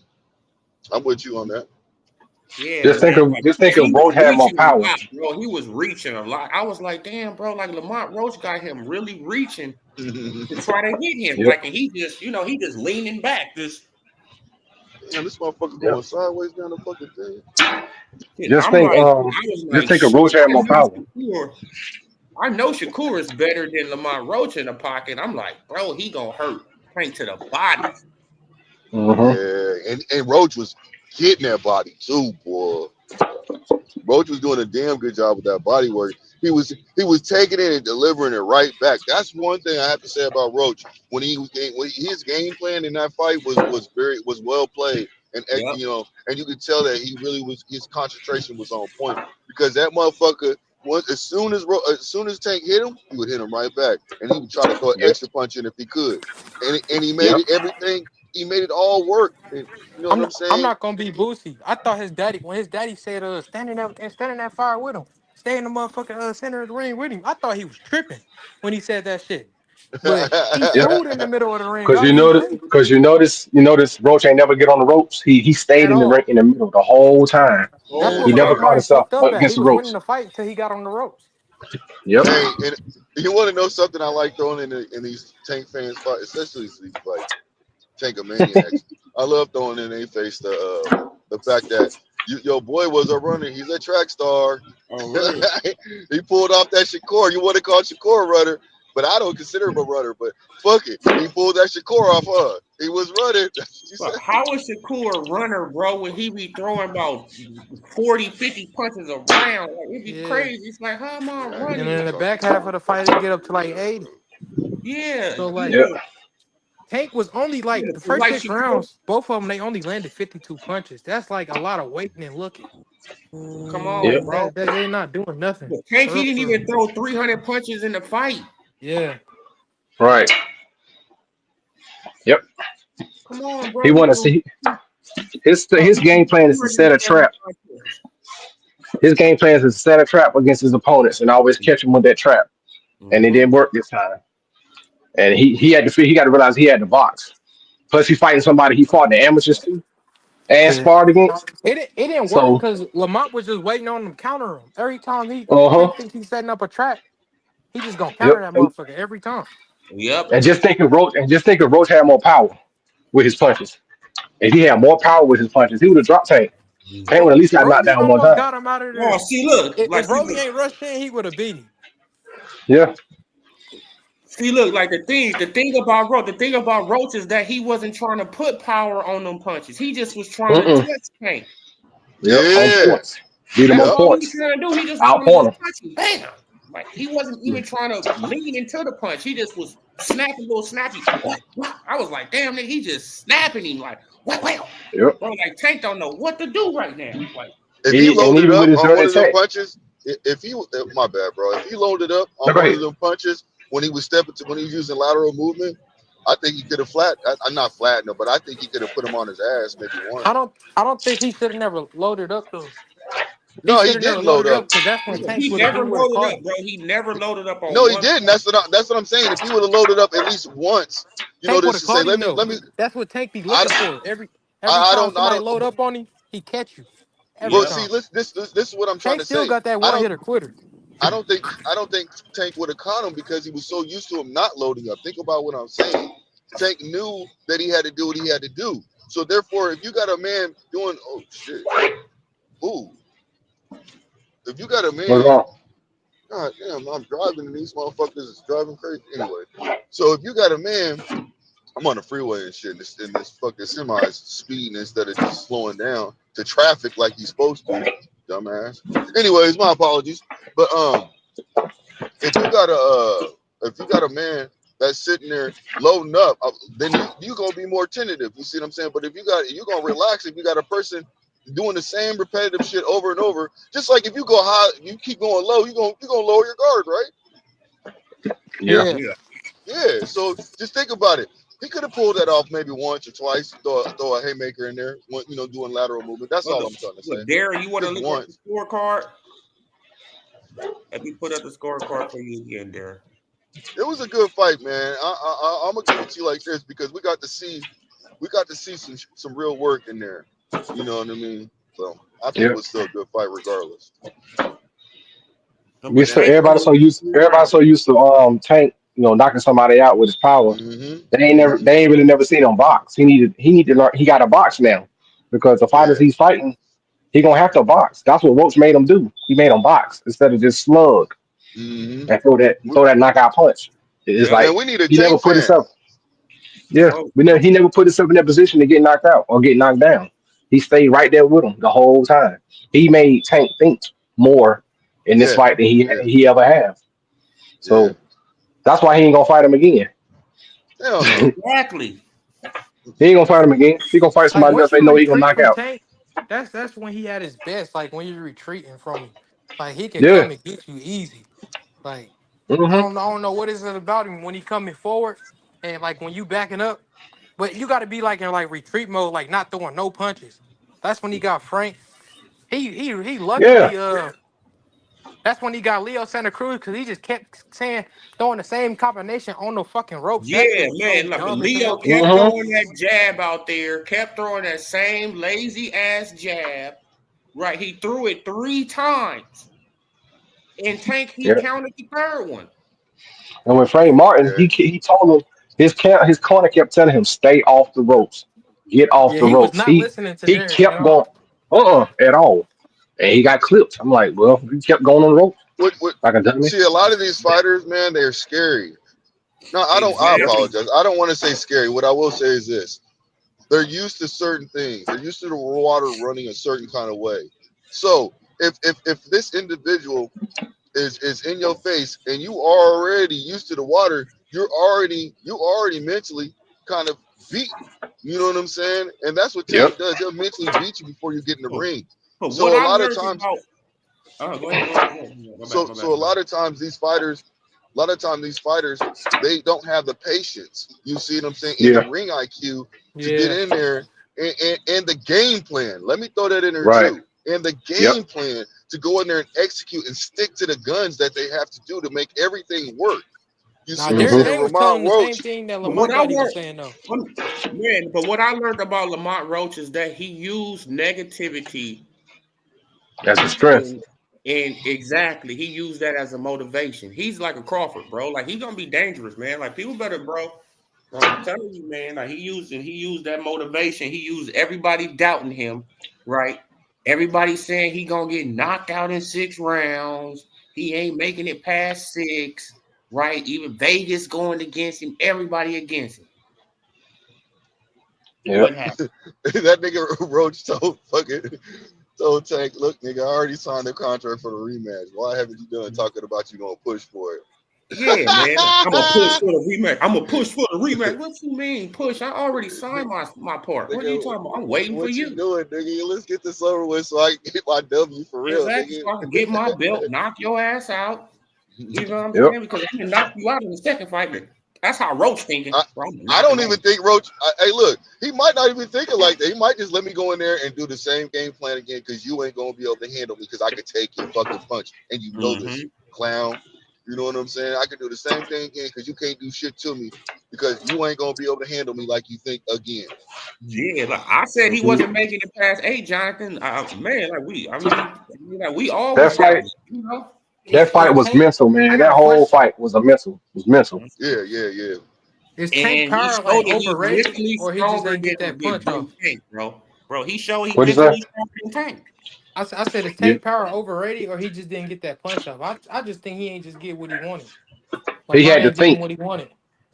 I'm with you on that. Yeah, man. Like Just think he of was Roach had more reaching a power. lot, bro. He was reaching a lot. I was like, damn, bro. Like Lamont Roach got him really reaching to try to hit him. Yep. Like, and he just, he just leaning back. Damn, this motherfucker Yep. going sideways down the fucking thing. And Just think I was just like, think of shit. Roach had more power. I know Shakur is better than Lamont Roach in the pocket. I'm like, bro, he gonna hurt Tank to the body. Mm-hmm. Yeah, and Roach was hitting that body too, boy. Roach was doing a damn good job with that body work. He was taking it and delivering it right back. That's one thing I have to say about Roach. When his game plan in that fight was well played, and Yep. and you could tell that he really was, his concentration was on point, because that motherfucker was, as soon as Tank hit him, he would hit him right back, and he would try to throw an Yep. extra punch in if he could, and he made Yep. it everything. He made it all work. And, you know what I'm I'm saying? not gonna be Boosie. I thought his daddy when his daddy said stand in that fire with him. Stay in the motherfucking center of the ring with him. I thought he was tripping when he said that shit. But he Yep. showed in the middle of the ring. Because I was just like, you notice Roach ain't never get on the ropes. He stayed at in the ring all. in the middle the whole time. That's Yeah. what He never Roach caught might have himself fucked up at. against He the was winning ropes. the fight until he got on the ropes. Yep. Hey, and you want to know something I like throwing in these Tank fans fight, especially these like Tankamaniacs. I love throwing in their face the fact that your boy was a runner. He's a track star. Oh, really? He pulled off that Shakur. You want to call Shakur a runner, but I don't consider him a runner. But fuck it, he pulled that Shakur off. He was running. That's what you But said. how is Shakur a runner, bro, when he be throwing about 40, 50 punches a round? Like, it'd be Yeah. crazy. It's like, how am I Yeah, I ain't And even then running? in gonna the talk back shit to half of him. the fight, it get up to like 80. Yeah, So like Yep. Tank was only like the first like 6 rounds, Shakur. both of them they only landed 52 punches. That's like a lot of waiting and looking. Come on, Like Yep. bro. they not doing nothing. But Tank, For he real, didn't for real. even throw 300 punches in the fight. Yeah. Right. Yep. Come on, He bro. He want to threw see about his game plan is to set a 270 trap. punches. His game plan is to set a trap against his opponents and always catch him with that trap. And it Mm-hmm. didn't work this time. And he got to realize he had to box. Plus, he's fighting somebody he fought in the amateurs too and Yeah. sparred against. It didn't work So, because Lamont was just waiting on him to counter him. Every time uh huh. Tank thinks he's setting up a trap, he just gonna Yep. counter that motherfucker every time. Yep. And just think if Roach had more power with his punches. If he had more power with his punches, he would have dropped Tank. Tank would at least got knocked Rolly down one almost time. got him out of Oh, there. see, look. If Like, see, Rolly look. ain't rushed in, he would have beat him. Yeah. See, look, like the thing about Roach is that he wasn't trying to put power on them punches. He just was trying to Mm-mm. touch Tank. Yep. On Yeah. points. Beat him That's on Yep. all he was points. trying to do. He just was trying to Outpoint just him. touch him. Bam. Like he wasn't even trying to lean into the punch. He just was snapping, little snappy. I was like, damn, nigga, he just snapping him like, wow. Yep. Bro, like Tank don't know what to do right now. Like, If he And loaded even with up his on one dirty of them Tank. punches, if he my bad, bro. If he loaded up No, on go one of ahead. them punches when he was when he was using lateral movement, I think he could have I'm not flattened him, but I think he could have put him on his ass maybe once. I don't think he should have never loaded up though. He No, should he have never didn't load loaded up. up because that's when Tank he would have never been would have loaded caught up, him. bro. He never loaded up on No, he one didn't. punch. That's what I'm saying. If he would have loaded up at least once, Tank would just have to say, caught him though. let me. That's what Tank be I looking for. Every I time don't I somebody don't. load up on him, he catch you. Every Well, Yeah. see, time. this is what I'm trying Tank to still say. got that I one don't hitter quitter. I don't think Tank would have caught him because he was so used to him not loading up. Think about what I'm saying. Tank knew that he had to do what he had to do. So therefore, if you got a man doing oh shit, ooh, if you got a What's man, wrong? god damn, I'm driving and these motherfuckers is driving crazy. Anyway, so if you got a man, I'm on the freeway and shit, and this fucking semi is speeding instead of just slowing down to traffic like he's supposed to, dumbass. Anyways, my apologies. But if you got a man that's sitting there loading up, then you gonna be more tentative. You see what I'm saying? But if you gonna relax. If you got a person doing the same repetitive shit over and over, just like if you go high, you keep going low, you gonna lower your guard, right? Yeah. Yeah. Yeah. Yeah. So just think about it. He could have pulled that off maybe once or twice, throw a haymaker in there, doing lateral movement. That's Look, all I'm trying to say. Darren, you want to Just look up the once. scorecard? Let me put up the scorecard for you again, Darren. It was a good fight, man. I'm gonna give it to you like this because we got to see some real work in there. You know what I mean? So I think it Yeah. was still a good fight regardless. But We so And Tank everybody only so used three everybody rounds. so used to Tank, knocking somebody out with his power. mm-hmm, They ain't really never seen him box. He need to learn. He got to box now because the fighters yeah, he's fighting, he gonna have to box. That's what Roach made him do. He made him box instead of just slug mm-hmm. and throw that knockout punch. It's Yep. Man, like we need a he never Tank put fan. himself. Yeah, Oh, he never put himself in that position to get knocked out or get knocked down. He stayed right there with him the whole time. He made Tank think more in this Yeah, fight than he ever have. yeah. So that's why he ain't gonna fight him again. Hell no. exactly. He ain't gonna fight him again. He gonna fight Like somebody else once they you know he gonna retreat knock from out. Tank, that's when he had his best. Like when you're retreating from him, like he can Yeah. come and get you easy. Like Hmm. I don't know what is it about him when he coming forward and like when you backing up, but you got to be like in like retreat mode, like not throwing no punches. That's when he got Frank. He Yeah. luckily that's when he got Leo Santa Cruz because he just kept saying throwing the same combination on the fucking ropes. That shit Yeah, was so man. Like, but dumb as Leo hell. kept Hmm. throwing that jab out there, kept throwing that same lazy ass jab. Right. He threw it 3 times. And Tank, he Yeah. counted the third one. And with Frank Martin, Yeah. he told him his corner kept telling him stay off the ropes, get off Yeah, the he was ropes. not listening to He Derek at kept all. going at all, and he got clipped. I'm like, well, he kept going on the ropes What like a dummy. see a lot of these fighters, man, they're scary. No, I Exactly. apologize. I don't want to say scary. What I will say is this. They're used to certain things. They're used to the water running a certain kind of way. So if this individual is in your face and you are already used to the water, you already mentally kind of beaten. You know what I'm saying? And that's what Yep. Tank does. He'll mentally beat you before you get in the But, ring. but what So a I lot of learned times, about go ahead, go ahead, go ahead. My bad, so my bad, so a my bad. lot of times these fighters, they don't have the patience. You see what I'm saying? In the Yeah. ring IQ to get Yeah. in there and the game plan. Let me throw that in there Right. too. And the Yep. game plan to go in there and execute and stick to the guns that they have to do to make everything work. You Now see what I'm Derek, Hmm. saying? they was telling Ramon him the same Roach. thing that But what Lamont I Dottie was learned, saying though. man, but what I learned about Lamont Roach is that he used negativity That's the strength. and exactly he used that as a motivation. He's like a Crawford, bro. Like he's gonna be dangerous, man. Like people better, bro. I'm telling you, man. Like he used that motivation. He used everybody doubting him, right? Everybody saying he gonna get knocked out in 6 rounds. He ain't making it past 6, right? Even Vegas going against him. Everybody against him. Yep. What happened? That nigga Roach told Tank, look, nigga, I already signed the contract for the rematch. Why haven't you done talking about you gonna push for it? Yeah, man. I'm gonna push for the rematch. I'm gonna push for the rematch. What you mean push? I already signed my part. What are you Nigga, talking about? I'm waiting for what you you. doing, nigga? Let's get this over with so I can get my W for real, Exactly. nigga. So I can get my belt, knock your ass out. You know what I'm Yep. saying? Because I'm gonna knock you out in the second fight. But that's how Roach thinking. I, Bro, I'm gonna I knock don't him even out. think Roach. Hey, look, he might not even think it like that. He might just let me go in there and do the same game plan again because you ain't gonna be able to handle me because I could take your fucking punch and you know this, Mm-hmm. clown. You know what I'm saying? I could do the same thing again because you can't do shit to me because you ain't gonna be able to handle me like you think again. Yeah, like I said, he Hmm. wasn't making it past 8, Jonathan. Man, like we all That was fight. doubting, you know. That fight Is was Tank? mental, I man. got That a whole question. fight was a mental. It was mental. Yeah, yeah, yeah. Is Tank And he Power showed like that he's overrated mentally or he just stronger didn't get that punch than off? Tank, bro. Bro, he showed he What'd you say? mentally stronger than Tank. I said is Yeah. Tank Power overrated or he just didn't get that punch off? I just think he ain't just get what he wanted. He Lamont had to ain't give him think. what he wanted.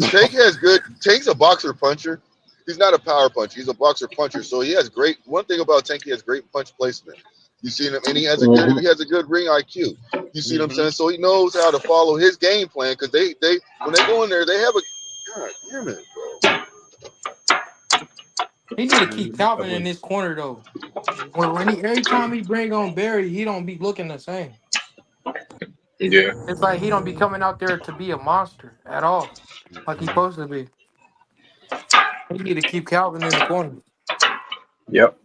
Tank's a boxer puncher. He's not a power puncher. He's a boxer puncher. So he has great. One thing about Tank, he has great punch placement. You see him, and Hmm. he has a good ring IQ. You see what I'm Mm-hmm. saying? So he knows how to follow his game plan because they when they go in there, they have a God damn it, bro. He need to keep Calvin in this corner though. When he every time he bring on Barry, he don't be looking the same. Yeah. It's like he don't be coming out there to be a monster at all, like he supposed to be. He need to keep Calvin in the corner. Yep.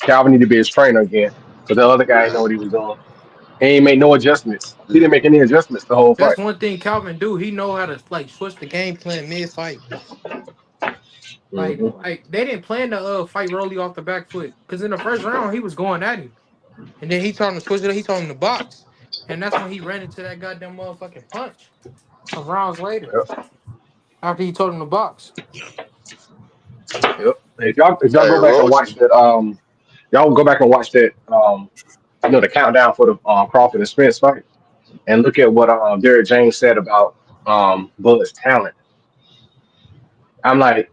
Calvin need to be his trainer again because the other guy didn't know what he was doing. He ain't make no adjustments. He didn't make any adjustments the whole fight. That's one thing Calvin do. He know how to like switch the game plan mid fight. Mm-hmm. Like they didn't plan to fight Rolly off the back foot because in the first round he was going at him, and then he told him to switch it. He told him to box, and that's when he ran into that goddamn motherfucking punch. Some rounds later, Yep. after he told him to box. Yep. If y'all Hey, go back and Roach. watch that, y'all go back and watch that, the countdown for the Crawford and Spence fight, and look at what Derek James said about Bullet's talent. I'm like,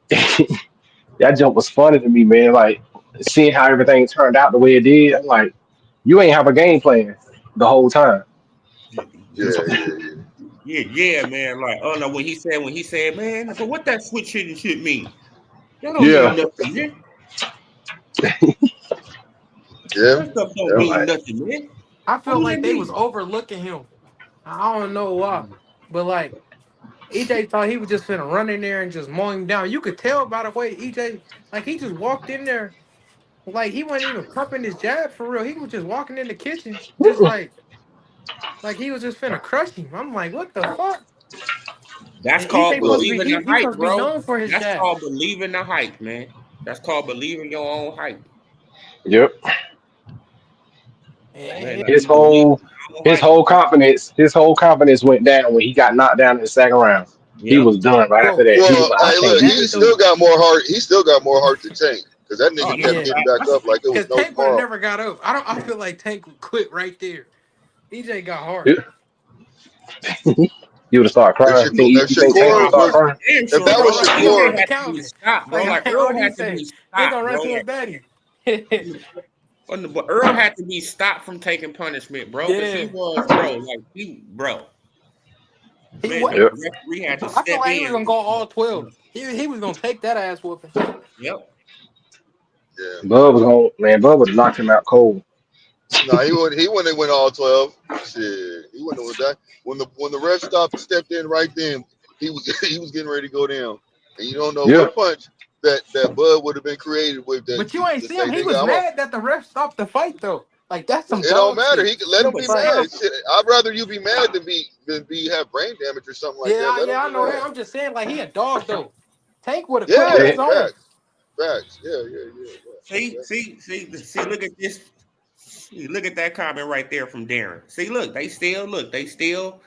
that jump was funny to me, man. Like seeing how everything turned out the way it did. I'm like, you ain't have a game plan the whole time. Yeah, yeah, yeah. Yeah, man. Like, oh no, when he said, man, but what that switch shit and shit mean? That don't mean Yeah. nothing, man. Yeah. That stuff don't I'm mean like, nothing, man. I What felt do like that they was mean? overlooking him. I don't know why, but like EJ thought he was just finna run in there and just mow him down. You could tell by the way EJ, like he just walked in there, like he wasn't even pumping his jab for real. He was just walking in the kitchen, just like he was just finna crush him. I'm like, what the fuck? That's And EJ called Look, supposed to be believing the he hype, supposed to be bro. known for his That's jab. called believing the hype, man. That's called believing your own hype. yep. Man, And like His you believe whole your own his hype. whole confidence, his whole confidence went down when he got knocked down in the second round. He Yep. was done right after bro, that. He was well, like, I hey, can't look, do that he this still dude, shit. got more heart. He still got more heart to Tank because that Oh nigga no, kept yeah, getting back up like it was because no Tank would have tomorrow. never got up. I feel like Tank would quit right there. EJ got hard. Yeah. You would have started If crying. Shakur, if You think Tank would have Shakur nah, started bro, was, for crying? damn if sure, He that bro. gonna was run Like to him Earl at Shakur, the had to be counter. stopped, bro. Like Like Earl OD had to be say, he stopped, gonna run bro. to his Like daddy. but Earl had to be stopped from taking punishment, bro, because he Yeah, was, bro. Like bro, he man, what? the Yep. referee had to I feel step like he was in. gonna go all 12. He was gonna take that ass whooping. Yep. yeah, Bub was on, man. Bub would have knocked him out cold. no, he wouldn't have went all 12. Shit, he wouldn't have went that. When the ref stopped, stepped in right then, he was he was getting ready to go down, and you don't know Yeah. what punch that Bud would have been created with that But you ain't to see say, him. He nigga, was I'm a. mad that the ref stopped the fight though. Like that's some It don't dog matter. shit. He could let him be Like mad. Shit, I'd rather you be mad than be have brain damage or something like that. Let him yeah, I be know that. mad. I'm just saying like he a dog though. Tank would have quit on Yeah, Yeah. his own. facts, facts. Yeah. See, look at this. See, look at that comment right there from Darren. See, they still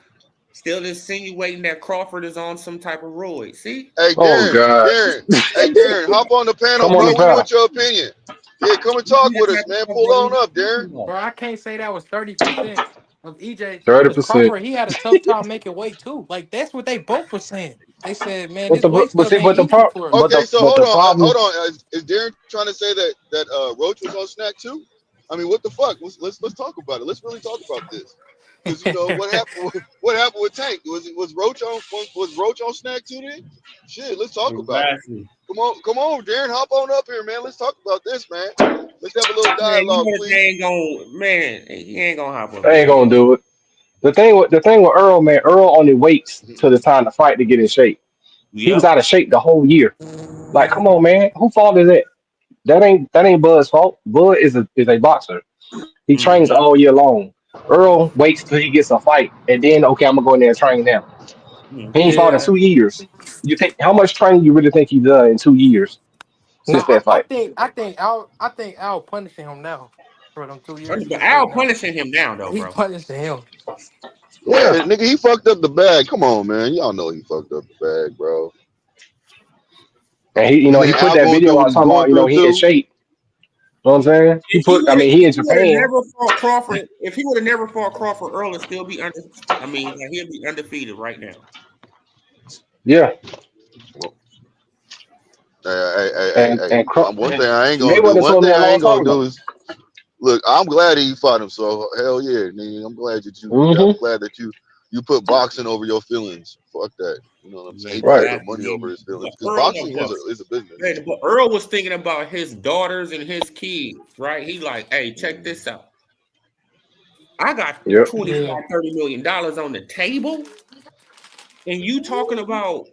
insinuating that Crawford is on some type of roid. See? Hey, Oh God. Darren, hop on the panel, Come on bro. the We panel. want your opinion. Yeah, come and You talk see that with us, type of man. stuff, Pull bro. on You up, talking Darren. about? Bro, I can't say that was 30% of EJ because 30%. Crawford he had a tough time making weight too. Like that's what they both were saying. They said, man, But this weight but stuff see, ain't easy for him. Okay, so but hold the on, hold problem. on. Is Darren trying to say that Roach was on snack too? I mean, what the fuck? Let's talk about it. Let's really talk about this. Because you know what happened. What happened with Tank? Was Roach on snack too? Then shit, let's talk about it. Exactly. Come on, Darren, hop on up here, man. Let's talk about this, man. Let's have a little Man, you dialogue, know that they please. ain't gonna, man, he ain't gonna hop up I here. ain't gonna do it. The thing with Earl, man, Earl only waits till the time to fight to get in shape. He was Yep. out of shape the whole year. Like, come on, man. Who fault is that? That ain't Bud's fault. Bud is a boxer. He trains Mm-hmm. all year long. Earl waits till he gets a fight, and then okay, I'm gonna go in there and train now. He ain't fought in Yeah. 2 years. You think how much training you really think he done in 2 years since Now that I fight? think I think Al punishing him now for them 2 years But he's straight Al now. punishing him now, though, He bro. punishing him. Yeah, Yeah, nigga, he fucked up the bag. Come on, man. Y'all know he fucked up the bag, bro. and he, And he then put Al that going through video what out he's talking going about, through he in too. shape. You know what I'm saying? If he would have, He in if he would have Japan. never fought Crawford, if he would have never fought Crawford, Earl would still be under. I mean, like, he'll be undefeated right now. Yeah, Well, hey. and One thing I ain't gonna do. Mayweather One told me thing a I long ain't gonna time do ago. is look. I'm glad he fought him. So hell yeah, nigga. I'm glad that you. I'm Hmm. glad that you put boxing over your feelings. Fuck that. You know what I'm saying? He probably Right. put money over Exactly. his But feelings because Earl, no, boxing but, is a business. man, but Earl was thinking about his daughters and his kids, right? He like, hey, check Mhm. this out. I got Yep. 25, Yeah. $30 million on the table, and you talking about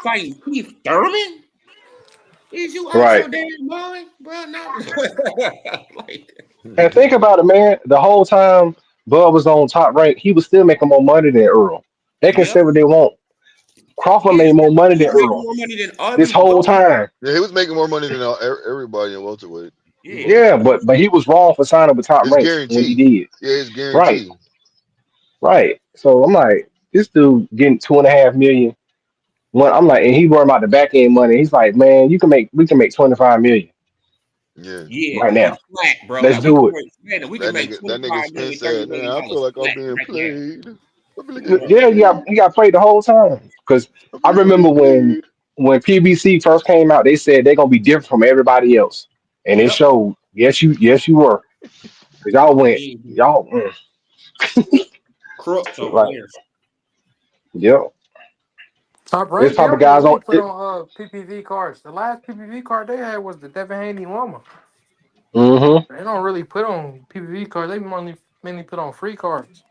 fighting Keith Thurman? Is you out Right. your damn mind, bro? Not like, And think about it, man. The whole time Bud was on top rank, he was still making more money than Earl. They can yep. say what they want. Crawford Yeah, made more money he than was making Earl more money than other this people. whole time. Yeah, he was making more money than everybody in welterweight. He Yeah, was. Yeah, but he was wrong for signing with top It's ranks when he guaranteed. did. Yeah, it's Right, guaranteed. right. So I'm like, this dude getting 2.5 million. Well, I'm like, and he worrying about the back end money. He's like, man, we can make 25 million Yeah. yeah, right now. flat, bro. Let's Like we do can it. make, man, we can That make nigga 25 million, Spence 30 said, man, million I dollars feel like I'm flat being right now. played. I feel like getting Bro. Yeah, played. he got played the whole time. Because I I feel like I'm remember being played. when PBC first came out, they said they're gonna be different from everybody else, and it Yep. showed. Yes, you were. Cause y'all went, Mhm. y'all, Crooks over like, there. yep. Top This rank, they type of don't guys even really on put it. on PPV cards. The last PPV card they had was the Devin Haney Loma. Mm-hmm. They don't really put on PPV cards. They mainly put on free cards.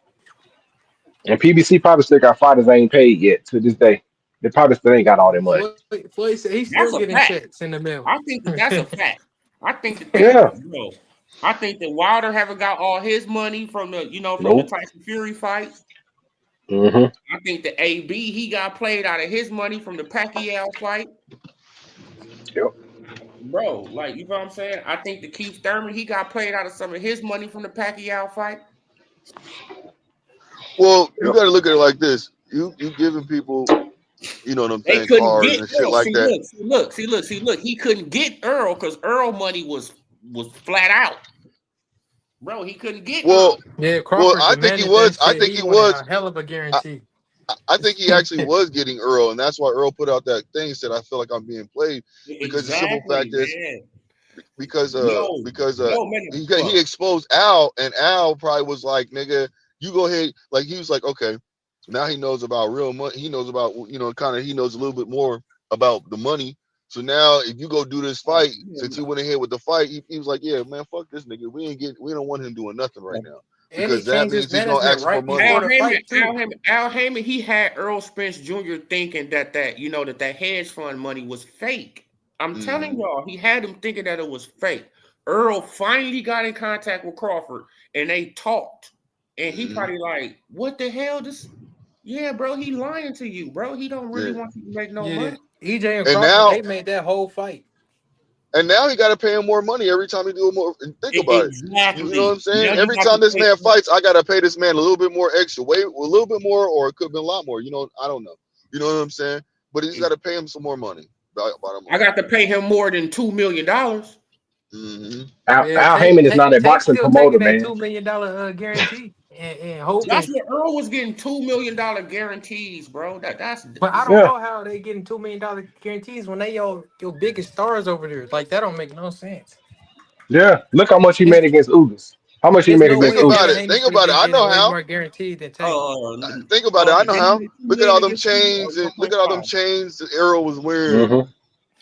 And PBC probably still got fighters they ain't paid yet to this day. They probably still ain't got all their money. Floyd said he's still That's a getting fact. checks in the mail. I think that's a fact. I think that Yeah. bro. I think that Wilder haven't got all his money from the, from the Nope. Tyson Fury fights. Mm-hmm. I think the AB he got played out of his money from the Pacquiao fight, Yep. bro. Like you know what I'm saying? I think the Keith Thurman he got played out of some of his money from the Pacquiao fight. Well, you Yep. got to look at it like this. You giving people, you know what I'm They saying, couldn't cars get and shit Earl. like that. See, look. He couldn't get Earl because Earl money was flat out, bro. He couldn't get Well, Earl. Yeah, well, Crawford I think he demanded that was. I shit. think He he wanted was. a hell of a I, guarantee. I think he actually was getting Earl, and that's why Earl put out that thing. Said, "I feel like I'm being played," because the simple Exactly, fact is, man. because Yo, man, he exposed Al, and Al probably was like, nigga, you go ahead. Like he was like, okay, now he knows about real money. He knows about, kind of, he knows a little bit more about the money. So now if you go do this fight, since he went ahead with the fight, he was like, yeah, man, fuck this nigga. We don't want him doing nothing right now, And he because that changed his means he's gonna management ask for right money. before the fight too. Al Heyman, he had Earl Spence Jr. thinking that hedge fund money was fake. I'm telling Mm-hmm. y'all, he had him thinking that it was fake. Earl finally got in contact with Crawford and they talked. And he Mm-hmm. probably like, what the hell? Yeah, bro, he lying to you, bro. He don't really Yeah. want you to make no Yeah, money. EJ and And Crawford now they made that whole fight. he got to pay him more money every time he do more. And think about it. You know what I'm Exactly. saying? Now you Every got to time this pay. man fights, I got to pay this man a little bit more extra, a little bit more, or it could have been a lot more. I don't know. You know what I'm saying? But he's got to pay him some more money. Bottom I line. got to pay him more than $2 million. Mm-hmm. Yeah, Al Heyman is not a Tank boxing still promoter, taking that man. $2 million guarantee and That's hoping. what Earl was getting $2 million guarantees, bro. That's But I don't Yeah. know how they getting $2 million guarantees when they your biggest stars over there. Like that don't make no sense. Yeah. Look how much he It's made against Ugas. How much he There's made no Think against way about Devin Ugas? it. Haney Think should have about it. been I getting know way how. more guaranteed than Tank. Think about it. I know Did he how. make 2 Look at million all them against you chains or and look at all them 1.5? chains that Arrow was wearing. Mm-hmm.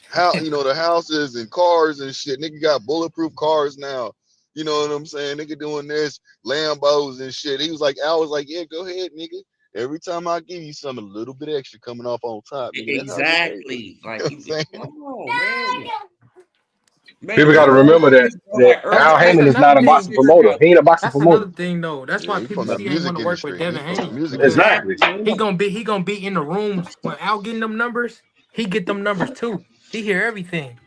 How the houses and cars and shit. Nigga got bulletproof cars now. You know what I'm saying? Nigga doing this, Lambos and shit. He was like, I was like, yeah, go ahead, nigga. Every time I give you something, a little bit extra coming off on top, nigga. That's how I get paid. Exactly. You know Like, what I'm saying? come on, man. Man, People the got to Earl remember that Spence, bro, that like Earl Al That's Spence Heyman is is another not a this boxing thing. shit promoter. right. He ain't a boxing That's promoter. another thing though. That's Yeah, why he from the PBC ain't want music to work with industry. He Devin from the Haney music because industry. Exactly. Exactly. he gonna be in the rooms when Al getting them numbers. He get them numbers too. He hear everything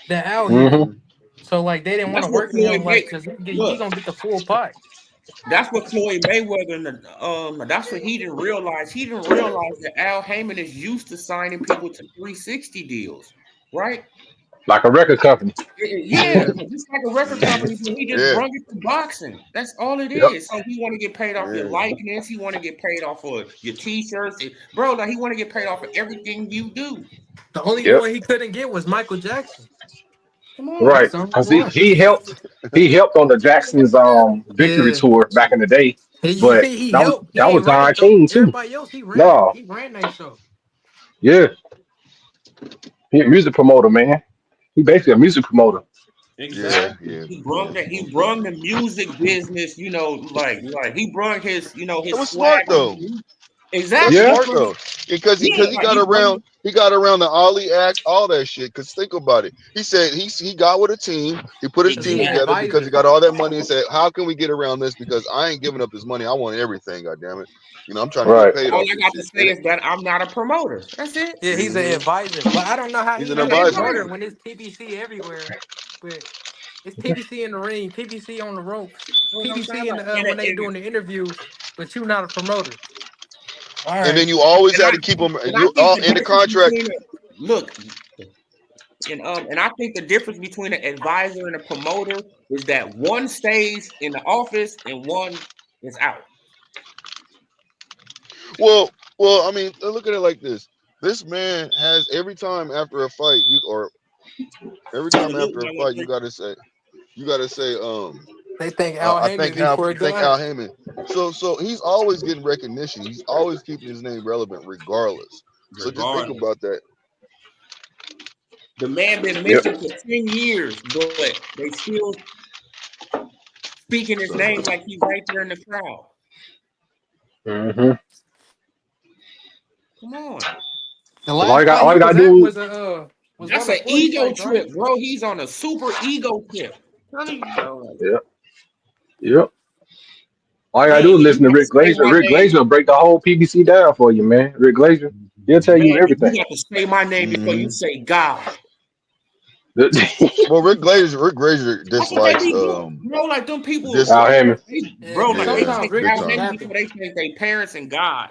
that Al hear. Mm-hmm. Mm-hmm. So like they didn't want That's to what work with Floyd him like May because he look. gonna get the full pot. That's what Floyd Mayweather and that's what he didn't realize. He didn't realize that Al Heyman is used to signing people to 360 deals, right? Like a record company. Yeah, Yeah, just like a record Mm-hmm. company, but he just Yeah, brung it to boxing. That's all it Yep. is. So he want to get paid off your yeah. likeness. He want to get paid off for your t-shirts, bro. Like he want to get paid off for everything you do. the only Yep. one he couldn't get was Michael Jackson. Come on, That's Right. the only Because he, one. he helped he helped on the Jackson's victory Yeah, tour back in the day. he But he that was helped. He that was ain't ran Don it though. King too. Everybody else he ran. No. He ran that show. Yeah. He a music promoter, man. He basically a music promoter. Yeah, exactly. yeah, He yeah, brung that. He most brung the definitely. music business. Like he brung his It his was smart swag. though. It was Exactly. Yeah. He smart brung it. though. because Yeah, he like got around the Ali Act, all that shit. Because think about it. He said he got with a team. He put his Cause he team an together because he advisor. got all that money and said, how can we get around this? Because I ain't giving up this money. I want everything. God damn it. You know, I'm trying to get Right. paid all off I this got to shit. say is that I'm not a promoter. That's it. Yeah, he's an advisor. But I don't know how He's he an not a advisor. promoter when it's TBC everywhere. But it's TBC in the ring, TBC on the ropes, You know what I'm saying? TBC in Like, the when they doing the interviews. But you not a promoter. All And then right. you always and had I to keep them. and I You think all the in the difference contract. between look, and I think the difference between an advisor and a promoter is that one stays in the office and one is out. Well, I mean, look at it like this. This man has every time after a fight, every time Salute after a my fight, little you gotta say, They think Al I Heyman before thank Al Goliath. Heyman. So he's always getting recognition. He's always keeping his name relevant, regardless. So just think regardless. about that. The man been Yep. missing for 10 years, but they still speaking his Sorry name about like he's right there in the crowd. Mm-hmm. Come on. The Cause all last you got, fight all he you was gotta at do. was That's one of an 40 ego fights, right? trip, bro. He's on a super ego trip. Telling you, bro. Yep. Yep. All you gotta Man, do is you listen to got to Rick say Glazer. my Rick name. Glazer will break the whole PBC down for you, man. Rick Glazer, he'll tell you Man, you everything. got to say my name before you say God. Well, Rick Glazer That's what they dislikes be doing. Bro, like them people, Al dislike. Heyman. Yeah, bro, cause like they Yeah, sometimes change Rick big Al be time. Heyman before capping. they change their parents and God.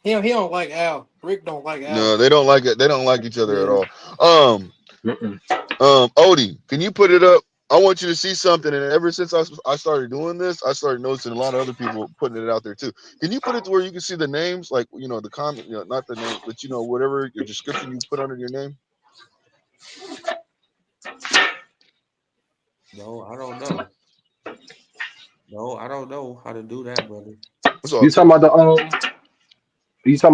He don't like Al. Rick don't like Al. No, they don't like it. They don't like each other at Yeah. all. Mm-mm. Odie, can you put it up? I want you to see something. And ever since I started doing this, I started noticing a lot of other people putting it out there too. Can you put it to where you can see the names, like the comment, not the name, but whatever your description you put under your name? No, I don't know. No, I don't know how to do that, brother. What's all You good? talking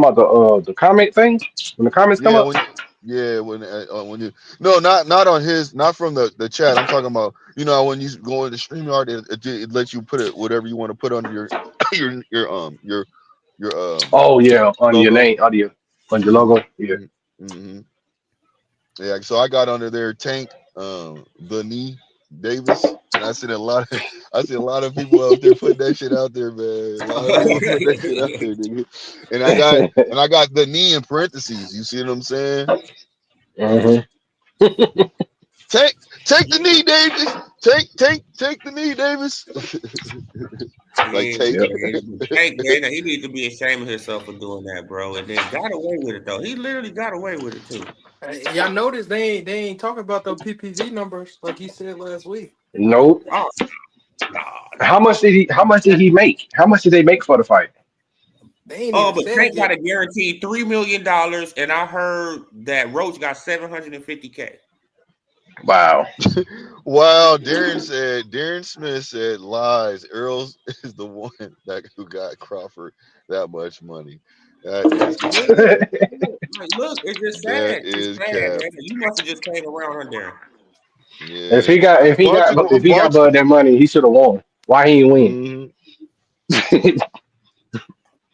about the comment thing when the comments come Yeah, up? when you not on his, not from the chat. I'm talking about when you go into StreamYard, it lets you put it whatever you want to put under your your Oh yeah, on your logo. name, on your hmm logo. Yeah. hmm Yeah, so I got under there Tank, the knee Davis, and I see a lot of people out there putting that shit out there, man. A lot of people put that shit out there, nigga. And I got the knee in parentheses. You see what I'm saying? hmm Take the knee, Davis. Take the knee, Davis. Like Yeah, take. Yep. man. Tank, man, he needs to be ashamed of himself for doing that, bro. And then got away with it though. He literally got away with it too. Y'all notice they ain't talking about those PPV numbers like he said last week. Nope. Oh, nah. How much did he make? How much did they make for the fight? They ain't Oh, even but said it Tank got yet. a guaranteed $3 million, and I heard that Roach got 750K. Wow. Wow, Darren Smith said lies. Earls is the one who got Crawford that much money. That is Yeah, cap. like, look, it's just That sad. It's is sad, cap. man. You must have just came around on there. if Yeah. he got Bartu if he got Bartu bud that money, he should have won. Why he ain't win? mhm.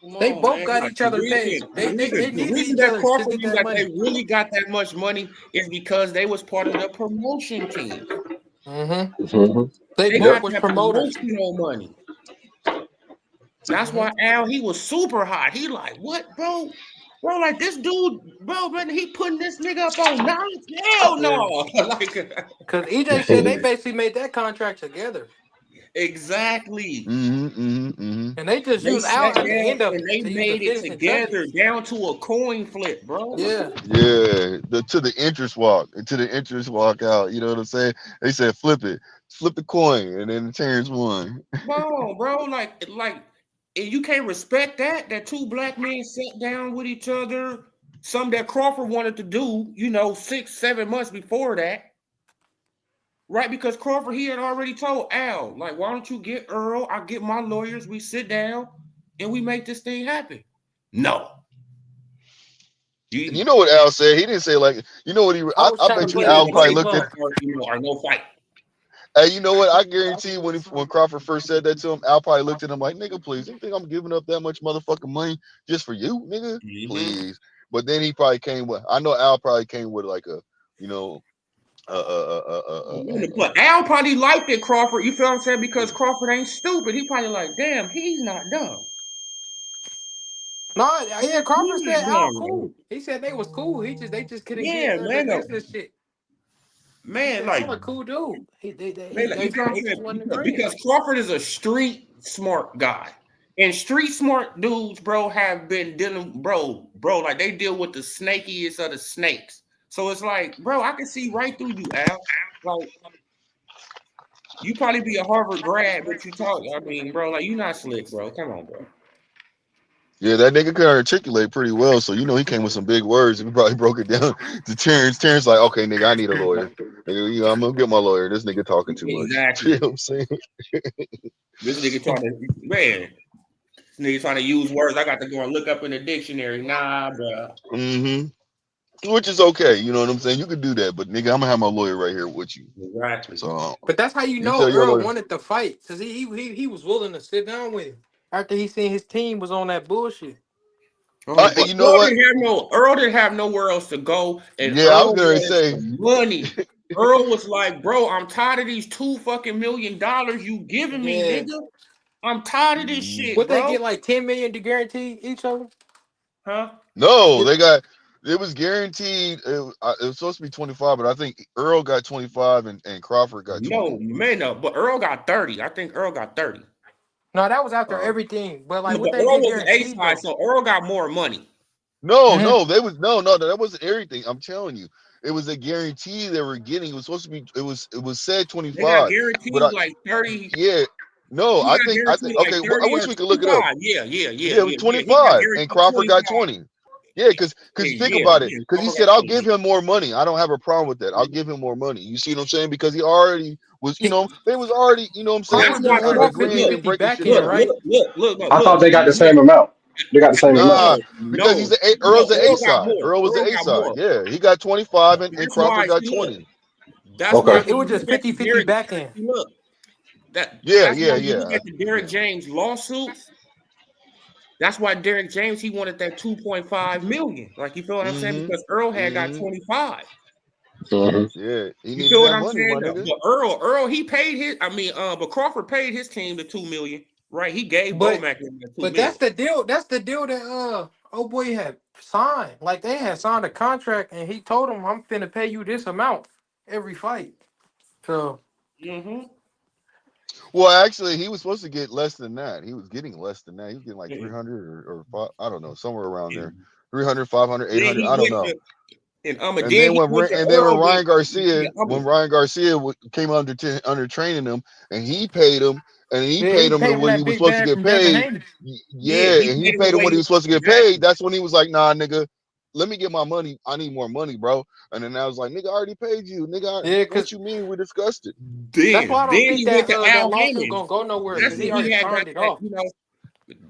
Come They on, both man. got Like each other paid. They the needed reason each that other to Crawford get knew that that they money. really got that much money is because they was part of the promotion team. Mm-hmm. Mhm. They They both Yep. got was that promoters. promotional money. That's Mm-hmm. why Al, he was super hot. He like, what, bro? Bro, like this dude, bro, man, he putting this nigga up on knowledge? Hell Yeah. no. Like, Cause EJ said they basically made that contract together. exactly. And they just They used sat out at the down end of and it they to use the made it finishing together touches. down to a coin flip, bro. Yeah. Yeah. To the interest walk out. You know what I'm saying? They said flip the coin, and then Terrence won. Come on, bro. Like, and you can't respect that two black men sat down with each other. Something that Crawford wanted to do, 6-7 months before that. Right, because Crawford, he had already told Al, like, why don't you get Earl? I get my lawyers, we sit down and we make this thing happen. No. And You you know what Al said? He didn't say like, you know what he. I was I trying to bet you play that Al either probably money looked at. ball. or no fight. Hey, you know what? I guarantee when Crawford first said that to him, Al probably looked at him like, "Nigga, please, you think I'm giving up that much motherfucking money just for you, nigga? Mm-hmm. Please." But then he probably came with. I know Al probably came with like a, you know, But Al probably liked it, Crawford. You feel what I'm saying? Because Crawford ain't stupid. He probably like, damn, he's not dumb. No, yeah, Crawford He's said not Al dumb, man. cool. He said they was cool. They just couldn't get Yeah, the man. No, business shit. He man, said like, Al a cool dude. you feel what I'm He just saying? wasn't agreeing. Because Crawford is a street smart guy. And street smart dudes, bro, have been dealing, bro, like they deal with the snakiest of the snakes. So it's like, bro, I can see right through you, Al. Like, you probably be a Harvard grad, but you talk, I mean, bro, like, you not slick, bro. Come on, bro. Yeah, that nigga could articulate pretty well. So you know he came with some big words. And we probably broke it down to Terrence. Terrence like, okay, nigga, I need a lawyer. Nigga, you know, I'm gonna get my lawyer. This nigga talking too much. You know Exactly. what I'm saying? This nigga trying to, man, this nigga trying to use words. I got to go and look up in the dictionary. Nah, bro. Mm-hmm. Which is okay. You know what I'm saying? You could do that, but nigga, I'm gonna have my lawyer right here with you. Exactly. So But that's how you you know tell your Earl lawyer. wanted to fight because he was willing to sit down with him after he seen his team was on that bullshit. But You know what? Earl didn't have nowhere else to go, and Yeah, I was Earl gonna wanted say. some money. Earl was like, bro, I'm tired of these $2 million you giving me, Yeah. nigga. I'm tired of this Mhm. shit, What they bro. get like 10 million to guarantee each other? Huh? No, It, they got. It was guaranteed. It was supposed to be 25, but I think Earl got 25 and Crawford got No, 20. man, no. But Earl got 30. I think Earl got 30. no, that was after Uh, everything. But No, like what but they Earl get was the A guaranteed side, though. so Earl got more money. no, Mhm. no, they was no, that wasn't everything. I'm telling you, it was a guarantee they were getting. It was supposed to be. It was said They got 25, but guaranteed like 30. yeah, no, He got I guaranteed think like okay. I 30 or wish we could look it up. 25. Yeah. Yeah, it was He got 25, and guaranteed Crawford got 25. 20. Yeah, because think about it. Because he Crawford said, got "I'll 20. give him more money. I don't have a problem with that. I'll give him more money." You see what I'm saying? Because he already was, He, they was already, you know what I'm saying, That's Crawford why just wanted a Crawford, agreeing look, and 50-50 breaking back shit end, down. right? I thought they got the same amount. They got the same amount. Nah, because no, Earl's the A Earl got side. more. Earl was the Earl A got side. more. Yeah, he got 25 and That's Crawford why, got see, look, 20. that's why Okay. It when was you just look at the 50-50 Derek, back end. see, look, Yeah, that's yeah, why when you look yeah, at the Derek yeah. James lawsuit, that's why Derek James, he wanted that 2.5 million. Like, you feel what I'm saying? Mm-hmm. Because Earl had got Mm-hmm. 25. Hmm. Yeah, he You needed feel what that I'm money, saying? my nigga. But Earl, he paid his. I mean, but Crawford paid his team the 2 million, right? He gave But Bomac the two but that's mil. the deal. That's the deal that oh boy had signed. Like they had signed a contract and he told him I'm finna pay you this amount every fight. So Mm-hmm. Well, actually, he was supposed to get less than that. He was getting less than that. He was getting like And 300 or five, I don't know, somewhere around there. then 300, 500, 800, he I don't went know. to and And then then he went to Earl. When Ryan Garcia came under training him, and he paid him, yeah, he paid him what he that was big supposed to bag get from Devin paid. Haney. Yeah, Yeah, he and he paid him the paid him way what he he was supposed to get paid. exactly. That's when he was like, "Nah, nigga, let me get my money. I need more money, bro." And then I was like, "Nigga, I already paid you, nigga. Yeah, What cause you mean? We discussed it." that's why I don't Then think he went that to that Al lawsuit Heyman. gonna go nowhere That's because when he he already had got signed it that. off.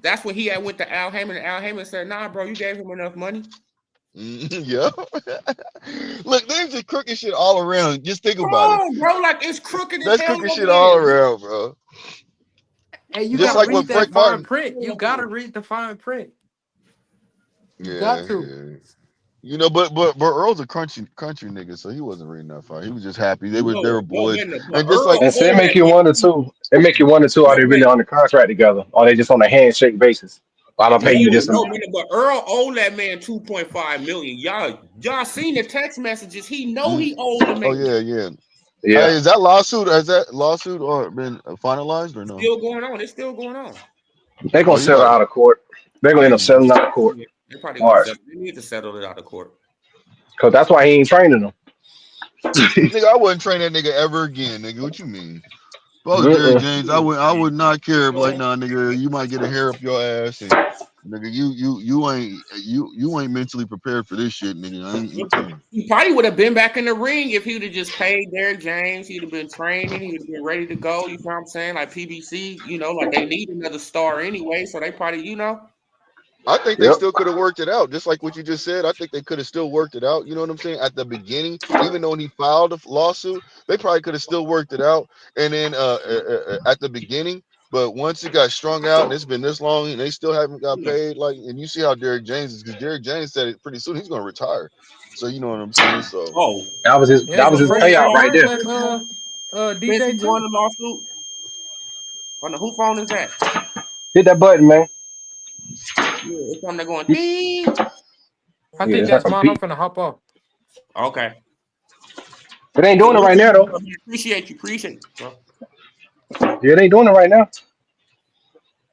That's when he had went to Al Heyman, and Al Heyman said, "Nah, bro, you gave him enough money." Yeah. Look, there's just crooked shit all around. Just think Come about it. on, bro. Like it's crooked as That's hell crooked over shit all there. around, bro. Hey, you Just gotta like read what that Frank fine Martin. print. You gotta read the fine print. You got Yeah, to. yeah. You know, but Earl's a country nigga, so he wasn't reading that far. He was just happy. They were No, boys, man. But and just like Earl And so it owned make that you man. wonder too. It make you wonder too. Are No, they really man. on the contract together? Or are they just on a handshake basis? I'm gonna pay you this No, amount. man. But Earl owed that man 2.5 million. Y'all seen the text messages? He know mm, he owed the oh man. yeah, yeah. Hey, Yeah, is that lawsuit? Has that lawsuit or been finalized or no? Still going on. It's still going on. they Oh, gonna you settle got. out of court. They're gonna end up Mm, settling out of court. Yeah, they're probably gonna Watch, settle. They need to settle it out of court. because that's why he ain't training them. nigga, I wouldn't train that nigga ever again, nigga. What you mean? If I was Derek Mm-mm. James, I would not care. Like, nah, nigga, you might get a hair up your ass, and nigga, you ain't mentally prepared for this shit, nigga. I ain't mm-mm. He probably would have been back in the ring if he would have just paid Derek James. He'd have been training. He would have been ready to go. You know what I'm saying? Like PBC, like they need another star anyway. So they probably, I think they Yep. still could have worked it out, just like what you just said. I think they could have still worked it out. You know what I'm saying? At the beginning, even though he filed a lawsuit, they probably could have still worked it out. And then at the beginning, but once it got strung out and it's been this long and they still haven't got paid, like, and you see how Derrick James is, because Derrick James said it pretty soon he's going to retire. So you know what I'm saying? So Oh, That was his. Yeah, That was his before he payout right retired, there. let since DJ he won Tank. the lawsuit. On the who phone is that? Hit that button, man. Yeah, it's something that going ding. I Yeah, think it's like that's a mine. I'm beat. finna hop off. Okay. It ain't doing it Salute right to now, you, though. bro, man. Appreciate you, bro. Yeah, it ain't doing it right now.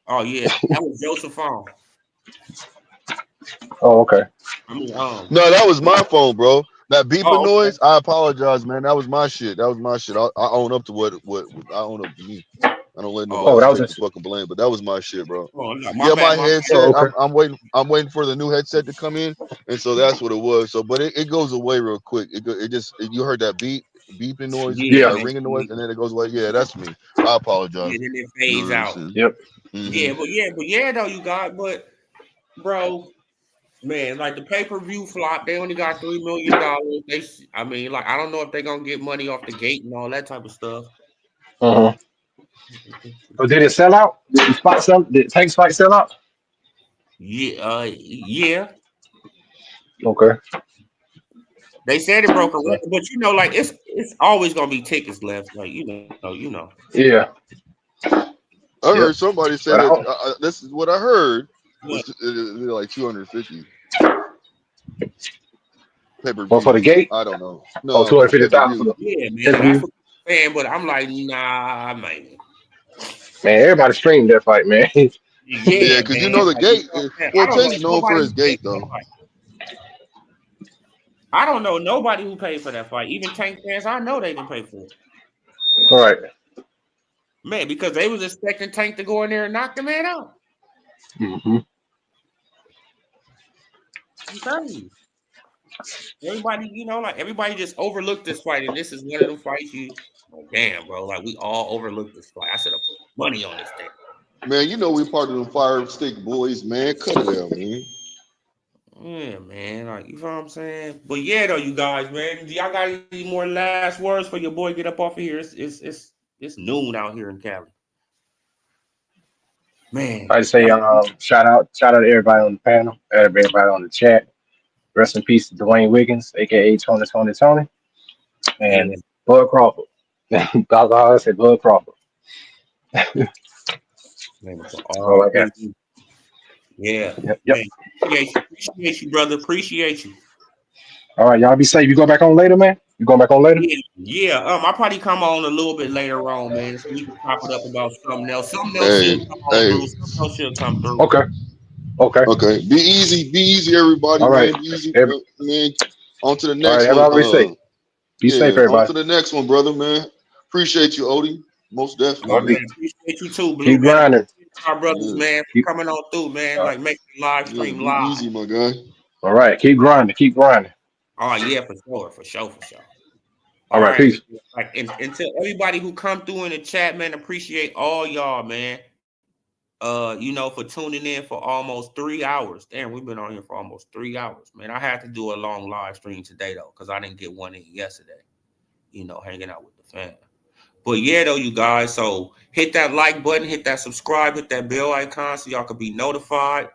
Oh yeah, that was Joseph phone. Oh, okay. I mean, no, that was my phone, bro. That beeping oh, okay. noise, I apologize, man. That was my shit. That was my shit. I own up to what I own up to me. I don't let Oh, Oh, nobody that was take the just. fucking blame, but that was my shit, bro. oh, no, Yeah, my my bad. Oh, headset. okay. I'm waiting for the new headset to come in, and so that's what it was. So, but it goes away real quick. You heard that beeping noise, Yeah, Yeah. and that ringing noise, and then it goes away. Yeah, that's me. I apologize. then it You know fades what I'm out. saying? Yep. Mm-hmm. But yeah, though you got, but bro, man, like the pay-per-view flop, they only got $3 million. I mean, like I don't know if they're gonna get money off the gate and all that type of stuff. Uh-huh. So did it sell out? Did the spot sell? Did Tank's fight sell out? Yeah, yeah. Okay. They said it broke a Okay. record, but you know, like it's always gonna be tickets left. Like you know. Yeah. I Yep. heard somebody say But I that. don't. This is what I heard Yeah, was like 250 pay per Well, for view. the gate. I don't know. Oh, No, two for hundred the fifty pay per thousand for view. the yeah, pay man. per That's view. what I'm saying, but I'm like, nah, man. Man, everybody streamed that fight, man. Yeah, Yeah, because you know man. the Like you gate. know what I'm saying? I Well, don't know Tank's known for nobody his who paid gate, for that though. fight. I don't know nobody who paid for that fight. Even Tank fans, I know they didn't pay for it. All right. Man, because they was expecting Tank to go in there and knock the man out. Mm-hmm. I'm telling you. Everybody, like everybody just overlooked this fight, and this is one of them fights you like, damn, bro. Like we all overlooked this fight. I should have put money on this thing. Man, you know we part of the Fire Stick Boys, man. Cut it out, man. Yeah, man. Like you know what I'm saying? But yeah, though, you guys, man. Do y'all got any more last words for your boy get up off of here? It's noon out here in Cali. Man. I say shout out to everybody on the panel, everybody on the chat. Rest in peace to Dwayne Wiggins, aka Tony, Yeah, and Bud Crawford. That's all I said, Bud Crawford. man. For All I all got. yeah, Yep, yep. man. Appreciate you, brother. Appreciate you. All right, y'all be safe. You go back on later, man. You going back on later? Yeah. I'll probably come on a little bit later on, man, so we can talk it up about something else. Something else should Hey, come on hey. through. Something else should come through. Okay. Okay. Okay, be easy, everybody, All right. man. Be easy, Every, man. On to the all right. next one. Everybody be safe. Be safe, Yeah, on everybody. to the next one, brother, man. Appreciate you, Odie. Most Yeah, All definitely, right. man. Appreciate you too, Blue, Keep man. grinding. Appreciate our brothers, man. man, Keep. for coming on through, man. Uh, Like making the live Yeah, stream be live. easy, my guy. all right. Keep grinding. Keep grinding. Oh yeah, for sure. All All right. right. Peace. Like and to everybody who come through in the chat, man, appreciate all y'all, man. For tuning in for almost 3 hours. Damn, we've been on here for almost 3 hours, man. I had to do a long live stream today though, because I didn't get one in yesterday. Hanging out with the fam. But yeah, though, you guys. So hit that like button, hit that subscribe, hit that bell icon so y'all can be notified.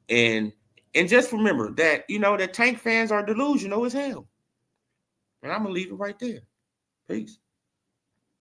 And just remember that that Tank fans are delusional as hell. And I'm gonna leave it right there. Peace.